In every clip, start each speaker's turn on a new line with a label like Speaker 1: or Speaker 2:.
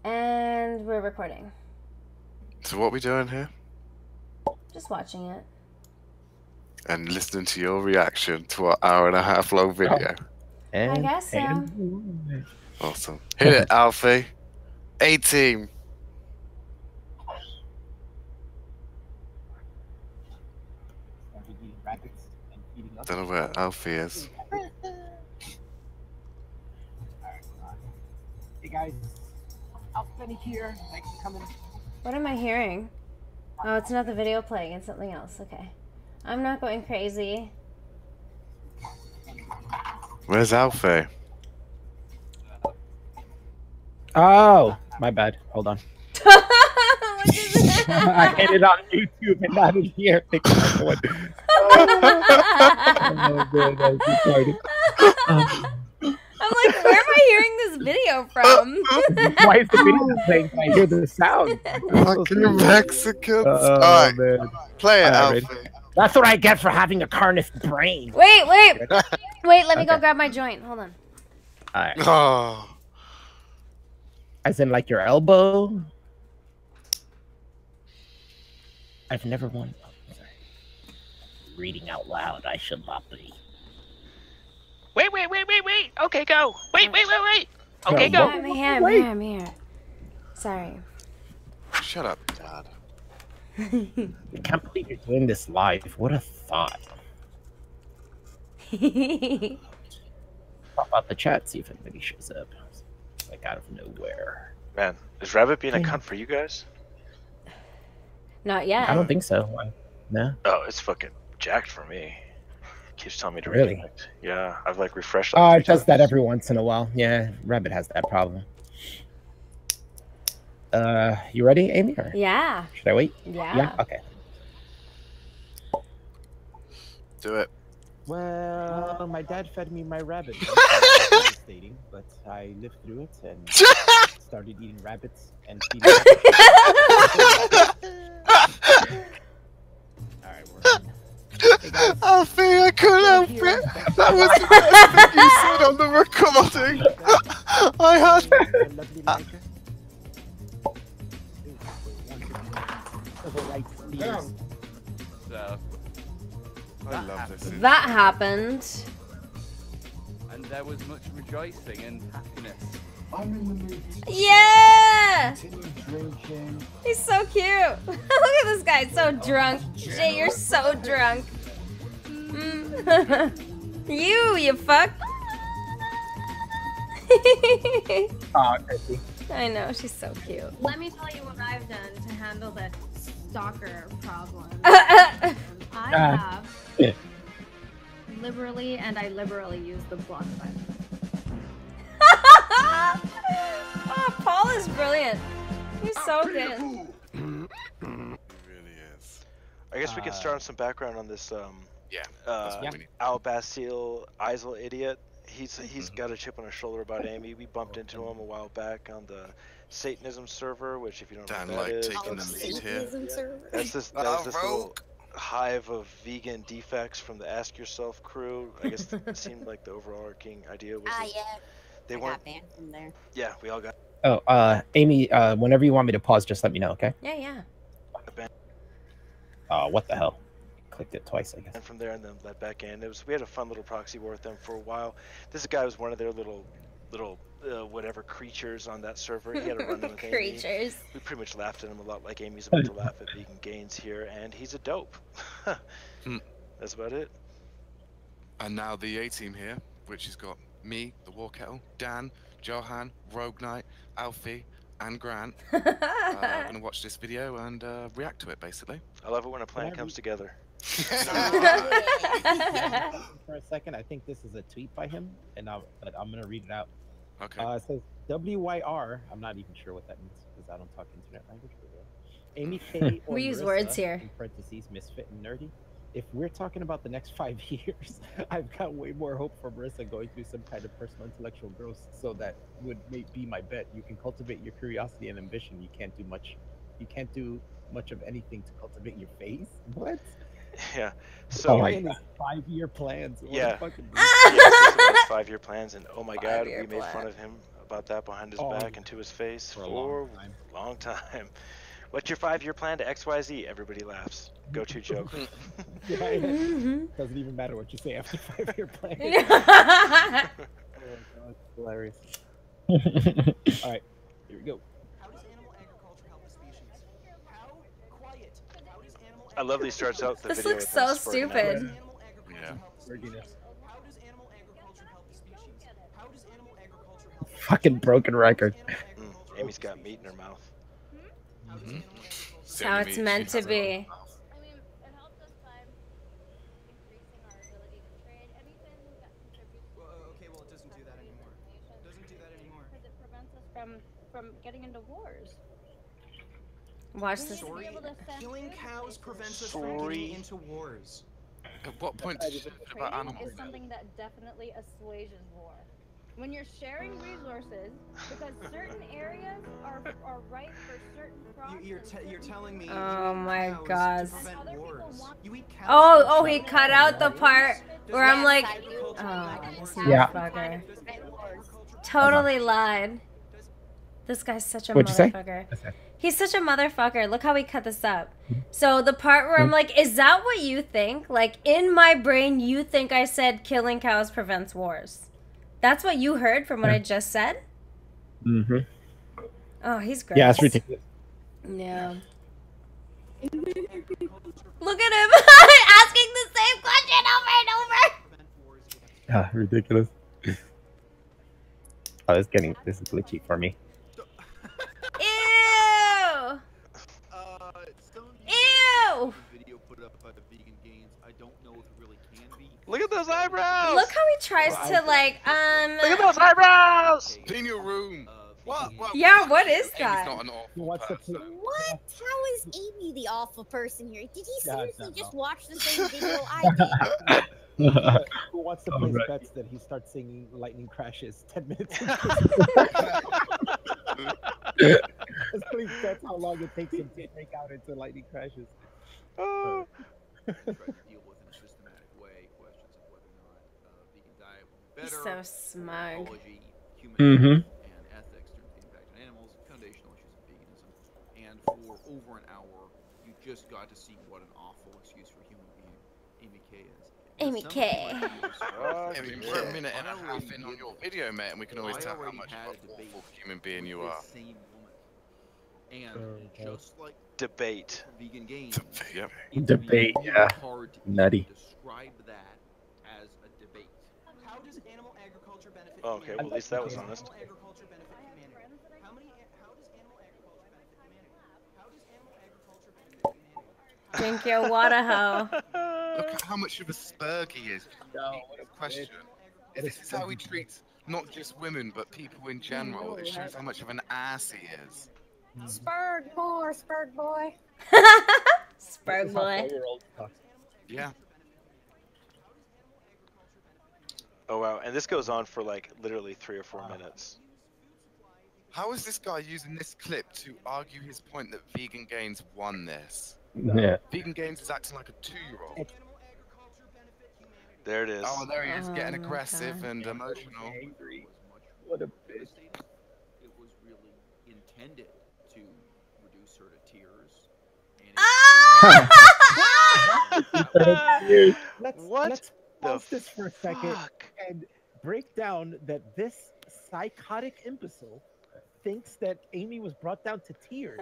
Speaker 1: And we're recording.
Speaker 2: So what are we doing here?
Speaker 1: Just watching it.
Speaker 2: And listening to your reaction to our hour-and-a-half long video.
Speaker 1: I guess so.
Speaker 2: Awesome. Hit it, Alfie. A-team. Don't know where Alfie is.
Speaker 3: Hey guys, Alfie here. Thanks for coming.
Speaker 1: What am I hearing? Oh, it's not the video playing. It's something else. Okay. I'm not going crazy.
Speaker 2: Where's Alfie?
Speaker 3: Oh, my bad. Hold on. I hit it on YouTube and not in here. Oh, man, I was retarded.
Speaker 1: I'm like, where am I hearing this video from?
Speaker 3: Why is the video playing? I hear the sound.
Speaker 2: Fucking Mexicans.
Speaker 3: Oh,
Speaker 2: Alright,
Speaker 3: man.
Speaker 2: play it,
Speaker 3: Alright,
Speaker 2: Alfie.
Speaker 3: That's what I get for having a carnif brain.
Speaker 1: Wait, let me go grab my joint. Hold on.
Speaker 3: Alright.
Speaker 2: Oh.
Speaker 3: As in, like, your elbow? I've never won. Oh, sorry. Reading out loud, I should not be.
Speaker 4: Wait. Okay, go. Wait. Okay,
Speaker 3: No,
Speaker 4: go.
Speaker 1: I'm here. Sorry.
Speaker 2: Shut up, Dad.
Speaker 3: I can't believe you're doing this live. What a thought. Pop out the chat, see if anybody shows up. It's like out of nowhere.
Speaker 4: Man, is Rabbit being a cunt for you guys?
Speaker 1: Not yet.
Speaker 3: I don't think so. Why? No?
Speaker 4: Oh, it's fucking jacked for me. Keeps telling me to
Speaker 3: Really?
Speaker 4: reconnect. Yeah, I've like refreshed.
Speaker 3: Oh,
Speaker 4: Like
Speaker 3: it does that every once in a while. Yeah, Rabbit has that problem. You ready, Amy? Or
Speaker 1: Yeah.
Speaker 3: should I wait?
Speaker 1: Yeah.
Speaker 3: Okay.
Speaker 2: Do it.
Speaker 5: Well, my dad fed me my rabbit. Devastating, but I lived through it and started eating rabbits and feeding Alright, we're on. Hey guys,
Speaker 2: Alfie, I couldn't help it. That was the best thing you said on the recording. I had.
Speaker 5: a lovely liker.
Speaker 6: So,
Speaker 2: I love this.
Speaker 1: That happened.
Speaker 6: and there was much rejoicing and happiness.
Speaker 5: I'm in the mood.
Speaker 1: Yeah!
Speaker 5: Continue drinking.
Speaker 1: He's so cute. Look at this guy, so drunk. Jay, you're so drunk. You fuck.
Speaker 3: Oh, Chrissy.
Speaker 1: I know, she's so cute.
Speaker 7: Let me tell you what I've done to handle the stalker problem.
Speaker 1: Oh,
Speaker 7: I have liberally, and I liberally use the block button.
Speaker 1: oh, Paul is brilliant. He's so good.
Speaker 2: It really is.
Speaker 4: I guess we can start on some background on this.
Speaker 2: Yeah. That's what we need.
Speaker 4: Al Bastille Isel idiot. He's got a chip on his shoulder about Amy. We bumped into him a while back on the Satanism server, which if you don't know
Speaker 2: Dan,
Speaker 4: what that
Speaker 2: like,
Speaker 4: is,
Speaker 2: taking the lead here.
Speaker 4: that's this little hive of vegan defects from the Ask Yourself crew. I guess it seemed like the overarching idea was that they weren't.
Speaker 7: Got banned from there.
Speaker 4: Yeah, we all got
Speaker 3: Oh, Amy, whenever you want me to pause, just let me know, okay?
Speaker 1: Yeah.
Speaker 4: banned
Speaker 3: Oh, what the hell? Clicked it twice, I guess.
Speaker 4: from there and then let back in. We had a fun little proxy war with them for a while. This guy was one of their little whatever creatures on that server. He had a run with Amy.
Speaker 1: Creatures.
Speaker 4: We pretty much laughed at him a lot, like Amy's about to laugh at vegan gains here, and he's a dope. That's about it.
Speaker 2: And now the A-team here, which has got me, the War Kettle, Dan, Johan, Rogue Knight, Alfie, and Grant. I'm going to watch this video and react to it, basically.
Speaker 4: I love it when a plan comes together.
Speaker 5: For a second, I think this is a tweet by him, but I'm gonna read it out.
Speaker 2: Okay.
Speaker 5: It says WYR. I'm not even sure what that means because I don't talk internet language. Amy K. Or
Speaker 1: We use
Speaker 5: Marissa,
Speaker 1: words here.
Speaker 5: In parentheses, misfit and nerdy. If we're talking about the next 5 years, I've got way more hope for Marissa going through some kind of personal intellectual growth. So that would be my bet. You can cultivate your curiosity and ambition. You can't do much. You can't do much of anything to cultivate your faith. What?
Speaker 4: Yeah. So
Speaker 5: Ryan is 5-year plans. What
Speaker 4: Yeah.
Speaker 5: a fucking
Speaker 4: yes, this is his 5-year plans, and oh my god, we
Speaker 1: 5-year
Speaker 4: made
Speaker 1: plan.
Speaker 4: fun of him about that behind his
Speaker 5: Oh,
Speaker 4: back and to his face
Speaker 5: for a
Speaker 4: for
Speaker 5: long time.
Speaker 4: long time. What's your 5-year plan to XYZ? Everybody laughs. Go-to joke.
Speaker 5: Yeah, it doesn't even matter what you say after 5-year plan.
Speaker 1: Yeah.
Speaker 5: Oh, God, hilarious. All right, here we go.
Speaker 8: How does animal agriculture help the species? How quiet? How does animal
Speaker 4: I love that he starts out the
Speaker 1: This
Speaker 4: video
Speaker 1: looks
Speaker 4: with him
Speaker 1: so
Speaker 4: spurting out.
Speaker 1: stupid.
Speaker 8: animal agriculture
Speaker 2: Yeah.
Speaker 8: help the species?
Speaker 5: Workiness.
Speaker 8: How does animal agriculture help the species? How does animal agriculture help the
Speaker 3: Fucking broken record.
Speaker 4: Amy's got meat in her mouth.
Speaker 2: Mhm.
Speaker 1: That's how it's meant to be.
Speaker 9: I mean, it helps us by increasing our ability to trade anything that contributes to
Speaker 8: Okay, well, it doesn't do that anymore. It doesn't do that anymore.
Speaker 9: because it prevents us from getting into wars.
Speaker 1: Watch
Speaker 9: We
Speaker 1: this.
Speaker 9: need to
Speaker 8: Sorry,
Speaker 9: be able to send
Speaker 8: killing
Speaker 9: food
Speaker 8: cows
Speaker 9: places.
Speaker 8: prevents us from
Speaker 4: Sorry.
Speaker 8: getting into wars.
Speaker 2: At what point did you say that about
Speaker 9: Trading
Speaker 2: animals?
Speaker 9: is something that definitely assuages war. When you're sharing resources, because certain areas are ripe for certain crops.
Speaker 8: You're
Speaker 9: and certain
Speaker 8: telling me.
Speaker 1: Oh
Speaker 8: you eat
Speaker 1: my
Speaker 8: cows
Speaker 1: God.
Speaker 8: To prevent
Speaker 9: Other people
Speaker 8: wars.
Speaker 9: want-
Speaker 8: You eat cows
Speaker 1: Oh,
Speaker 8: to
Speaker 1: oh, he
Speaker 8: prevent
Speaker 1: cut out the
Speaker 8: wars?
Speaker 1: part
Speaker 8: Does
Speaker 1: where I'm
Speaker 8: animal
Speaker 1: like,
Speaker 8: agriculture
Speaker 1: oh,
Speaker 8: prevent
Speaker 1: this
Speaker 8: wars?
Speaker 3: Yeah.
Speaker 1: motherfucker.
Speaker 8: Does animal agriculture
Speaker 1: Totally lied. This guy's such a
Speaker 3: What'd you say?
Speaker 1: motherfucker.
Speaker 3: Okay.
Speaker 1: He's such a motherfucker. Look how he cut this up. So the part where I'm like, is that what you think? Like, in my brain, you think I said killing cows prevents wars. That's what you heard from what I just said?
Speaker 3: Mm-hmm.
Speaker 1: Oh, he's great.
Speaker 3: Yeah, it's ridiculous.
Speaker 1: Yeah. Look at him asking the same question over and over.
Speaker 3: Ah, ridiculous. Oh, this is glitchy for me.
Speaker 1: Ew! Ew!
Speaker 6: Video put up by the Vegan Gains. I don't know if it really can be.
Speaker 4: Look at those eyebrows!
Speaker 1: Look how he tries to like,
Speaker 4: Look at those eyebrows!
Speaker 2: Clean your room. What?
Speaker 1: Yeah, what is
Speaker 2: Amy's
Speaker 1: that?
Speaker 2: not an awful
Speaker 5: What's the
Speaker 2: person.
Speaker 10: What? How is Amy the awful person here? Did he
Speaker 5: Yeah,
Speaker 10: seriously
Speaker 5: no,
Speaker 10: just
Speaker 5: no.
Speaker 10: watch the same video I did?
Speaker 5: Who wants to place
Speaker 3: Alright.
Speaker 5: bets that he starts singing Lightning Crashes 10 minutes? Let's place bets how long it takes him to break out into Lightning Crashes.
Speaker 4: Oh.
Speaker 6: Try to deal with in a systematic way questions of whether or not vegan diet will be
Speaker 1: He's
Speaker 6: better.
Speaker 1: so smug.
Speaker 6: Ecology, human
Speaker 3: Mhm.
Speaker 6: health, and ethics during the impact on animals, foundational issues of veganism. And for over an hour, you just got to see what an awful excuse for a human being Amy K is.
Speaker 1: Amy
Speaker 6: Some
Speaker 1: K.
Speaker 6: people might be
Speaker 2: I
Speaker 6: surprised.
Speaker 2: mean, we're a minute and a
Speaker 6: I
Speaker 2: half
Speaker 6: already
Speaker 2: in on
Speaker 6: did
Speaker 2: your
Speaker 6: this.
Speaker 2: video, mate, and we can always
Speaker 6: I
Speaker 2: tell how
Speaker 6: already
Speaker 2: much
Speaker 6: had
Speaker 2: of
Speaker 6: a
Speaker 2: an
Speaker 6: debate
Speaker 2: awful human being you
Speaker 6: with
Speaker 2: are.
Speaker 6: the same woman. And
Speaker 5: Okay.
Speaker 6: just like
Speaker 4: Debate.
Speaker 6: vegan gains,
Speaker 2: Yep.
Speaker 6: it's
Speaker 3: Debate,
Speaker 6: really
Speaker 3: yeah.
Speaker 6: hard to
Speaker 3: Nutty.
Speaker 6: describe that as a debate.
Speaker 8: How does animal agriculture benefit
Speaker 4: Oh, okay,
Speaker 8: humanity?
Speaker 4: well, at least that was
Speaker 8: How does
Speaker 4: honest.
Speaker 8: Animal agriculture benefit humanity? How does animal agriculture benefit humanity? How does animal agriculture benefit humanity?
Speaker 1: Drink your water, ho.
Speaker 2: Look at how much of a spurg he is. What a question. If this is how he treats not just women, but people in general, it shows how much of an ass he is.
Speaker 10: Spurg more, Spurg boy.
Speaker 1: Spurg boy.
Speaker 2: Yeah.
Speaker 4: Oh wow, and this goes on for like literally 3 or 4 minutes.
Speaker 2: How is this guy using this clip to argue his point that Vegan Gains won this?
Speaker 3: Yeah.
Speaker 2: Vegan Gains is acting like a 2-year-old.
Speaker 4: There it is.
Speaker 2: Oh, there he is,
Speaker 1: Oh
Speaker 2: getting
Speaker 1: my
Speaker 2: aggressive
Speaker 1: God.
Speaker 2: and emotional.
Speaker 3: Angry. What a bitch.
Speaker 6: It was really intended to reduce her to tears. And
Speaker 5: Let's
Speaker 4: the
Speaker 5: pause this for a second
Speaker 4: fuck?
Speaker 5: and break down that this psychotic imbecile thinks that Amy was brought down to tears.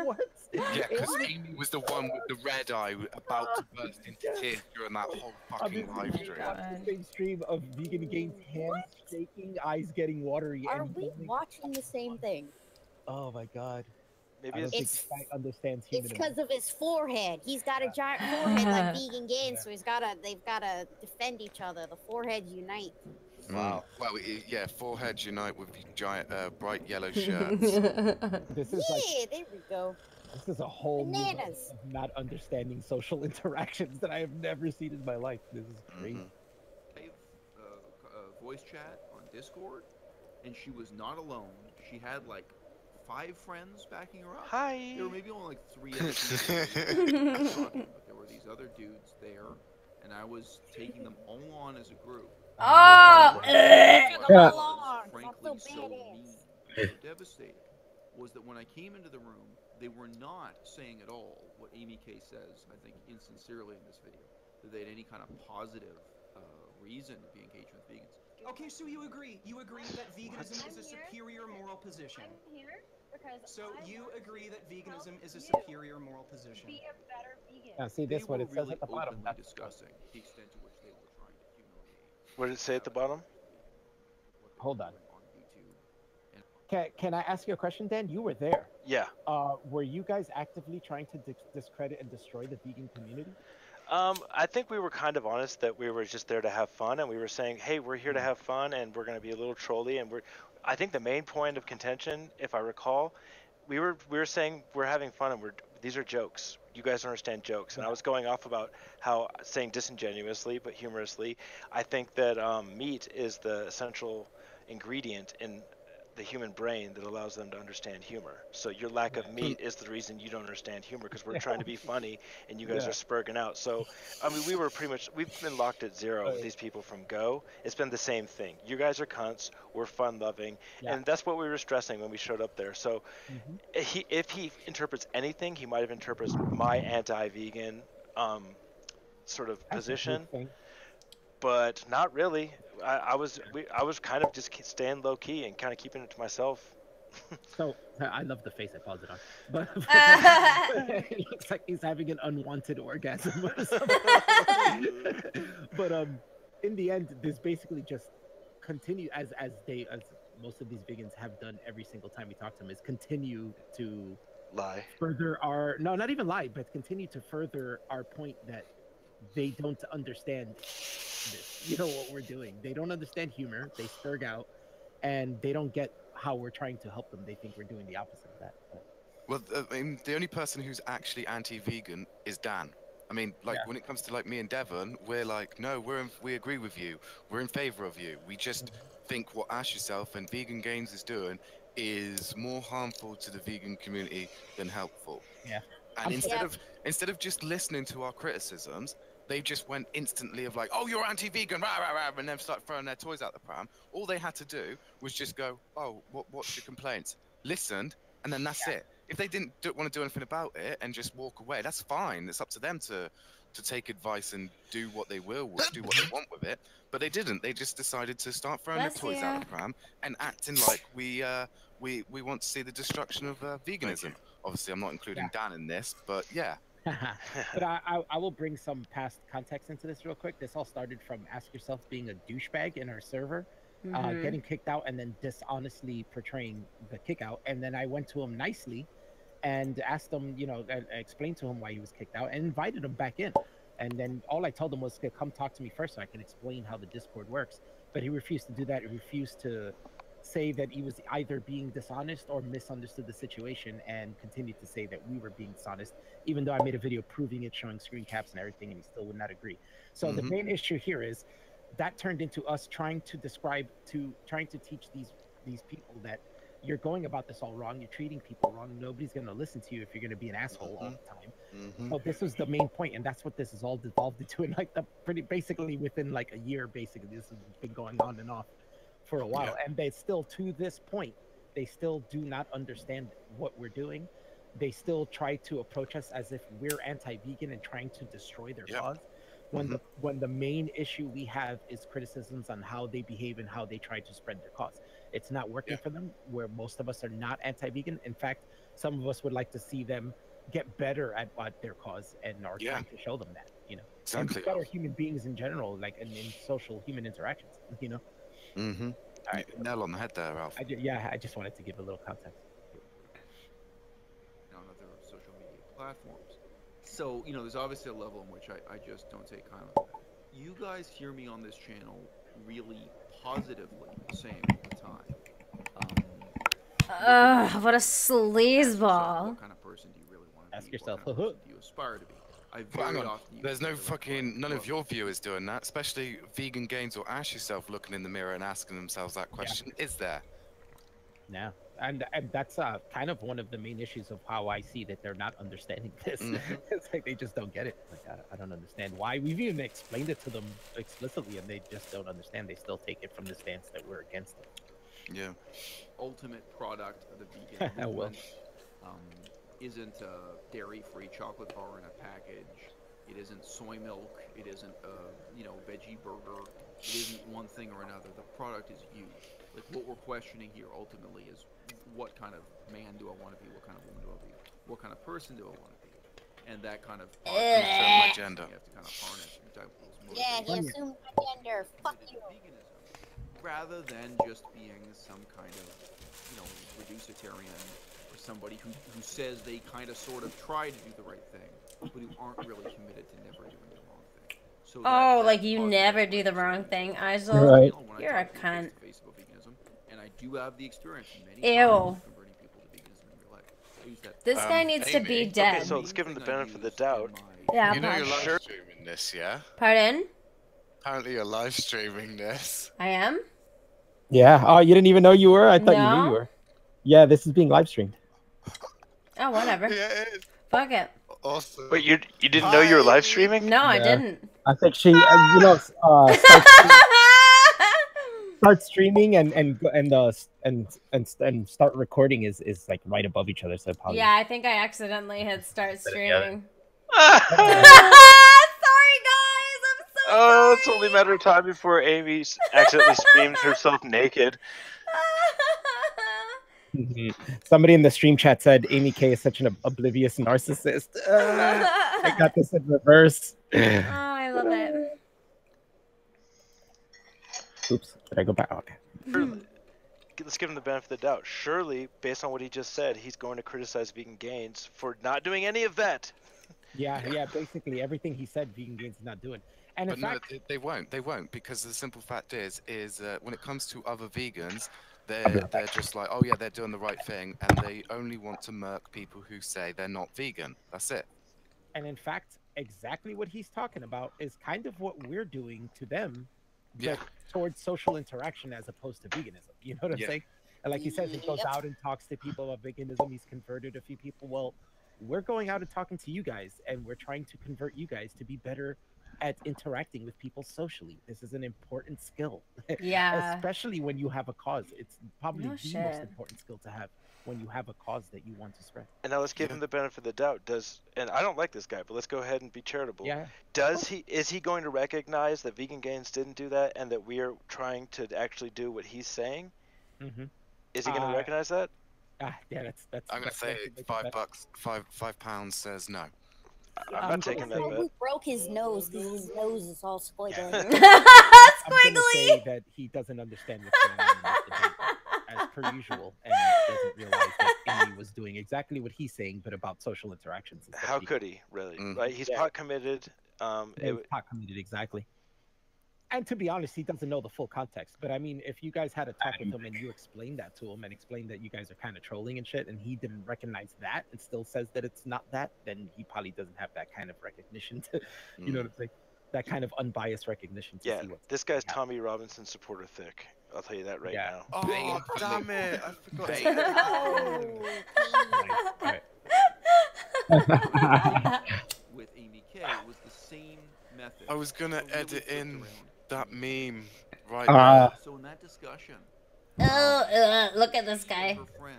Speaker 5: What?
Speaker 2: Yeah, because Amy was the one with the red eye about to burst into tears during that whole fucking live stream.
Speaker 5: Watch the same stream of Vegan Gains, hands shaking, eyes getting watery.
Speaker 10: Are
Speaker 5: and
Speaker 10: we
Speaker 5: going-
Speaker 10: watching the same thing?
Speaker 5: Oh my god.
Speaker 4: Maybe
Speaker 5: I don't
Speaker 4: it's
Speaker 5: think Spike understands human
Speaker 10: It's because of his forehead. He's got a giant forehead like Vegan Gains, so they've gotta defend each other. The foreheads unite.
Speaker 2: Wow. Well, yeah, foreheads unite with giant, bright yellow shirts.
Speaker 5: This is like
Speaker 10: Yeah, there we go.
Speaker 5: this is a whole new level
Speaker 10: Bananas.
Speaker 5: of not understanding social interactions that I have never seen in my life. This is crazy.
Speaker 6: live voice chat on Discord, and she was not alone. She had like 5 friends backing her up.
Speaker 4: Hi.
Speaker 6: There were maybe only like 3 other people talking, but there were these other dudes there, and I was taking them all on as a group.
Speaker 1: Oh!
Speaker 6: Frankly, so mean, so devastating, was that when I came into the room, they were not saying at all what Amy K says, I think insincerely in this video, that they had any kind of positive reason to be engaged with vegans.
Speaker 8: Okay, so you agree that veganism is a superior moral position.
Speaker 9: I'm here because
Speaker 8: So
Speaker 9: I
Speaker 8: you
Speaker 9: want
Speaker 8: agree that
Speaker 9: to
Speaker 8: veganism is a
Speaker 9: help
Speaker 8: superior moral
Speaker 9: you
Speaker 8: position.
Speaker 9: be a better vegan.
Speaker 5: Now, see
Speaker 6: They
Speaker 5: this what
Speaker 6: were
Speaker 5: it says
Speaker 6: really
Speaker 5: at the bottom.
Speaker 6: openly
Speaker 5: That's
Speaker 6: discussing the extent to which they were trying to humiliate.
Speaker 4: What did it say at the bottom?
Speaker 5: Hold on.
Speaker 6: YouTube.
Speaker 5: Can I ask you a question, Dan? You were there.
Speaker 4: Yeah.
Speaker 5: Were you guys actively trying to discredit and destroy the vegan community?
Speaker 4: I think we were kind of honest that we were just there to have fun, and we were saying, hey, we're here to have fun, and we're going to be a little trolly, and I think the main point of contention, if I recall, we were saying we're having fun, and these are jokes. You guys don't understand jokes, and I was going off about how saying disingenuously but humorously. I think that meat is the essential ingredient in the human brain that allows them to understand humor. So your lack of meat is the reason you don't understand humor, because we're trying to be funny and you guys are spurging out. So I mean, we've been locked at zero with these people from go. It's been the same thing. You guys are cunts, we're fun loving, and that's what we were stressing when we showed up there. So if he interprets anything, he might have interpreted my anti-vegan sort of position, but not really. I was kind of just staying low key and kind of keeping it to myself.
Speaker 5: So I love the face I paused it on, but it looks like he's having an unwanted orgasm or something. But in the end, this basically just continue as most of these vegans have done every single time we talk to them, is continue to
Speaker 4: lie,
Speaker 5: further our not even lie, but continue to further our point that they don't understand this. You know what we're doing. They don't understand humor. They spurg out, and they don't get how we're trying to help them. They think we're doing the opposite of that.
Speaker 2: Well, I mean, the only person who's actually anti-vegan is Dan. I mean, like when it comes to like me and Devon, we're like, no, we agree with you. We're in favor of you. We just think what Ash Yourself and Vegan Games is doing is more harmful to the vegan community than helpful.
Speaker 5: Yeah.
Speaker 2: And instead of just listening to our criticisms, they just went instantly of like, oh, you're anti-vegan, rah, rah, rah, and then start throwing their toys out the pram. All they had to do was just go, oh, what's your complaints? Listened, and then that's it. If they didn't want to do anything about it and just walk away, that's fine. It's up to them to take advice and do what they will, do what they want with it. But they didn't. They just decided to start throwing their toys out the pram and acting like we want to see the destruction of veganism. Obviously, I'm not including Dan in this, but yeah.
Speaker 5: But I will bring some past context into this real quick. This all started from Ask Yourself being a douchebag in our server, getting kicked out and then dishonestly portraying the kick out. And then I went to him nicely and asked him, explained to him why he was kicked out and invited him back in. And then all I told him was to come talk to me first so I can explain how the Discord works. But he refused to do that. He refused to say that he was either being dishonest or misunderstood the situation, and continued to say that we were being dishonest, even though I made a video proving it, showing screen caps and everything, and he still would not agree. So the main issue here is that turned into us trying to teach these people that you're going about this all wrong, you're treating people wrong, nobody's going to listen to you if you're going to be an asshole all the time. So this was the main point, and that's what this has all devolved into, in like basically within like a year. Basically, this has been going on and off for a while, and they still, to this point, they still do not understand what we're doing. They still try to approach us as if we're anti-vegan and trying to destroy their cause, when the main issue we have is criticisms on how they behave and how they try to spread their cause. It's not working for them, where most of us are not anti-vegan. In fact, some of us would like to see them get better at their cause and are trying to show them that,
Speaker 2: exactly.
Speaker 5: And better human beings in general, like in social human interactions,
Speaker 2: All right, nail on the head there, Ralph.
Speaker 5: I just wanted to give a little context.
Speaker 6: On other social media platforms. So, there's obviously a level in which I just don't take kindly to that. You guys hear me on this channel really positively saying all the time.
Speaker 1: What a sleazeball.
Speaker 6: What kind of person do you really want to be?
Speaker 5: Ask yourself,
Speaker 6: what kind of person do you aspire to be?
Speaker 2: There's no fucking none of your viewers doing that, especially Vegan Games or Ash Yourself looking in the mirror and asking themselves that question. Is there?
Speaker 5: No. And that's kind of one of the main issues of how I see that they're not understanding this. It's like they just don't get it. Like I don't understand why. We've even explained it to them explicitly, and they just don't understand. They still take it from the stance that we're against it.
Speaker 2: Yeah.
Speaker 6: Ultimate product of the vegan
Speaker 5: Well.
Speaker 6: movement isn't a dairy-free chocolate bar in a package. It isn't soy milk. It isn't a veggie burger. It isn't one thing or another. The product is you. Like what we're questioning here ultimately is what kind of man do I want to be? What kind of woman do I be? What kind of person do I want to be? And that kind of
Speaker 2: my gender.
Speaker 6: You have to kind of harness and type of those
Speaker 10: Yeah, he
Speaker 6: motivations.
Speaker 10: assumed my gender. Fuck you.
Speaker 6: Veganism, rather than just being some kind of reducitarian or somebody who says they kind of sort of try to do the right thing, but who aren't really committed to never doing the wrong thing. So
Speaker 1: Oh, like you never do the wrong thing, Isel.
Speaker 3: Right.
Speaker 1: You're a cunt.
Speaker 6: And I do have the experience many
Speaker 1: Ew.
Speaker 6: times converting people to veganism in real life. I use that.
Speaker 1: This guy needs to be dead.
Speaker 4: Okay, so let's give him the benefit of the doubt.
Speaker 1: Yeah,
Speaker 2: You know you're
Speaker 1: Posh.
Speaker 2: live streaming this, yeah?
Speaker 1: Pardon?
Speaker 2: Apparently you're live streaming this.
Speaker 1: I am?
Speaker 3: Yeah. Oh, you didn't even know you were? I thought you knew
Speaker 1: No.
Speaker 3: you were. Yeah, this is being live streamed.
Speaker 1: Oh, whatever.
Speaker 2: Yeah, it is.
Speaker 1: Fuck it.
Speaker 2: Awesome.
Speaker 4: Wait, you didn't know you were live streaming?
Speaker 1: No, I
Speaker 3: Yeah.
Speaker 1: didn't.
Speaker 3: I think she, start streaming and start recording is like right above each other. So probably.
Speaker 1: Yeah, I think I accidentally hit start streaming.
Speaker 4: Oh,
Speaker 1: Sorry, guys. I'm so sorry.
Speaker 4: it's only a matter of time before Amy accidentally streamed herself naked.
Speaker 3: Mhm. Somebody in the stream chat said Amy K is such an oblivious narcissist. I got this in reverse.
Speaker 1: Oh, I love it.
Speaker 3: Oops, did I go back? Okay.
Speaker 4: Let's give him the benefit of the doubt. Surely, based on what he just said, he's going to criticize Vegan Gains for not doing any of that.
Speaker 5: Yeah. Basically, everything he said, Vegan Gains is not doing. And in
Speaker 2: But
Speaker 5: fact,
Speaker 2: no, they won't. They won't, because the simple fact is when it comes to other vegans, they're just like, oh yeah, they're doing the right thing, and they only want to murk people who say they're not vegan. That's it.
Speaker 5: and in fact, exactly what he's talking about is kind of what we're doing to them,
Speaker 2: Yeah.
Speaker 5: but towards social interaction as opposed to veganism. You know what I'm
Speaker 2: Yeah.
Speaker 5: saying? And like he says, he goes out and talks to people about veganism. He's converted a few people. Well, we're going out and talking to you guys, and we're trying to convert you guys to be better at interacting with people socially. This is an important skill.
Speaker 1: Yeah.
Speaker 5: Especially when you have a cause. It's probably
Speaker 1: No
Speaker 5: the most
Speaker 1: shit.
Speaker 5: important skill to have when you have a cause that you want to spread.
Speaker 4: And now let's give him the benefit of the doubt. And I don't like this guy, but let's go ahead and be charitable.
Speaker 5: Yeah.
Speaker 4: Is he going to recognize that Vegan Gains didn't do that, and that we are trying to actually do what he's saying?
Speaker 5: Mm-hmm.
Speaker 4: Is he going to recognize that?
Speaker 5: Yeah, that's.
Speaker 2: I'm gonna
Speaker 5: that's
Speaker 2: say
Speaker 5: the
Speaker 2: $5, £5 says no.
Speaker 4: I'm not taking that
Speaker 10: So
Speaker 4: bet.
Speaker 10: who broke his nose because his nose is all squiggly?
Speaker 5: I'm gonna say that he doesn't understand what's going on in this debate, as per usual, and doesn't realize that Amy was doing exactly what he's saying, but about social interactions. instead of
Speaker 4: How
Speaker 5: vegan.
Speaker 4: could he, really?
Speaker 2: Mm.
Speaker 4: Right? He's pot committed.
Speaker 5: Yeah, he's pot committed, exactly. And to be honest, he doesn't know the full context. But I mean, if you guys had a talk with him and you explained that to him and explained that you guys are kind of trolling and shit, and he didn't recognize that and still says that it's not that, then he probably doesn't have that kind of recognition to, you know what I'm saying? That kind of unbiased recognition to
Speaker 4: Yeah,
Speaker 5: see what's
Speaker 4: this guy's Tommy Robinson supporter thick. I'll tell you that right
Speaker 5: Yeah.
Speaker 4: now.
Speaker 2: Oh, damn it! I forgot.
Speaker 6: With Amy K was the same method.
Speaker 2: I was gonna
Speaker 6: So really
Speaker 2: edit
Speaker 6: flipped
Speaker 2: in
Speaker 6: around.
Speaker 2: that meme right
Speaker 6: So in that discussion,
Speaker 1: Oh, look at this guy.
Speaker 6: her friends,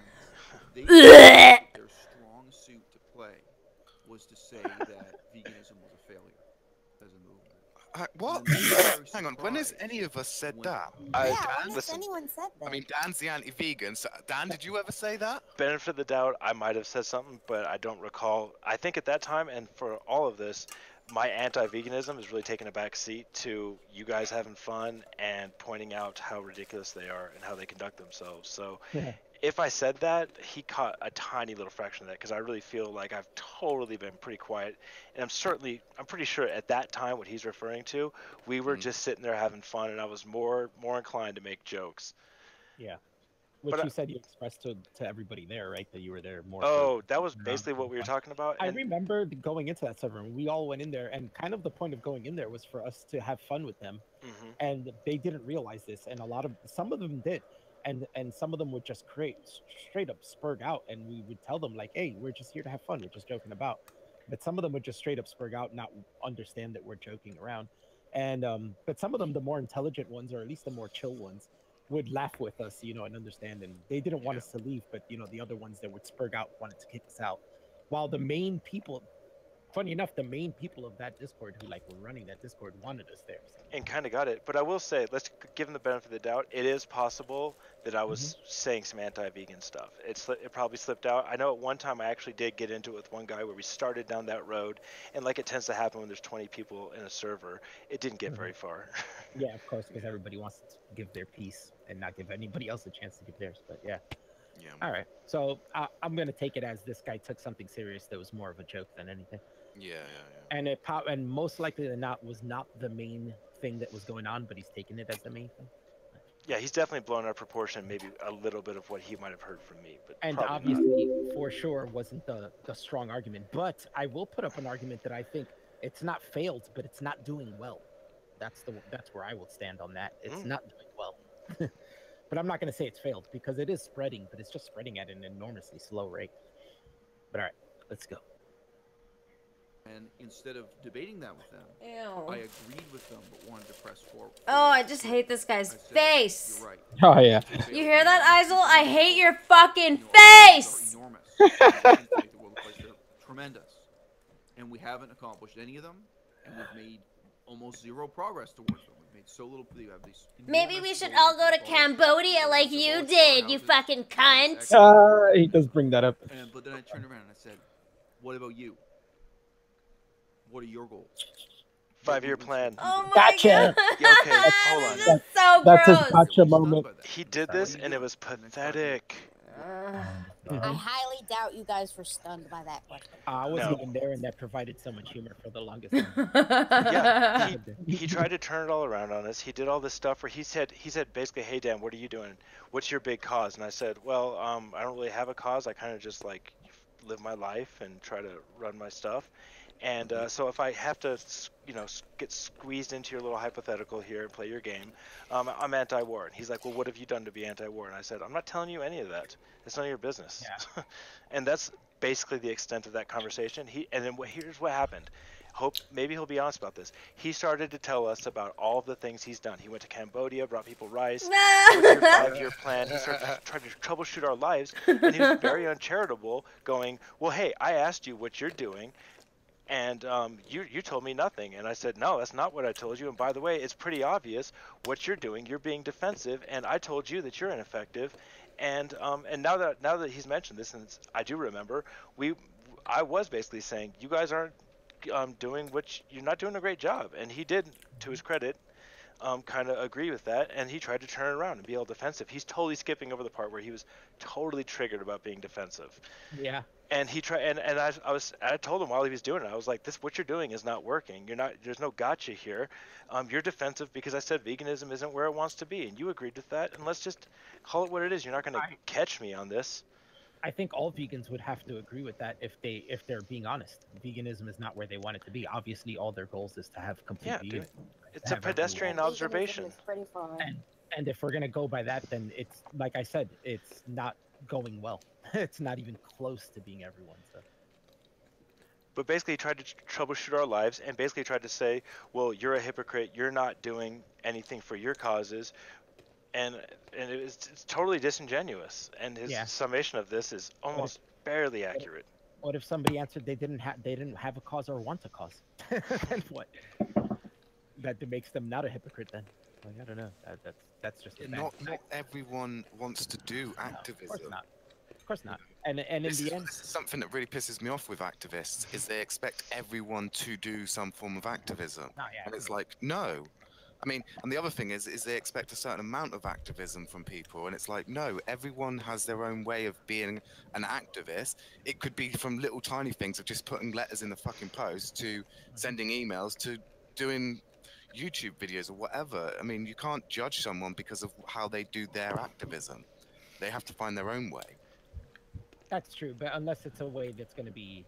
Speaker 6: they their strong suit to play was to say that veganism was a failure as a movement.
Speaker 2: What? Hang on. When has any of us said that?
Speaker 10: Yeah,
Speaker 2: Dan,
Speaker 10: when has
Speaker 2: listen.
Speaker 10: anyone said that?
Speaker 2: I mean, Dan's the anti-vegan. So, Dan, did you ever say that?
Speaker 4: Benefit of the doubt, I might have said something, but I don't recall. I think at that time, and for all of this, my anti-veganism is really taking a back seat to you guys having fun and pointing out how ridiculous they are and how they conduct themselves. So if I said that, he caught a tiny little fraction of that, because I really feel like I've totally been pretty quiet. And I'm pretty sure at that time what he's referring to, we were just sitting there having fun, and I was more inclined to make jokes.
Speaker 5: Yeah. Which
Speaker 4: But
Speaker 5: you said you expressed to everybody there, right? That you were there more.
Speaker 4: Oh, that was basically what we were talking about.
Speaker 5: I
Speaker 4: And
Speaker 5: remember going into that server room. We all went in there, and kind of the point of going in there was for us to have fun with them.
Speaker 4: Mhm.
Speaker 5: And they didn't realize this, and some of them did. and some of them would just straight up spurg out, and we would tell them like, hey, we're just here to have fun, we're just joking about. But some of them would just straight up spurg out, not understand that we're joking around. And but some of them, the more intelligent ones, or at least the more chill ones, would laugh with us, you know, and understand, and they didn't want us to leave, but you know, the other ones that would spurg out wanted to kick us out, while the main people, funny enough, the main people of that Discord who like were running that Discord wanted us there. So.
Speaker 4: And kind of got it. But I will say, let's give them the benefit of the doubt. It is possible that I was saying some anti-vegan stuff. It probably slipped out. I know at one time I actually did get into it with one guy where we started down that road, and like it tends to happen when there's 20 people in a server, it didn't get very far.
Speaker 5: Yeah, of course, because everybody wants to give their piece and not give anybody else a chance to give theirs. But yeah.
Speaker 2: Yeah.
Speaker 5: All right. So I'm gonna take it as this guy took something serious that was more of a joke than anything.
Speaker 2: Yeah.
Speaker 5: And and most likely than not was not the main thing that was going on, but he's taking it as the main thing.
Speaker 4: Yeah, he's definitely blown out of proportion, maybe a little bit of what he might have heard from me. But
Speaker 5: And
Speaker 4: probably
Speaker 5: obviously, for sure, wasn't the strong argument. But I will put up an argument that I think it's not failed, but it's not doing well. That's where I will stand on that. It's not doing well. But I'm not going to say it's failed because it is spreading, but it's just spreading at an enormously slow rate. But all right, let's go.
Speaker 6: And instead of debating that with them,
Speaker 1: Ew.
Speaker 6: I agreed with them but wanted to press forward.
Speaker 1: Oh, I just hate this guy's face.
Speaker 6: You're right.
Speaker 3: Oh yeah.
Speaker 1: You hear that, Isel? I hate your fucking face!
Speaker 6: Enormous. The world place, they're tremendous. And we haven't accomplished any of them, and we've made almost zero progress towards them. We've made so little. We have these
Speaker 1: Maybe we should all go to Cambodia like you did, you fucking cunt!
Speaker 3: He does bring that up.
Speaker 6: But then I turned around and I said, what about you? What are your goals?
Speaker 4: 5-year plan.
Speaker 1: Oh my
Speaker 3: Gotcha.
Speaker 1: god!
Speaker 4: Yeah, okay, hold on.
Speaker 1: This is so
Speaker 3: That's his
Speaker 1: gross.
Speaker 3: gotcha moment.
Speaker 4: He did this, and it was pathetic.
Speaker 10: I highly doubt you guys were stunned by that question.
Speaker 5: I wasn't
Speaker 4: No.
Speaker 5: even there, and that provided so much humor for the longest time.
Speaker 4: Yeah, he tried to turn it all around on us. He did all this stuff where he said basically, hey Dan, what are you doing? What's your big cause? And I said, well, I don't really have a cause. I kind of just like live my life and try to run my stuff. And so if I have to, get squeezed into your little hypothetical here and play your game, I'm anti-war. And he's like, well, what have you done to be anti-war? And I said, I'm not telling you any of that. It's none of your business.
Speaker 5: Yeah.
Speaker 4: And that's basically the extent of that conversation. Here's what happened. Maybe he'll be honest about this. He started to tell us about all of the things he's done. He went to Cambodia, brought people rice. What's your 5-year plan? He started trying to troubleshoot our lives, and he was very uncharitable, going, well, hey, I asked you what you're doing, and you told me nothing. And I said, no, that's not what I told you. And by the way, it's pretty obvious what you're doing. You're being defensive, and I told you that you're ineffective. And now that he's mentioned this, and I do remember, I was basically saying you guys aren't doing you're not doing a great job. And he did, to his credit, kind of agree with that, and he tried to turn it around and be all defensive. He's totally skipping over the part where he was totally triggered about being defensive.
Speaker 5: Yeah.
Speaker 4: And he tried, and I told him while he was doing it, I was like, what you're doing is not working. There's no gotcha here. You're defensive because I said veganism isn't where it wants to be, and you agreed with that. And let's just call it what it is. You're not going to catch me on this.
Speaker 5: I think all vegans would have to agree with that if they're being honest. Veganism is not where they want it to be. Obviously, all their goals is to have complete vegan.
Speaker 4: It's a pedestrian observation.
Speaker 5: And if we're gonna go by that, then it's like I said, it's not going well. It's not even close to being everyone. So.
Speaker 4: But basically, he tried to troubleshoot our lives, and basically tried to say, well, you're a hypocrite. You're not doing anything for your causes. And it's totally disingenuous. And his summation of this is almost barely accurate.
Speaker 5: What if somebody answered they didn't have a cause or want a cause? Then what? That makes them not a hypocrite then. Like, I don't know. That's just a
Speaker 2: not everyone wants to do activism.
Speaker 5: Of course not. Of course not. And in the end,
Speaker 2: something that really pisses me off with activists is they expect everyone to do some form of activism. And it's like, no. I mean, and the other thing is they expect a certain amount of activism from people, and it's like, no, everyone has their own way of being an activist. It could be from little tiny things of just putting letters in the fucking post to sending emails to doing YouTube videos or whatever. I mean, you can't judge someone because of how they do their activism. They have to find their own way.
Speaker 5: That's true, but unless it's a way that's going to be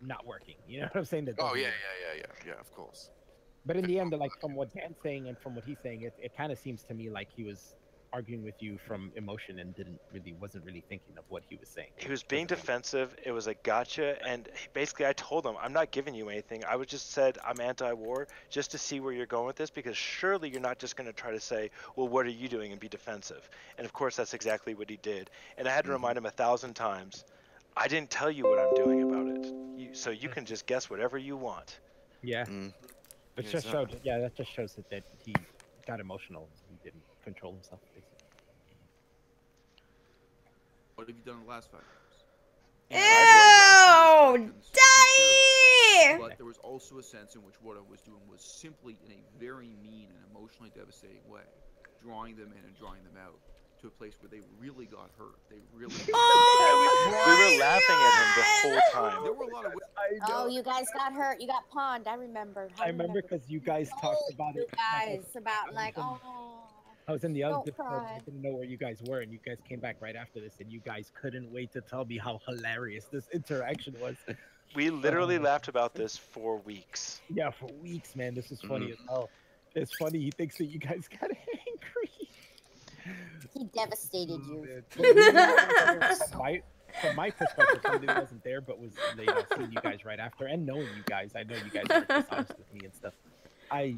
Speaker 5: not working, you know what I'm saying?
Speaker 2: Oh yeah, of course.
Speaker 5: But in the end, like from what Dan's saying and from what he's saying, it kind of seems to me like he was arguing with you from emotion and wasn't really thinking of what he was saying.
Speaker 4: He was being defensive. It was a gotcha, and basically I told him, I'm not giving you anything. I was just said I'm anti-war just to see where you're going with this, because surely you're not just going to try to say, well, what are you doing, and be defensive. And of course that's exactly what he did. And I had to remind him 1,000 times, I didn't tell you what I'm doing about it. So you can just guess whatever you want.
Speaker 5: Yeah. It
Speaker 2: Yeah,
Speaker 5: just
Speaker 2: exactly.
Speaker 5: showed. Yeah, that just shows that he got emotional. He didn't control himself. Basically.
Speaker 6: What have you done in the last 5 years?
Speaker 1: Ew! Die!
Speaker 6: But there was also a sense in which what I was doing was simply in a very mean and emotionally devastating way, drawing them in and drawing them out to a place where they really got hurt. They really.
Speaker 4: We were laughing at him the whole time.
Speaker 6: There were a lot of.
Speaker 10: Oh, you guys got hurt. You got pawned. I remember.
Speaker 5: I remember because you guys talked about it.
Speaker 10: Guys, about like, oh.
Speaker 5: I was in the other
Speaker 10: Don't
Speaker 5: Discord.
Speaker 10: cry.
Speaker 5: I didn't know where you guys were, and you guys came back right after this, and you guys couldn't wait to tell me how hilarious this interaction was.
Speaker 4: We literally laughed about this for weeks.
Speaker 5: Yeah, for weeks, man. This is funny as hell. It's funny. He thinks that you guys got angry.
Speaker 10: He devastated you.
Speaker 5: From my perspective, somebody who wasn't there but was seeing you guys right after and knowing you guys, I know you guys were dishonest with me and stuff. I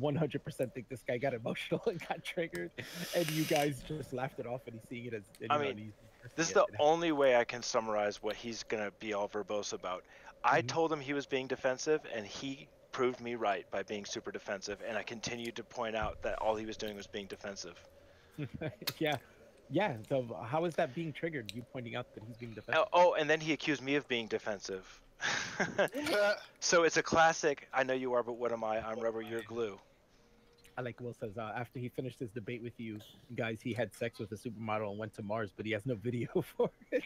Speaker 5: 100% think this guy got emotional and got triggered, and you guys just laughed it off, and he's seeing it as.
Speaker 4: I mean, this is the only way I can summarize what he's gonna be all verbose about. I told him he was being defensive, and he proved me right by being super defensive, and I continued to point out that all he was doing was being defensive.
Speaker 5: Yeah. So how is that being triggered? You pointing out that he's being defensive?
Speaker 4: Oh, and then he accused me of being defensive. So it's a classic. I know you are, but what am I? I'm rubber, you're glue.
Speaker 5: I like Will says after he finished his debate with you guys, he had sex with a supermodel and went to Mars, but he has no video for it.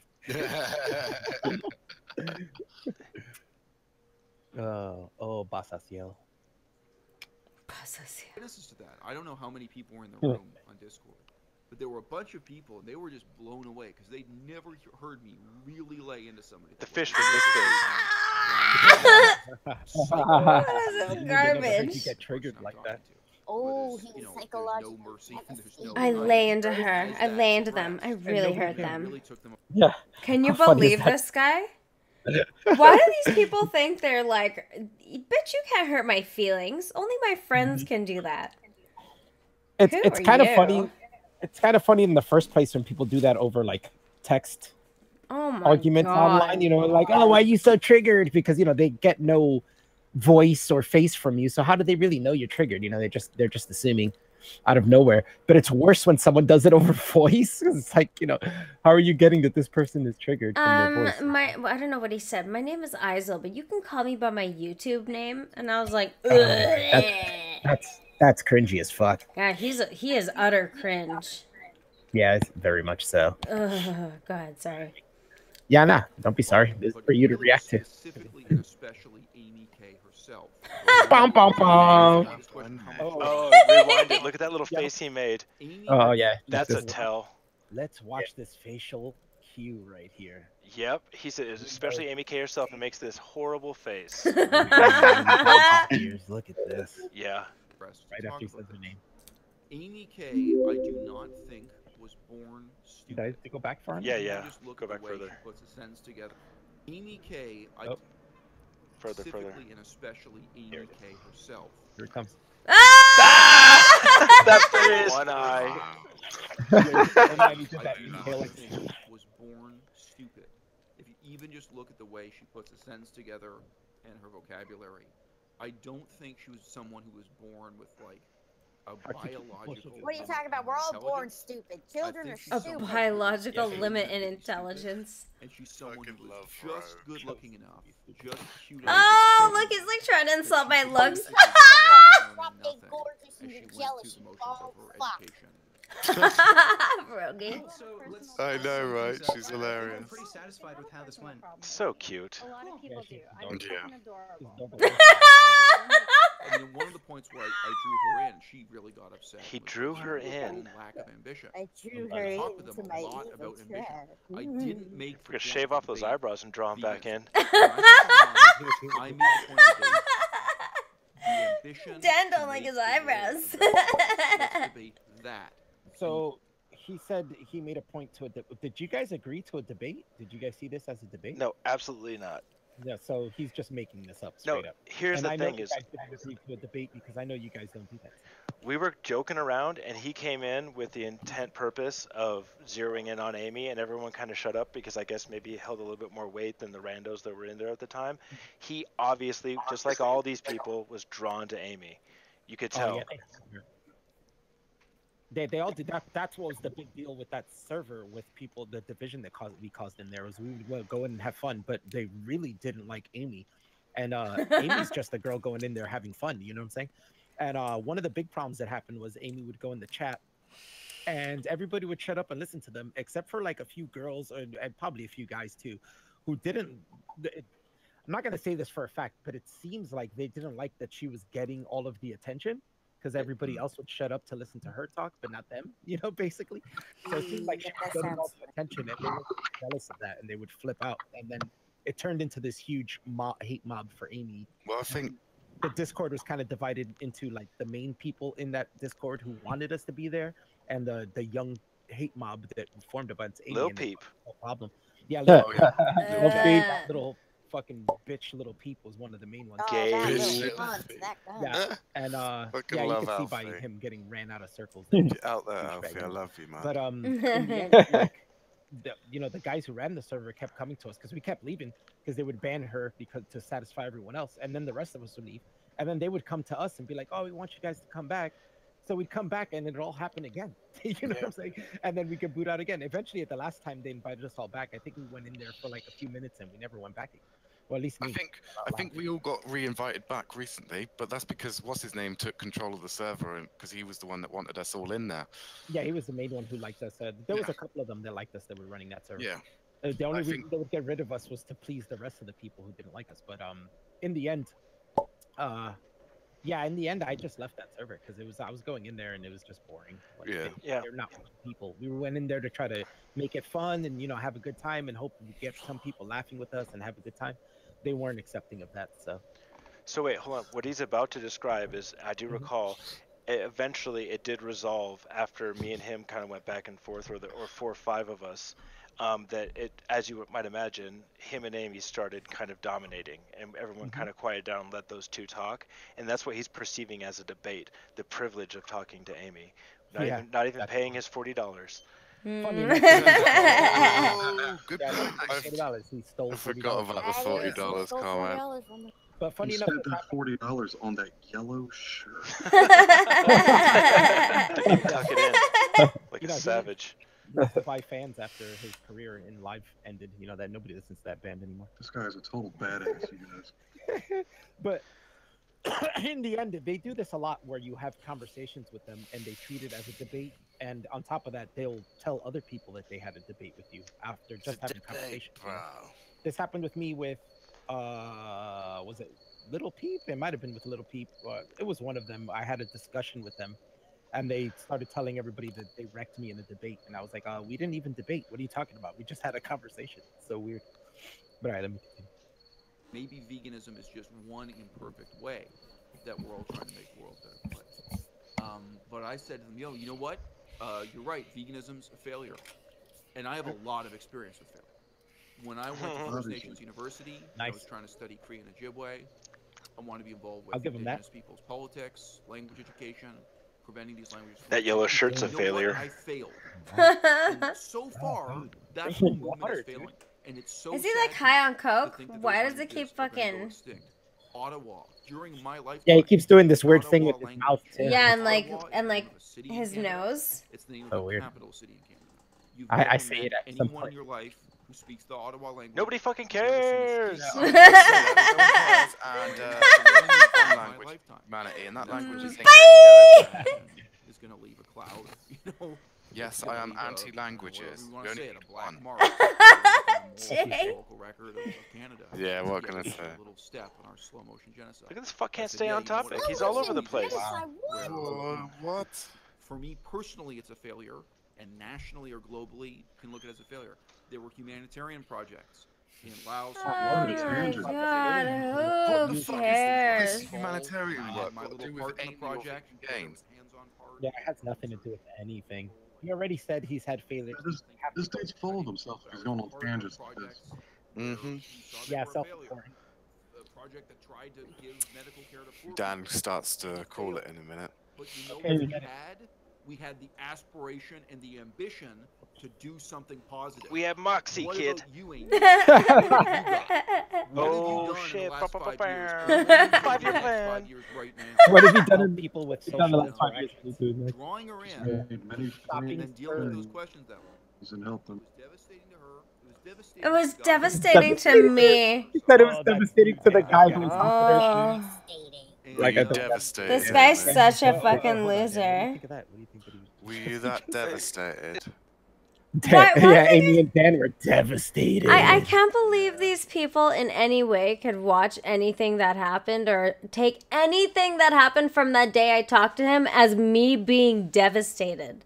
Speaker 5: Basaciel.
Speaker 6: Witnesses to that. I don't know how many people were in the room on Discord, but there were a bunch of people, and they were just blown away because they'd never heard me really lay into somebody.
Speaker 4: The fish was this
Speaker 1: This is garbage.
Speaker 5: You get triggered like that.
Speaker 10: Oh, he was psychological.
Speaker 1: I lay into her. I lay into them. I really hurt them.
Speaker 3: Yeah.
Speaker 1: Can you
Speaker 3: How funny is
Speaker 1: believe
Speaker 3: that?
Speaker 1: this guy? Why do these people think they're like, bitch, you can't hurt my feelings. Only my friends can do that.
Speaker 3: It's
Speaker 1: Who
Speaker 3: it's
Speaker 1: are
Speaker 3: kind of
Speaker 1: you?
Speaker 3: funny. It's kind of funny in the first place when people do that over like text
Speaker 1: Oh my
Speaker 3: arguments
Speaker 1: God.
Speaker 3: online. You know, like, oh, why are you so triggered? Because they get no voice or face from you. So how do they really know you're triggered? They're just assuming out of nowhere. But it's worse when someone does it over voice. It's like, how are you getting that this person is triggered from their voice?
Speaker 1: I don't know what he said. My name is Isel, but you can call me by my YouTube name. And I was like,
Speaker 3: That's cringy as fuck.
Speaker 1: God, he is utter cringe.
Speaker 3: Yeah, it's very much so.
Speaker 1: Ugh, go ahead, sorry.
Speaker 3: Yeah, nah, don't be sorry. This is for you to react to.
Speaker 6: Specifically and especially Amy K herself.
Speaker 3: Bum, bum, bum.
Speaker 4: Oh, rewind it. Look at that little face he made.
Speaker 3: Oh, yeah.
Speaker 4: That's a tell.
Speaker 5: Let's watch this facial cue right here.
Speaker 4: Yep, he said, especially Amy K herself, and makes this horrible face.
Speaker 5: Look at this.
Speaker 4: Yeah.
Speaker 5: Right after he says her name.
Speaker 6: Amy K, I do not think was born stupid.
Speaker 5: Did I have to go back for him?
Speaker 4: Yeah.
Speaker 6: Just look
Speaker 4: Go
Speaker 6: at the
Speaker 4: back
Speaker 6: way
Speaker 4: further.
Speaker 6: she puts the sentence together. Amy K,
Speaker 4: Further.
Speaker 6: specifically and especially Amy K herself.
Speaker 5: Here it comes.
Speaker 4: That face. One eye.
Speaker 6: Was born stupid. If you even just look at the way she puts a sentence together and her vocabulary, I don't think she was someone who was born with like a biological.
Speaker 10: What are you talking about? We're all born stupid. Children are
Speaker 1: A
Speaker 10: stupid.
Speaker 1: biological limit in intelligence.
Speaker 6: And she's someone who was just good looking enough. Just cute
Speaker 1: Oh, look, he's like trying to insult my looks.
Speaker 10: Stop being gorgeous and you're jealous, you bald fuck.
Speaker 1: Rogie.
Speaker 2: I know, right? She's hilarious.
Speaker 8: I'm pretty satisfied with how this went.
Speaker 4: So cute.
Speaker 9: A lot of people do. I
Speaker 2: Yeah.
Speaker 9: think it's adorable.
Speaker 6: And then one of the points where I drew her in, she really got upset.
Speaker 4: He
Speaker 6: with
Speaker 4: drew her
Speaker 6: own
Speaker 4: in.
Speaker 6: lack of ambition.
Speaker 10: I drew
Speaker 6: I
Speaker 10: her
Speaker 6: talked with
Speaker 10: into
Speaker 6: them
Speaker 10: my
Speaker 6: a lot
Speaker 10: evil
Speaker 6: about ambition.
Speaker 10: trap.
Speaker 6: I didn't make.
Speaker 4: We're gonna shave off those eyebrows and draw them back in.
Speaker 6: I made the point of the ambition.
Speaker 1: Dan
Speaker 6: to
Speaker 1: don't like
Speaker 6: make
Speaker 1: his
Speaker 6: the world
Speaker 1: eyebrows.
Speaker 6: better. Let's debate that.
Speaker 5: So he said he made a point to it. Did you guys agree to a debate? Did you guys see this as a debate?
Speaker 4: No, absolutely not.
Speaker 5: Yeah, so he's just making this up
Speaker 4: No,
Speaker 5: straight up.
Speaker 4: here's
Speaker 5: And
Speaker 4: the
Speaker 5: I know
Speaker 4: thing
Speaker 5: you
Speaker 4: is,
Speaker 5: guys didn't agree to a debate because I know you guys don't do that.
Speaker 4: we were joking around, and he came in with the intent purpose of zeroing in on Amy, and everyone kind of shut up because I guess maybe he held a little bit more weight than the randos that were in there at the time. He obviously, just like all these people, was drawn to Amy. You could tell.
Speaker 5: Oh, yeah, they all did that. That's what was the big deal with that server with people. The division that we caused in there was we would go in and have fun, but they really didn't like Amy, and Amy's just a girl going in there having fun. You know what I'm saying? And one of the big problems that happened was Amy would go in the chat, and everybody would shut up and listen to them, except for like a few girls and probably a few guys too, who didn't. I'm not gonna say this for a fact, but it seems like they didn't like that she was getting all of the attention. Because everybody else would shut up to listen to her talk, but not them, you know, basically. So it seemed like she was getting all the attention, and they were jealous of that, and they would flip out. And then it turned into this huge hate mob for Amy.
Speaker 2: Well, I think
Speaker 5: the Discord was kind of divided into like the main people in that Discord who wanted us to be there, and the young hate mob that formed against Amy.
Speaker 4: Lil Peep.
Speaker 5: No problem. Yeah,
Speaker 3: Yeah.
Speaker 5: Lil Peep, little fucking bitch Little Peep was one of the main ones.
Speaker 4: Gay
Speaker 10: that
Speaker 2: Bitch,
Speaker 10: little
Speaker 2: Little
Speaker 10: cunt,
Speaker 2: Peep.
Speaker 10: that cunt.
Speaker 5: Yeah, and
Speaker 2: Fucking
Speaker 5: yeah, you
Speaker 2: love
Speaker 5: could see by
Speaker 2: Alfie.
Speaker 5: him getting ran out of circles.
Speaker 2: Get out there,
Speaker 5: Douchebag
Speaker 2: Alfie. I
Speaker 5: him.
Speaker 2: love you, man.
Speaker 5: But in the end, like, the guys who ran the server kept coming to us because we kept leaving because they would ban her because to satisfy everyone else, and then the rest of us would leave, and then they would come to us and be like, "Oh, we want you guys to come back." So we'd come back and it'd all happen again. You know what I'm saying? And then we could boot out again. Eventually, at the last time they invited us all back, I think we went in there for like a few minutes and we never went back again. Well, at least me.
Speaker 2: I think we all got re-invited back recently, but that's because what's his name took control of the server, and because he was the one that wanted us all in there.
Speaker 5: Yeah, he was the main one who liked us. There was a couple of them that liked us that were running that server.
Speaker 2: Yeah.
Speaker 5: The only
Speaker 2: I
Speaker 5: reason
Speaker 2: think-
Speaker 5: they would get rid of us was to please the rest of the people who didn't like us. But in the end, yeah, in the end, I just left that server because I was going in there and it was just boring. Like,
Speaker 4: Yeah.
Speaker 5: they're not people. We went in there to try to make it fun and have a good time and hope we get some people laughing with us and have a good time. They weren't accepting of that, so.
Speaker 4: So wait, hold on. What he's about to describe is, I do recall, eventually it did resolve after me and him kind of went back and forth, or 4 or 5 of us. That it, as you might imagine, him and Amy started kind of dominating, and everyone kind of quieted down and let those two talk, and that's what he's perceiving as a debate, the privilege of talking to Amy, not even paying his $40.
Speaker 5: Funny
Speaker 1: Mm.
Speaker 2: Oh, good
Speaker 5: Yeah,
Speaker 2: point.
Speaker 5: $40. He stole
Speaker 2: I
Speaker 5: $40.
Speaker 2: forgot about the $40 comment.
Speaker 5: But funny
Speaker 11: You
Speaker 5: enough,
Speaker 11: spent that $40 on that yellow shirt.
Speaker 4: Didn't tuck it in like a savage.
Speaker 5: He used to buy fans after his career in live ended. That nobody listens to that band anymore.
Speaker 11: This guy's a total badass, you guys.
Speaker 5: But in the end, they do this a lot where you have conversations with them and they treat it as a debate. And on top of that, they'll tell other people that they had a debate with you after just having a conversation. This happened with me with, was it Little Peep? It might have been with Little Peep. It was one of them. I had a discussion with them. And they started telling everybody that they wrecked me in a debate. And I was like, we didn't even debate. What are you talking about? We just had a conversation. So weird. But all right, let me continue.
Speaker 6: Maybe veganism is just one imperfect way that we're all trying to make the world a better place. But I said to them, you know what? You're right. Veganism's a failure. And I have a lot of experience with failure. When I went to First Nations University, I was trying to study Cree and Ojibwe. I wanted to be involved with indigenous people's politics, language education, preventing these languages.
Speaker 4: That yellow shirt's a
Speaker 6: You know
Speaker 4: failure.
Speaker 6: what? I failed. And so far, that whole movement is failing. And it's so
Speaker 1: Is he
Speaker 6: sad
Speaker 1: like high on
Speaker 6: to
Speaker 1: coke?
Speaker 6: think that
Speaker 1: Why
Speaker 6: those
Speaker 1: does it keep
Speaker 6: languages are gonna go
Speaker 1: fucking?
Speaker 6: extinct. Ottawa, during my lifetime.
Speaker 3: Yeah, he keeps doing this weird thing with his mouth too.
Speaker 1: Yeah, and
Speaker 6: Ottawa
Speaker 1: like
Speaker 6: is the name of a city in
Speaker 1: his
Speaker 6: Canada.
Speaker 1: nose.
Speaker 6: It's the name of
Speaker 3: So
Speaker 6: the
Speaker 3: weird.
Speaker 6: capital city in Canada. You've
Speaker 3: I
Speaker 6: never
Speaker 3: say
Speaker 6: met
Speaker 3: it at some
Speaker 6: anyone
Speaker 3: point.
Speaker 6: in your life who speaks the Ottawa language.
Speaker 4: Nobody fucking
Speaker 6: who's ever seen
Speaker 4: cares.
Speaker 6: a
Speaker 2: Yeah, and one language, humanity, and that language is English.
Speaker 6: is gonna leave a cloud,
Speaker 2: Yes, I am anti-languages.
Speaker 6: We want
Speaker 2: The
Speaker 6: to say
Speaker 2: only
Speaker 6: it, a black
Speaker 2: one.
Speaker 6: mark.
Speaker 1: Jay.
Speaker 6: Historical record of Canada.
Speaker 2: Yeah, what
Speaker 6: Together
Speaker 2: can I
Speaker 6: with
Speaker 2: say?
Speaker 6: a little step in our slow motion genocide.
Speaker 4: Look at this fuck can't
Speaker 6: I said,
Speaker 4: stay
Speaker 6: yeah,
Speaker 4: on
Speaker 6: you know what?
Speaker 4: topic. He's all over the place.
Speaker 2: What?
Speaker 6: For me personally, it's a failure, and nationally or globally, can look at it as a failure. There were humanitarian projects in Laos.
Speaker 1: Oh my God, who cares?
Speaker 2: Humanitarian work
Speaker 6: My
Speaker 2: got to
Speaker 6: little
Speaker 2: do with
Speaker 6: part in the
Speaker 2: any of your
Speaker 6: project.
Speaker 2: games.
Speaker 5: Yeah, it has nothing to do with anything. He already said he's had failures.
Speaker 11: This dude's full of himself. He's going on tangents.
Speaker 2: Mm-hmm.
Speaker 5: Yeah, self-reporting.
Speaker 6: Project that tried to give medical care to poor
Speaker 2: Dan starts to call it in a minute.
Speaker 6: But you know
Speaker 5: Okay,
Speaker 6: what
Speaker 5: we
Speaker 6: we
Speaker 5: get it.
Speaker 6: had? We had the aspiration and the ambition to do something positive.
Speaker 4: We have Moxie,
Speaker 6: What
Speaker 4: kid.
Speaker 6: about you, Amy? What have you got? What
Speaker 4: Oh,
Speaker 6: have you
Speaker 4: shit.
Speaker 6: done in the last 5 years?
Speaker 4: Ba-ba-ba-bam.
Speaker 6: 5
Speaker 4: 5-year plan.
Speaker 6: 5 years right now.
Speaker 5: What have you done in people with
Speaker 3: He's done the
Speaker 5: social
Speaker 3: last 5 years.
Speaker 5: interactions?
Speaker 6: Drawing her in
Speaker 11: Many
Speaker 6: and then dealing with those questions that way.
Speaker 11: and help them.
Speaker 6: It was devastating to her.
Speaker 1: It was devastating to me.
Speaker 3: He said it was devastating to the guy who was
Speaker 1: Oh.
Speaker 3: like, I think
Speaker 2: devastated.
Speaker 1: This guy's
Speaker 2: man.
Speaker 1: such a
Speaker 5: Hold on,
Speaker 1: fucking
Speaker 5: hold on, Dan. What do you
Speaker 1: loser.
Speaker 5: think of that? What do you think that he was?
Speaker 2: Were you that devastated?
Speaker 1: Why
Speaker 3: yeah,
Speaker 1: did
Speaker 3: Amy and Dan were devastated.
Speaker 1: I can't believe these people in any way could watch anything that happened or take anything that happened from that day I talked to him as me being devastated.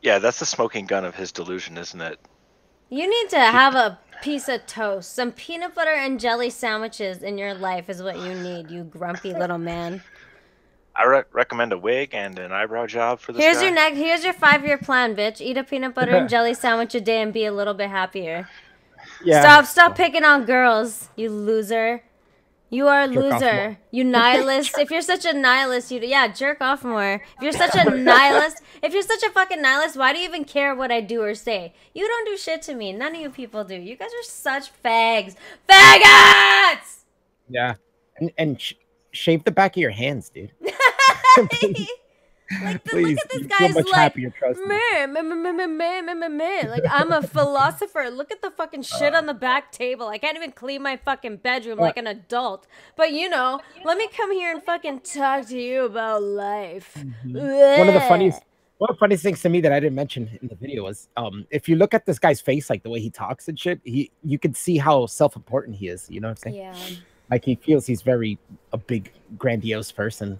Speaker 4: Yeah, that's the smoking gun of his delusion, isn't it?
Speaker 1: You need to have a piece of toast. Some peanut butter and jelly sandwiches in your life is what you need, you grumpy little man.
Speaker 4: I recommend a wig and an eyebrow job for this
Speaker 1: Here's
Speaker 4: guy.
Speaker 1: your here's your 5-year plan, bitch. Eat a peanut butter and jelly sandwich a day and be a little bit happier.
Speaker 3: Yeah.
Speaker 1: Stop picking on girls, you loser. You are a
Speaker 3: Jerk off
Speaker 1: loser.
Speaker 3: more.
Speaker 1: You nihilist. If you're such a nihilist, jerk off more. If you're such a nihilist, if you're such a fucking nihilist, why do you even care what I do or say? You don't do shit to me. None of you people do. You guys are such fags. Faggots!
Speaker 3: Yeah. And shave the back of your hands, dude. Please,
Speaker 1: Look at this
Speaker 3: you feel
Speaker 1: guy's
Speaker 3: much
Speaker 1: like,
Speaker 3: happier, trust me.
Speaker 1: man. Like, I'm a philosopher. Look at the fucking shit on the back table. I can't even clean my fucking bedroom like an adult. But, let me come here and fucking talk to you about life.
Speaker 3: One of the funniest things to me that I didn't mention in the video was if you look at this guy's face, like the way he talks and shit, you can see how self-important he is. You know what I'm saying?
Speaker 1: Yeah.
Speaker 3: Like he feels he's a big grandiose person.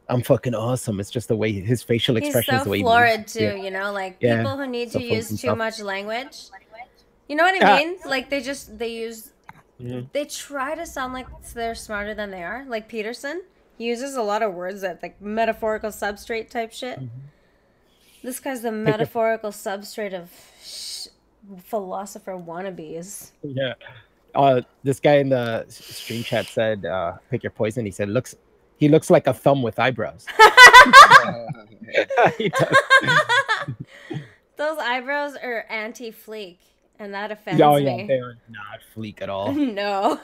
Speaker 3: I'm fucking awesome. It's just the way his facial
Speaker 1: He's
Speaker 3: expressions,
Speaker 1: so
Speaker 3: the way he
Speaker 1: florid
Speaker 3: moves.
Speaker 1: too,
Speaker 3: Yeah.
Speaker 1: like
Speaker 3: Yeah.
Speaker 1: people who need
Speaker 3: So
Speaker 1: to
Speaker 3: full of
Speaker 1: use too
Speaker 3: himself.
Speaker 1: much language. You know what I
Speaker 3: Yeah.
Speaker 1: mean? Like they use they try to sound like they're smarter than they are. Like Peterson, he uses a lot of words that like metaphorical substrate type shit. This guy's the metaphorical substrate of philosopher wannabes.
Speaker 3: Yeah. This guy in the stream chat said, "Pick your poison." He said, "He looks like a thumb with eyebrows." He does.
Speaker 1: Those eyebrows are anti-fleek, and that offends
Speaker 3: Oh
Speaker 1: me.
Speaker 3: yeah, they are not fleek at all.
Speaker 1: No.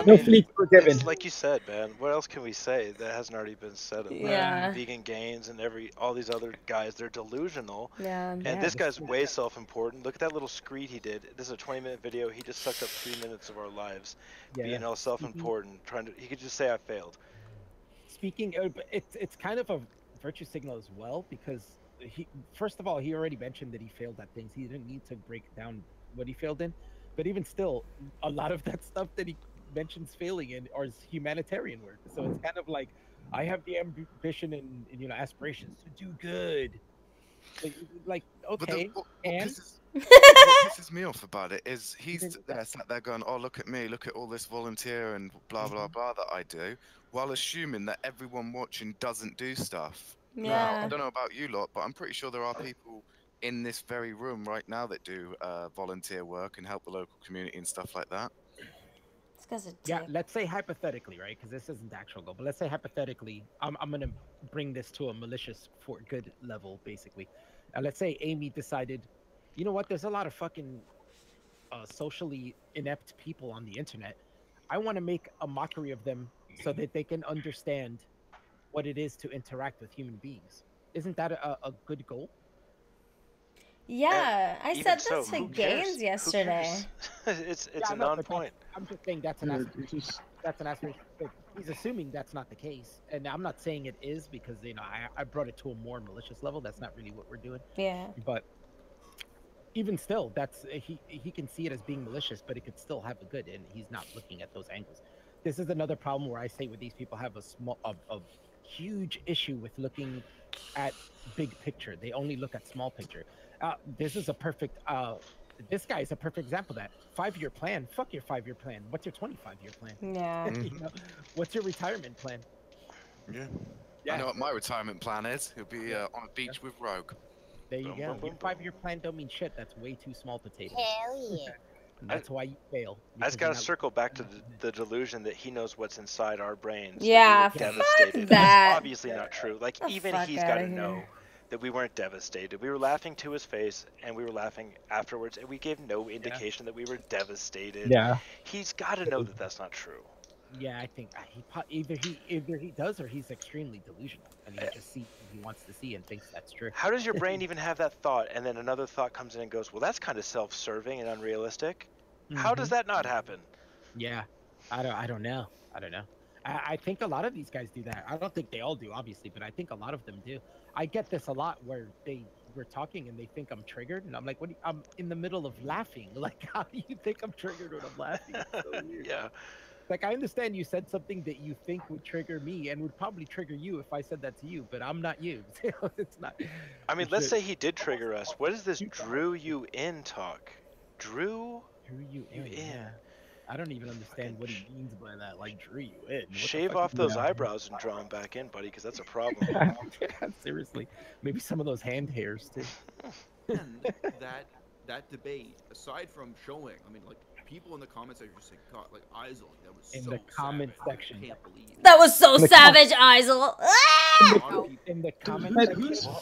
Speaker 3: No fleek forgiven.
Speaker 4: It's like you said, man. What else can we say that hasn't already been said? Of
Speaker 1: Yeah.
Speaker 4: Vegan Gains and all these other guys, they're delusional.
Speaker 1: Yeah.
Speaker 4: And this guy's way self-important. Look at that little screed he did. This is a 20-minute video. He just sucked up 3 minutes of our lives, being all self-important. He could just say I failed.
Speaker 5: Speaking of, it's kind of a virtue signal as well, because first of all, he already mentioned that he failed at things. He didn't need to break down what he failed in, but even still, a lot of that stuff that he mentions failing in is humanitarian work. So it's kind of like, I have the ambition and aspirations to do good. Like okay,
Speaker 2: What
Speaker 5: and
Speaker 2: pisses me off about it is he's sat there going, "Oh, look at me! Look at all this volunteer and blah blah blah that I do," while assuming that everyone watching doesn't do stuff. Now,
Speaker 1: Yeah.
Speaker 2: I don't know about you lot, but I'm pretty sure there are people in this very room right now that do volunteer work and help the local community and stuff like that.
Speaker 5: yeah, let's say hypothetically, right? Because this isn't the actual goal, but let's say hypothetically, I'm gonna bring this to a malicious for good level, basically. Let's say Amy decided, you know what? There's a lot of fucking socially inept people on the internet. I want to make a mockery of them so that they can understand what it is to interact with human beings. Isn't that a good goal?
Speaker 1: Yeah, I
Speaker 4: Even
Speaker 1: said
Speaker 4: so,
Speaker 1: this to
Speaker 4: who
Speaker 1: Gaines
Speaker 4: cares? Who
Speaker 1: yesterday.
Speaker 4: cares? it's
Speaker 5: Yeah,
Speaker 4: a
Speaker 5: no, but
Speaker 4: non-point.
Speaker 5: I'm just saying that's an aspiration. But he's assuming that's not the case, and I'm not saying it is because I brought it to a more malicious level. That's not really what we're doing.
Speaker 1: Yeah.
Speaker 5: But even still, that's he can see it as being malicious, but it could still have a good, and he's not looking at those angles. This is another problem where I say with these people have a huge issue with looking at big picture. They only look at small picture. This is a perfect. This guy is a perfect example of that. 5-year plan. Fuck your 5-year plan. What's your 25-year plan?
Speaker 1: Yeah.
Speaker 5: You know, what's your retirement plan?
Speaker 2: Yeah. I know what my retirement plan is. He'll be on a beach with Rogue.
Speaker 3: There you
Speaker 4: Boom,
Speaker 3: go.
Speaker 4: boom, boom,
Speaker 3: Your 5-year plan don't mean shit. That's way too small potatoes.
Speaker 10: Hell yeah.
Speaker 3: And that's why you fail.
Speaker 4: I just
Speaker 3: because you're
Speaker 4: gotta
Speaker 3: not-
Speaker 4: circle back to the delusion that he knows what's inside our brains. that we
Speaker 1: Yeah,
Speaker 4: were
Speaker 1: fuck
Speaker 4: devastated.
Speaker 1: that.
Speaker 4: That's obviously not true. Like,
Speaker 1: The
Speaker 4: even
Speaker 1: fuck
Speaker 4: he's
Speaker 1: outta
Speaker 4: got to
Speaker 1: here.
Speaker 4: know that we weren't devastated. We were laughing to his face, and we were laughing afterwards, and we gave no indication that we were devastated.
Speaker 3: Yeah.
Speaker 4: He's got to know that that's not true.
Speaker 3: Yeah, I think either he does or he's extremely delusional and he just sees what he wants to see and thinks that's true.
Speaker 4: How does your brain even have that thought, and then another thought comes in and goes, well, that's kind of self-serving and unrealistic? How does that not happen?
Speaker 3: Yeah, I don't know. I think a lot of these guys do that. I don't think they all do, obviously, but I think a lot of them do. I get this a lot where we're talking and they think I'm triggered, and I'm like, I'm in the middle of laughing. Like, how do you think I'm triggered when I'm laughing? It's so weird.
Speaker 4: Yeah.
Speaker 3: Like, I understand you said something that you think would trigger me and would probably trigger you if I said that to you, but I'm not you. It's not.
Speaker 4: I mean, let's say he did trigger us. What is this drew you in talk? Drew
Speaker 3: you in. Yeah. I don't even understand what he means by that. Like, drew you in. What the
Speaker 4: Shave
Speaker 3: fuck
Speaker 4: off
Speaker 3: is
Speaker 4: those
Speaker 3: that?
Speaker 4: eyebrows and draw them back in, buddy, because that's a problem.
Speaker 3: Yeah, seriously. Maybe some of those hand hairs too.
Speaker 6: And that debate, aside from showing, I mean, like, people in the comments are just like, God, like, Isaac, that was
Speaker 3: In
Speaker 6: so
Speaker 3: the comment
Speaker 6: savage.
Speaker 3: section.
Speaker 6: I can't believe it.
Speaker 1: That was so
Speaker 3: In the
Speaker 1: savage, Isel. Ah!
Speaker 3: In the comment
Speaker 11: Dude,
Speaker 3: section.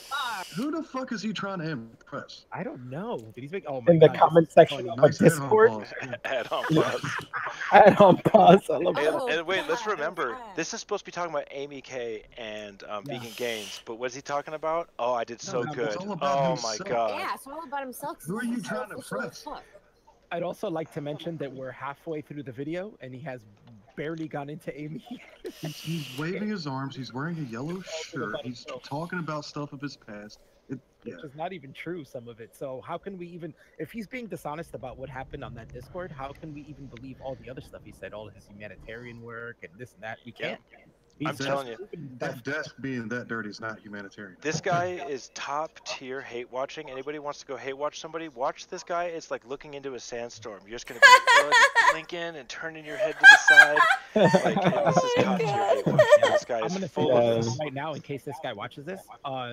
Speaker 11: who the fuck is he trying to impress?
Speaker 3: I don't know. Did he make? Oh my
Speaker 5: In the
Speaker 3: God, this
Speaker 5: comment
Speaker 3: is
Speaker 5: section
Speaker 3: funny.
Speaker 5: of
Speaker 11: Nice
Speaker 5: Discord.
Speaker 4: Add on pause.
Speaker 5: Add on pause. I love
Speaker 4: And,
Speaker 5: that.
Speaker 4: and wait, let's remember, this is supposed to be talking about Amy K and Vegan Gains, but what's he talking about? Oh, I did so
Speaker 11: No,
Speaker 4: good.
Speaker 11: it's all about
Speaker 4: Oh my
Speaker 11: himself.
Speaker 4: god.
Speaker 10: Yeah, it's all about himself.
Speaker 11: Who are you
Speaker 10: He's
Speaker 11: trying to
Speaker 10: selfish as
Speaker 11: impress?
Speaker 10: fuck.
Speaker 3: I'd also like to mention that we're halfway through the video and he has barely gone into Amy.
Speaker 11: He's waving his arms. He's wearing a yellow shirt. He's talking about stuff of his past. Yeah.
Speaker 3: Which is not even true, some of it. So how can we even, if he's being dishonest about what happened on that Discord, how can we even believe all the other stuff he said, all his humanitarian work and this and that? We can't.
Speaker 4: I'm telling you,
Speaker 11: That desk being that dirty is not humanitarian.
Speaker 4: this guy is top tier hate watching. Anybody wants to go hate watch somebody, watch this guy. It's like looking into a sandstorm. You're just gonna be blinking and turning your head to the side. Like, this is top tier hate watching. This guy
Speaker 3: I'm
Speaker 4: is
Speaker 3: gonna
Speaker 4: full
Speaker 3: say
Speaker 4: of
Speaker 3: this
Speaker 4: this.
Speaker 3: right now in case this guy watches this.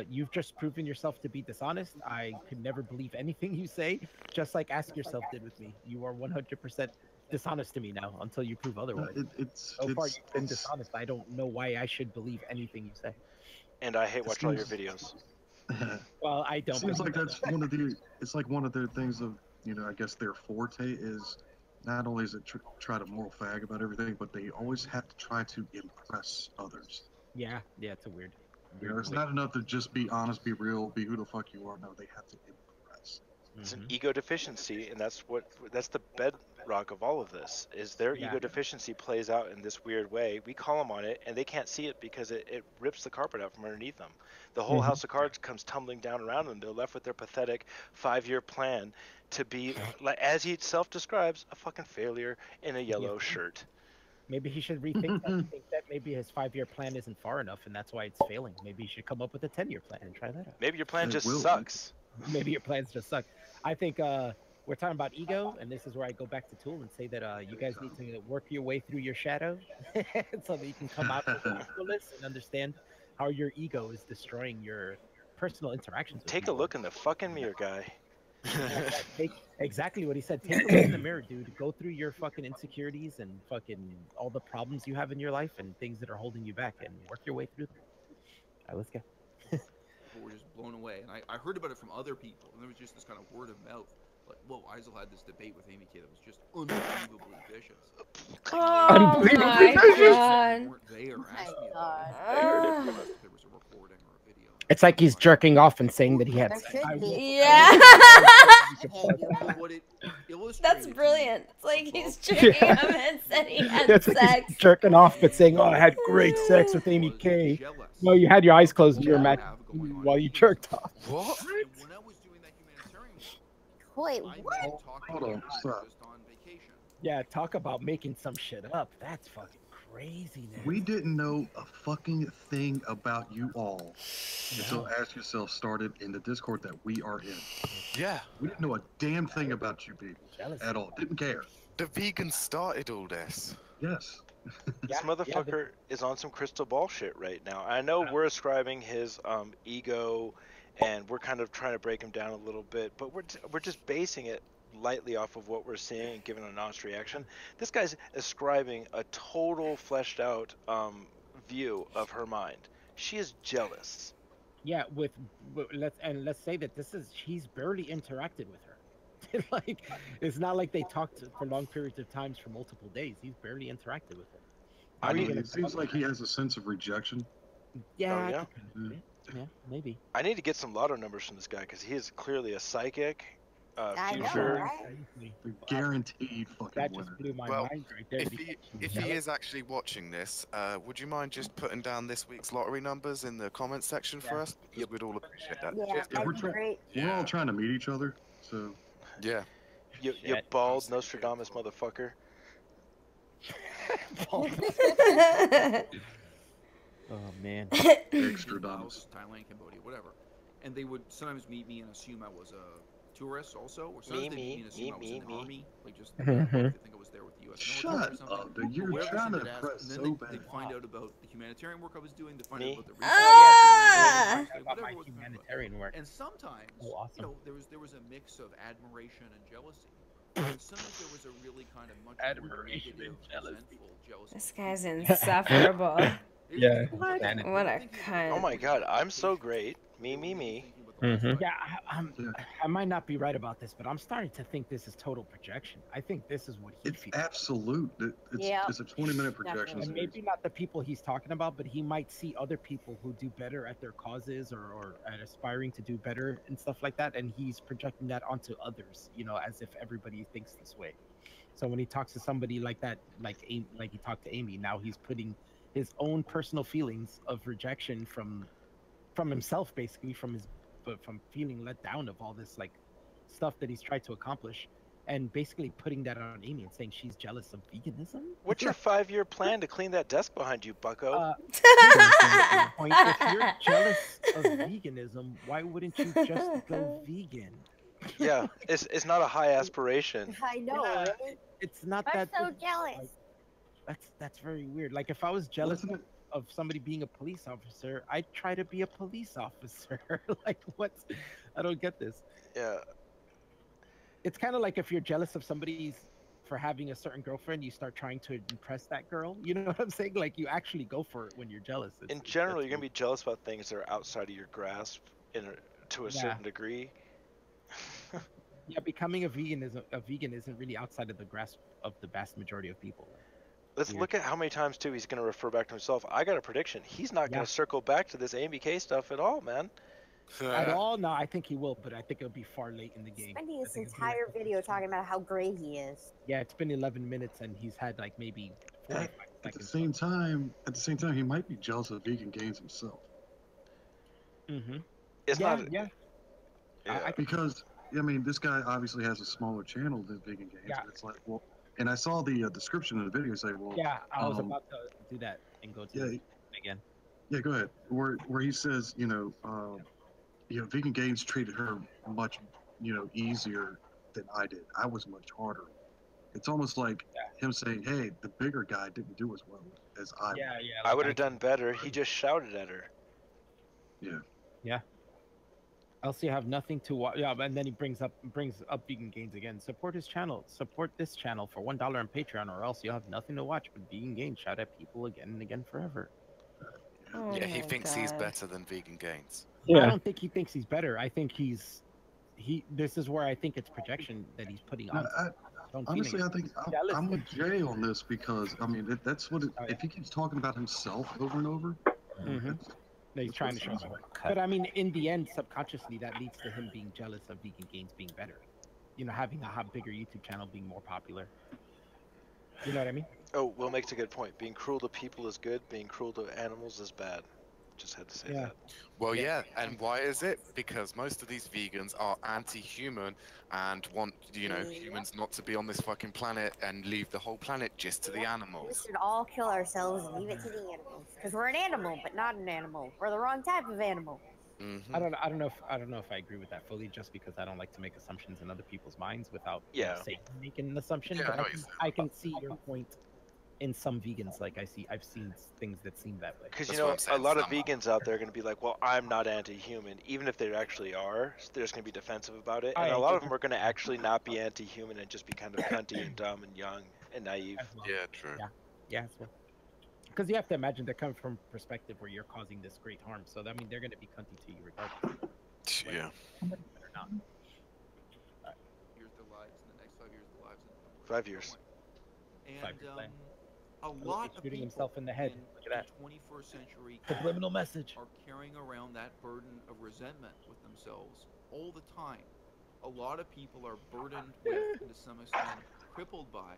Speaker 3: You've just proven yourself to be dishonest. I could never believe anything you say. Just like Ask Yourself did with me. You are 100% dishonest to me now until you prove otherwise. So far, you've been dishonest. I don't know why I should believe anything you say.
Speaker 4: And I hate watch all your videos.
Speaker 3: Well, I don't.
Speaker 11: Seems like
Speaker 3: believe
Speaker 11: that's one of the. It's like one of their things of, you know, I guess their forte is not only is it try to moral fag about everything, but they always have to try to impress others.
Speaker 3: Yeah, it's a weird.
Speaker 11: You know, it's not enough to just be honest, be real, be who the fuck you are. No, they have to impress.
Speaker 4: It's an ego deficiency, and that's the bedrock of all of this. Is their ego deficiency plays out in this weird way. We call them on it, and they can't see it because it rips the carpet out from underneath them. The whole house of cards comes tumbling down around them. They're left with their pathetic 5-year plan to be, like, as he self-describes, a fucking failure in a yellow shirt.
Speaker 3: Maybe he should rethink that. Think that maybe his 5-year plan isn't far enough, and that's why it's failing. Maybe he should come up with a 10-year plan and try that out.
Speaker 4: Maybe your plan just sucks.
Speaker 3: Maybe your plans just suck. I think we're talking about ego, and this is where I go back to Tool and say that you guys need to work your way through your shadow so that you can come out with equalness and understand how your ego is destroying your personal interactions. With
Speaker 4: Take a
Speaker 3: people.
Speaker 4: look in the fucking mirror, guy.
Speaker 3: Take exactly what he said. Take a look in the mirror, dude. Go through your fucking insecurities and fucking all the problems you have in your life and things that are holding you back, and work your way through them. All right, let's go.
Speaker 6: People were just blown away, and I heard about it from other people, and there was just this kind of word of mouth. Like, whoa, Isel had this debate with Amy K that was just unbelievably vicious.
Speaker 1: Oh my god.
Speaker 6: Weren't there, asked me
Speaker 1: God.
Speaker 6: about it. If there was a recording or a video.
Speaker 5: It's like he's jerking off and saying that he had.
Speaker 10: There
Speaker 5: sex.
Speaker 10: could be.
Speaker 1: Yeah.
Speaker 6: What it illustrated
Speaker 1: That's
Speaker 6: to me
Speaker 1: brilliant. It's like
Speaker 6: above-
Speaker 1: he's tricking him and said he had
Speaker 5: It's like
Speaker 1: sex.
Speaker 5: he's jerking off, but saying, "Oh, I had great sex with Amy K." No, you had your eyes closed and you were mad while you jerked off.
Speaker 2: What?
Speaker 6: And when I was doing that humanitarian work,
Speaker 10: Wait,
Speaker 6: I
Speaker 10: what?
Speaker 6: met talking
Speaker 11: Hold on,
Speaker 6: to guys
Speaker 11: stop.
Speaker 6: just on vacation.
Speaker 3: Yeah, talk about making some shit up. That's fucking craziness.
Speaker 11: We didn't know a fucking thing about you all until Ask Yourself started in the Discord that we are in.
Speaker 2: Yeah.
Speaker 11: We didn't know a damn thing about you people
Speaker 3: Jealous.
Speaker 11: at all. Didn't care.
Speaker 2: The vegans started all this.
Speaker 11: Yes.
Speaker 4: This motherfucker is on some crystal ball shit right now. I know we're ascribing his ego, and we're kind of trying to break him down a little bit, but we're just basing it lightly off of what we're seeing and giving an honest reaction. This guy's ascribing a total fleshed out view of her mind. She is jealous.
Speaker 3: Yeah, let's say that he's barely interacted with her. Like, it's not like they talked for long periods of times for multiple days. He's barely interacted with her.
Speaker 11: I mean, it seems like he has a sense of rejection.
Speaker 3: Yeah, yeah, maybe.
Speaker 4: I need to get some lotto numbers from this guy because he is clearly a psychic.
Speaker 10: I know,
Speaker 4: Future.
Speaker 10: right?
Speaker 11: Guaranteed fucking
Speaker 3: That
Speaker 11: winner.
Speaker 3: just blew my
Speaker 2: Well,
Speaker 3: mind right there.
Speaker 2: If he is actually watching this, would you mind just putting down this week's lottery numbers in the comments section for us? Because we'd all appreciate that.
Speaker 10: Yeah, that'd be great.
Speaker 11: We're all trying to meet each other, so.
Speaker 2: Yeah.
Speaker 4: You bald Nostradamus motherfucker.
Speaker 3: Oh man.
Speaker 11: Extra
Speaker 6: Laos, Thailand, Cambodia, whatever. And they would sometimes meet me and assume I was a tourist also, or sometimes they meet me and assume I was in the army, like just they think I was there with the U.S. military or
Speaker 11: Shut
Speaker 6: something.
Speaker 11: up, dude. You're
Speaker 6: Whatever
Speaker 11: trying to
Speaker 6: they ask,
Speaker 11: impress
Speaker 6: and then
Speaker 11: so
Speaker 6: they'd
Speaker 11: bad.
Speaker 6: find out about the humanitarian work I was doing, they'd find out about the
Speaker 3: Ah!
Speaker 6: research,
Speaker 3: About my
Speaker 6: whatever was
Speaker 3: humanitarian work.
Speaker 6: And sometimes,
Speaker 3: Oh, awesome.
Speaker 6: you know, there was a mix of admiration and jealousy. And sometimes there was a really kind of much more
Speaker 3: Admiration and
Speaker 6: negative,
Speaker 3: jealousy.
Speaker 6: resentful jealousy.
Speaker 1: This guy's insufferable.
Speaker 3: Yeah.
Speaker 1: What a cunt.
Speaker 4: Oh my god, I'm so great. Me.
Speaker 3: Yeah, I might not be right about this, but I'm starting to think this is total projection. I think this is what he
Speaker 11: It's
Speaker 3: feels.
Speaker 11: absolute. It's a 20-minute projection.
Speaker 3: And maybe not the people he's talking about, but he might see other people who do better at their causes or at aspiring to do better and stuff like that, and he's projecting that onto others, you know, as if everybody thinks this way. So when he talks to somebody like that, like he talked to Amy, now he's putting his own personal feelings of rejection from himself, basically, from feeling let down of all this like stuff that he's tried to accomplish, and basically putting that on Amy and saying she's jealous of veganism.
Speaker 4: What's your 5-year plan to clean that desk behind you, bucko?
Speaker 3: If you're jealous of veganism, why wouldn't you just go vegan?
Speaker 4: Yeah, it's not a high aspiration.
Speaker 10: I know,
Speaker 3: Yeah,
Speaker 10: right?
Speaker 3: It's not
Speaker 10: I'm
Speaker 3: that.
Speaker 10: so jealous.
Speaker 3: That's very weird. Like if I was jealous of somebody being a police officer, I'd try to be a police officer. Like what's? I don't get this.
Speaker 4: Yeah.
Speaker 3: It's kind of like if you're jealous of somebody's for having a certain girlfriend, you start trying to impress that girl. You know what I'm saying? Like you actually go for it when you're jealous.
Speaker 4: In general, you're gonna be jealous about things that are outside of your grasp, to a certain degree.
Speaker 3: Yeah, becoming a vegan isn't really outside of the grasp of the vast majority of people.
Speaker 4: Let's look at how many times too he's gonna refer back to himself. I got a prediction. He's not gonna circle back to this Amy K stuff at all, man.
Speaker 3: At all? No, I think he will, but I think it'll be far late in the game.
Speaker 10: Spending this entire video talking about how great he is.
Speaker 3: Yeah, it's been 11 minutes and he's had like maybe 45
Speaker 11: At the
Speaker 3: seconds.
Speaker 11: same time, he might be jealous of Vegan Gains himself.
Speaker 3: Mm-hmm.
Speaker 4: It's not.
Speaker 11: Because I mean, this guy obviously has a smaller channel than Vegan Gains.
Speaker 3: Yeah.
Speaker 11: And it's like, well, and I saw the description of the video say, well,
Speaker 3: Yeah, I was about to do that and go to it again.
Speaker 11: Yeah, go ahead. Where he says, Vegan Gains treated her much, easier than I did. I was much harder. It's almost like him saying, "Hey, the bigger guy didn't do as well as I."
Speaker 3: Yeah.
Speaker 4: I would have done better. He just shouted at her.
Speaker 3: Yeah. Else you have nothing to watch. Yeah, and then he brings up Vegan Gains again. Support his channel. Support this channel for $1 on Patreon, or else you have nothing to watch but Vegan Gains shout at people again and again forever.
Speaker 2: Yeah, he thinks he's better than Vegan Gains.
Speaker 3: I don't think he thinks he's better. I think this is where I think it's projection that he's putting on.
Speaker 11: Honestly, I think I'm with Jay on this because I mean that's what. If he keeps talking about himself over and over,
Speaker 3: No, he's trying to show something. But I mean, in the end, subconsciously, that leads to him being jealous of Vegan Gains being better. Having a bigger YouTube channel, being more popular. You know what I mean?
Speaker 4: Oh, Will makes a good point. Being cruel to people is good. Being cruel to animals is bad. Just had to say that.
Speaker 2: Well, yeah, and why is it? Because most of these vegans are anti-human and want, humans not to be on this fucking planet and leave the whole planet just to the
Speaker 10: We
Speaker 2: animals.
Speaker 10: should all kill ourselves and leave it to the animals. Because we're an animal, but not an animal. We're the wrong type of animal.
Speaker 3: I don't know if I agree with that fully, just because I don't like to make assumptions in other people's minds without making an assumption.
Speaker 2: Yeah,
Speaker 3: but I can see your point
Speaker 5: in some vegans. Like I've seen things that seem that way.
Speaker 4: Because, you know, a lot of vegans out there are going to be like, well, I'm not anti-human. Even if they actually are, they're just going to be defensive about it. And a lot of them are going to actually not be anti-human and just be kind of cunty and dumb and young and naive.
Speaker 2: Yeah, true.
Speaker 5: Yeah, as well. Because you have to imagine they're coming from a perspective where you're causing this great harm. So, I mean, they're going to be cunty to you regardless.
Speaker 2: Yeah.
Speaker 5: Or not.
Speaker 6: Here's their lives in the next 5 years. The lives in
Speaker 4: 5 years.
Speaker 6: And
Speaker 5: 5-year plan.
Speaker 6: a lot of
Speaker 5: shooting
Speaker 6: people
Speaker 5: himself in the head. Look at that.
Speaker 6: in the 21st century
Speaker 5: Subliminal message.
Speaker 6: are carrying around that burden of resentment with themselves all the time. A lot of people are burdened with, and to some extent, crippled by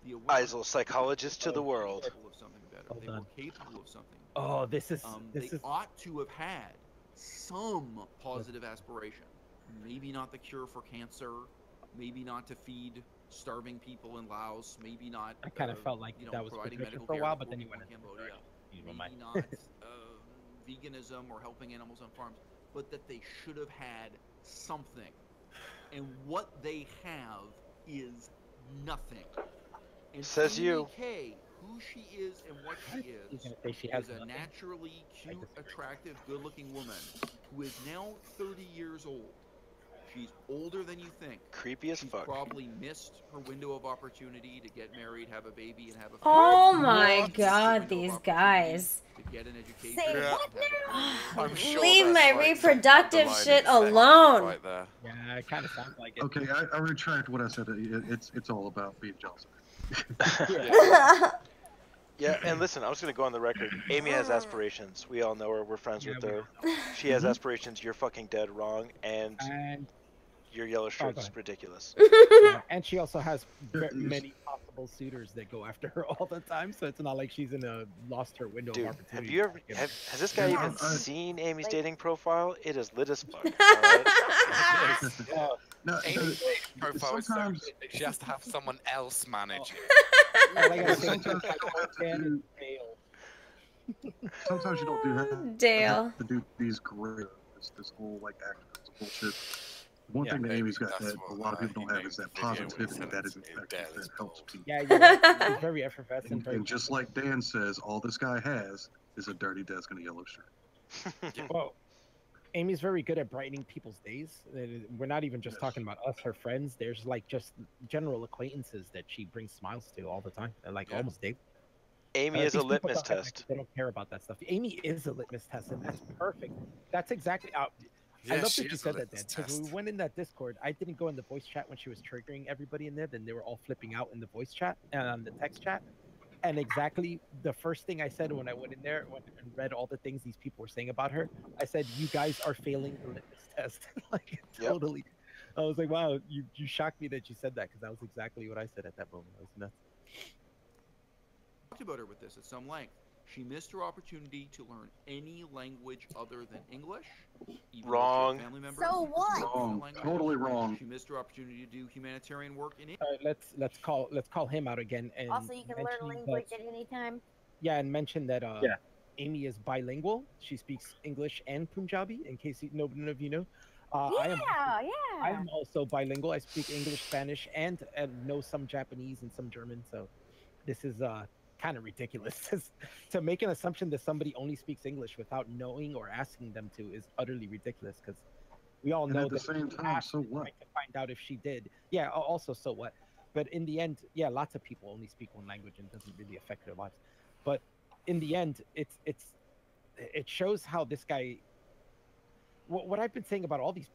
Speaker 6: the awareness.
Speaker 4: Isel, psychologist to the world.
Speaker 6: Capable of something better.
Speaker 5: Hold
Speaker 6: They
Speaker 5: on.
Speaker 6: were capable of something.
Speaker 5: Oh, this is
Speaker 6: They ought to have had some positive aspiration. Maybe not the cure for cancer. Maybe not to feed starving people in Laos. Maybe not.
Speaker 5: I kind of felt like
Speaker 6: you know,
Speaker 5: that was
Speaker 6: providing
Speaker 5: Patricia
Speaker 6: medical
Speaker 5: for a
Speaker 6: care
Speaker 5: while,
Speaker 6: to
Speaker 5: but then he
Speaker 6: poor
Speaker 5: went
Speaker 6: people
Speaker 5: into
Speaker 6: in Cambodia.
Speaker 5: Never mind.
Speaker 6: Maybe not veganism or helping animals on farms, but that they should have had something. And what they have is nothing. And
Speaker 4: Says you.
Speaker 6: Amy K, who she is and what she
Speaker 5: He's gonna say she has
Speaker 6: is a
Speaker 5: nothing.
Speaker 6: naturally cute, attractive, good-looking woman who is now 30 years old. She's older than you think.
Speaker 4: Creepy as
Speaker 6: She's
Speaker 4: fuck.
Speaker 6: probably missed her window of opportunity to get married, have a baby, and have a family.
Speaker 1: Oh my
Speaker 6: She's missed her
Speaker 1: god,
Speaker 6: window
Speaker 1: these
Speaker 6: of
Speaker 1: guys.
Speaker 6: opportunity to get an education.
Speaker 10: Say
Speaker 6: and
Speaker 10: what
Speaker 6: have a
Speaker 2: I'm sure
Speaker 1: Leave
Speaker 2: that's
Speaker 1: my
Speaker 2: like some
Speaker 1: reproductive
Speaker 2: underlying
Speaker 1: shit
Speaker 2: sex
Speaker 1: alone.
Speaker 2: Right there.
Speaker 5: Yeah, it kind of sounds like it.
Speaker 11: Okay, I retract what I said. It's all about being jealous.
Speaker 4: Yeah, and listen, I was going to go on the record. Amy has aspirations. We all know her. We're friends with her. She has aspirations. You're fucking dead wrong. And
Speaker 5: And
Speaker 4: your yellow
Speaker 5: go
Speaker 4: shirt's
Speaker 5: ahead.
Speaker 4: ridiculous.
Speaker 5: yeah, and she also has many possible suitors that go after her all the time. So it's not like she's in a lost her window
Speaker 4: Dude,
Speaker 5: of opportunity.
Speaker 4: have you ever has this guy
Speaker 11: Yeah,
Speaker 4: even
Speaker 11: I-
Speaker 4: seen Amy's dating profile? It is lit as fuck. Alright?
Speaker 11: No,
Speaker 2: Amy's dating profile is so
Speaker 11: sometimes-
Speaker 2: good that she has to have someone else manage it.
Speaker 5: All I gotta say is
Speaker 11: Sometimes
Speaker 5: like,
Speaker 11: you don't have to
Speaker 5: Dan
Speaker 11: do-
Speaker 5: and Dale.
Speaker 11: Sometimes you don't do that.
Speaker 1: Dale.
Speaker 11: To do these career, this whole like activism bullshit. One
Speaker 5: Yeah,
Speaker 11: thing that Amy's got
Speaker 2: that's
Speaker 11: that a
Speaker 2: what,
Speaker 11: lot of people
Speaker 2: he
Speaker 11: don't have
Speaker 2: named
Speaker 11: is that
Speaker 2: the video when he
Speaker 11: positivity
Speaker 2: said
Speaker 11: that
Speaker 2: it's
Speaker 11: is
Speaker 2: Dale
Speaker 11: infectious,
Speaker 2: is
Speaker 11: that helps
Speaker 2: gold.
Speaker 11: people.
Speaker 5: Yeah, you're right. He's very effervescent.
Speaker 11: And,
Speaker 5: Very
Speaker 11: and just like Dan says, all this guy has is a dirty desk and a yellow shirt.
Speaker 5: well, Amy's very good at brightening people's days. We're not even just talking about us, her friends. There's like just general acquaintances that she brings smiles to all the time, like almost daily.
Speaker 4: Amy is a
Speaker 5: These people
Speaker 4: litmus
Speaker 5: don't have-
Speaker 4: test.
Speaker 5: They don't care about that stuff. Amy is a litmus test, and that's perfect. That's exactly. I
Speaker 2: Yeah,
Speaker 5: love
Speaker 2: she
Speaker 5: that you
Speaker 2: is a
Speaker 5: said that, Dan,
Speaker 2: litmus
Speaker 5: because we
Speaker 2: test.
Speaker 5: went in that Discord. I didn't go in the voice chat when she was triggering everybody in there. Then they were all flipping out in the voice chat and on the text chat. And exactly the first thing I said when I went in there and read all the things these people were saying about her, I said, "You guys are failing the litmus test." Like
Speaker 4: Yep.
Speaker 5: totally. I was like, "Wow, you shocked me that you said that," because that was exactly what I said at that moment. I was nuts.
Speaker 6: Talked about her with this at some length. She missed her opportunity to learn any language other than English. Even though she had
Speaker 4: Wrong.
Speaker 6: Family members
Speaker 10: So
Speaker 6: who
Speaker 10: what?
Speaker 6: spoke the
Speaker 11: Wrong.
Speaker 6: language.
Speaker 11: Totally wrong.
Speaker 6: She missed her opportunity to do humanitarian work in
Speaker 5: All right, let's call him out again. And
Speaker 10: Also, you can learn
Speaker 5: mention
Speaker 10: language
Speaker 5: that-
Speaker 10: at any time.
Speaker 5: Yeah, and mention that Amy is bilingual. She speaks English and Punjabi. In case none of you know, I am also bilingual. I speak English, Spanish, and know some Japanese and some German. So this is kind of ridiculous. To make an assumption that somebody only speaks English without knowing or asking them to is utterly ridiculous. Because we all
Speaker 11: And
Speaker 5: know
Speaker 11: at the
Speaker 5: that
Speaker 11: same
Speaker 5: we
Speaker 11: time,
Speaker 5: asked
Speaker 11: so
Speaker 5: and
Speaker 11: what?
Speaker 5: tried to find out if she did. Yeah. Also, so what? But in the end, yeah, lots of people only speak one language and it doesn't really affect their lives. But in the end, it shows how this guy. What I've been saying about all these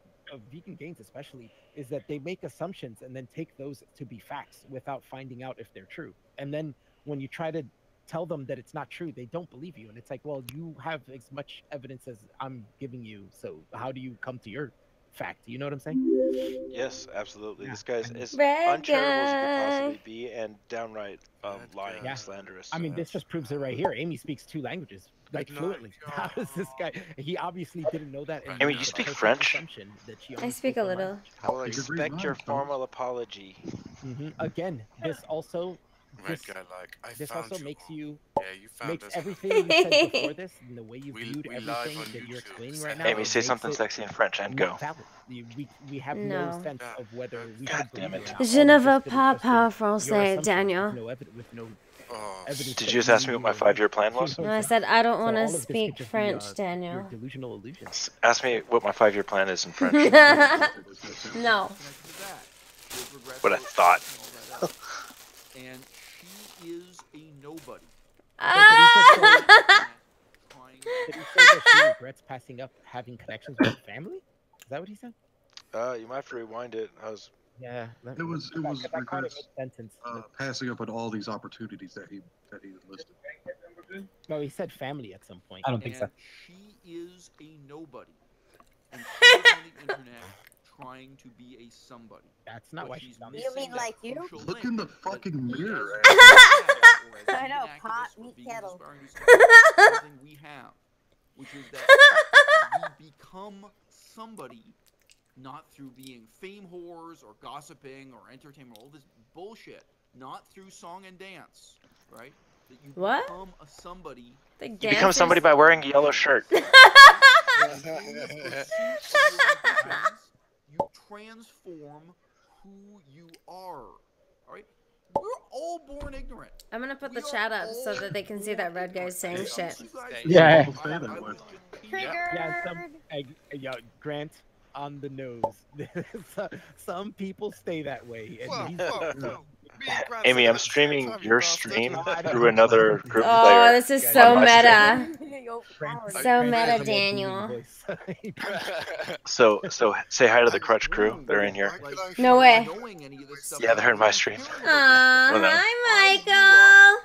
Speaker 5: vegan gains, especially, is that they make assumptions and then take those to be facts without finding out if they're true. And then when you try to tell them that it's not true, they don't believe you. And it's like, well, you have as much evidence as I'm giving you. So how do you come to your fact? You know what I'm saying?
Speaker 4: Yes, absolutely.
Speaker 5: Yeah.
Speaker 4: This guy's as
Speaker 1: Red
Speaker 4: uncharitable as he could
Speaker 1: guy.
Speaker 4: possibly be and downright lying
Speaker 5: Yeah.
Speaker 4: and slanderous.
Speaker 5: I mean, this just proves it right here. Amy speaks 2 languages, like
Speaker 2: Good
Speaker 5: fluently.
Speaker 2: night,
Speaker 5: How does this guy? He obviously didn't know that. and
Speaker 4: Amy,
Speaker 5: made
Speaker 4: you
Speaker 5: the
Speaker 4: speak
Speaker 5: perfect
Speaker 4: French?
Speaker 5: assumption that she
Speaker 1: I
Speaker 5: only
Speaker 1: speak
Speaker 5: spoke
Speaker 1: a
Speaker 5: one
Speaker 1: little.
Speaker 5: language.
Speaker 4: I will
Speaker 11: You could read
Speaker 4: expect your
Speaker 11: minds, fellas.
Speaker 4: formal apology.
Speaker 5: Again, this also
Speaker 2: Red
Speaker 5: this,
Speaker 2: guy, like, I
Speaker 5: this
Speaker 2: found
Speaker 5: also
Speaker 2: you.
Speaker 5: makes you
Speaker 2: Yeah, you found
Speaker 5: makes
Speaker 2: us.
Speaker 5: everything you said before this and the way you
Speaker 2: We
Speaker 5: viewed
Speaker 2: live
Speaker 5: everything
Speaker 2: on
Speaker 5: that you're
Speaker 2: YouTube.
Speaker 5: explaining right now.
Speaker 4: Amy, say
Speaker 5: makes
Speaker 4: something
Speaker 5: it
Speaker 4: sexy in French and
Speaker 5: not
Speaker 4: go.
Speaker 5: valid. We have no
Speaker 1: No.
Speaker 5: sense of whether we
Speaker 4: God
Speaker 5: should
Speaker 4: damn
Speaker 5: believe
Speaker 4: it.
Speaker 5: or not.
Speaker 1: Je
Speaker 5: All
Speaker 1: ne
Speaker 5: we
Speaker 1: veux
Speaker 5: just did is
Speaker 1: pas
Speaker 5: just
Speaker 1: parler
Speaker 5: your
Speaker 1: français,
Speaker 5: assumptions
Speaker 1: Daniel.
Speaker 5: with no evidence
Speaker 4: Did
Speaker 5: that
Speaker 4: you just ask me what my
Speaker 5: you-
Speaker 4: 5-year plan was?
Speaker 1: No, I said I don't
Speaker 5: So
Speaker 1: want
Speaker 5: all
Speaker 1: to
Speaker 5: of this could
Speaker 1: speak
Speaker 5: just be,
Speaker 1: French,
Speaker 5: your
Speaker 1: Daniel.
Speaker 5: delusional illusion.
Speaker 4: Ask me what my 5-year plan is in French.
Speaker 1: No.
Speaker 4: What I thought.
Speaker 6: And she is a nobody.
Speaker 1: Ah!
Speaker 5: Did he say that she regrets passing up having connections with her family? Is that what he said?
Speaker 4: You might have to rewind it. I was.
Speaker 5: Yeah.
Speaker 11: It was regrets
Speaker 5: sentence.
Speaker 11: passing up on all these opportunities that he listed.
Speaker 5: No, he said family at some point.
Speaker 3: I don't think so.
Speaker 6: And she is a nobody. And she's on the internet trying to be a somebody.
Speaker 5: That's not
Speaker 6: But
Speaker 5: why
Speaker 6: she's
Speaker 5: she's on
Speaker 10: You
Speaker 6: missing
Speaker 10: mean
Speaker 6: that
Speaker 10: like you?
Speaker 6: crucial
Speaker 11: Look
Speaker 6: link
Speaker 11: in the
Speaker 6: that
Speaker 11: fucking
Speaker 6: we
Speaker 11: mirror.
Speaker 6: as a
Speaker 10: I know,
Speaker 6: vegan
Speaker 10: pot,
Speaker 6: activist or
Speaker 10: meat
Speaker 6: vegan
Speaker 10: kettle.
Speaker 6: aspiring to something we have, which is that we become somebody not through being fame whores or gossiping or entertainment, all this bullshit, not through song and dance, right? That you
Speaker 1: What?
Speaker 6: become a somebody.
Speaker 1: The
Speaker 4: You become somebody by wearing a yellow shirt.
Speaker 6: You transform who you are. All right? We're all born ignorant.
Speaker 1: I'm gonna put the chat up so that they can see that red guy's saying shit.
Speaker 3: Yeah.
Speaker 5: Yeah, yeah, Grant on the nose. Some people stay that way. And
Speaker 4: Amy, I'm streaming your stream through another group
Speaker 1: Oh,
Speaker 4: player.
Speaker 1: this is so
Speaker 4: on my
Speaker 1: meta.
Speaker 4: stream.
Speaker 1: So meta, Daniel.
Speaker 4: So say hi to the Crutch crew. They're in here.
Speaker 1: No way.
Speaker 4: Yeah, they're in my stream.
Speaker 1: Aw,
Speaker 4: Well, no.
Speaker 1: hi,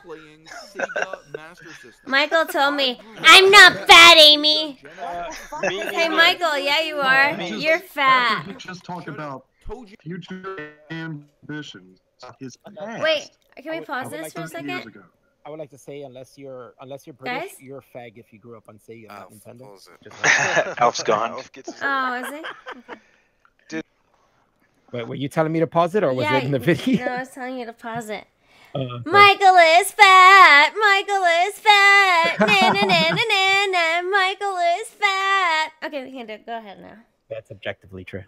Speaker 1: Michael. Michael told me, I'm not fat, Amy. Hey, Michael, yeah, you are. You're fat.
Speaker 11: We just talked about future ambitions. His past.
Speaker 1: Wait, can we pause
Speaker 5: I would
Speaker 1: this
Speaker 5: like
Speaker 1: for a
Speaker 5: to-
Speaker 1: second?
Speaker 5: I would like to say, unless you're British,
Speaker 1: Guys?
Speaker 5: you're a fag if you grew up on Sega, not Nintendo.
Speaker 4: Alf's gone.
Speaker 1: Oh, is it?
Speaker 5: Wait, were you telling me to pause it, or was it in the video?
Speaker 1: No, I was telling you to pause it.
Speaker 5: Okay.
Speaker 1: Michael is fat. Michael is fat. Na na na na na na. Michael is fat. Okay, we can do it. Go ahead now.
Speaker 5: That's objectively true.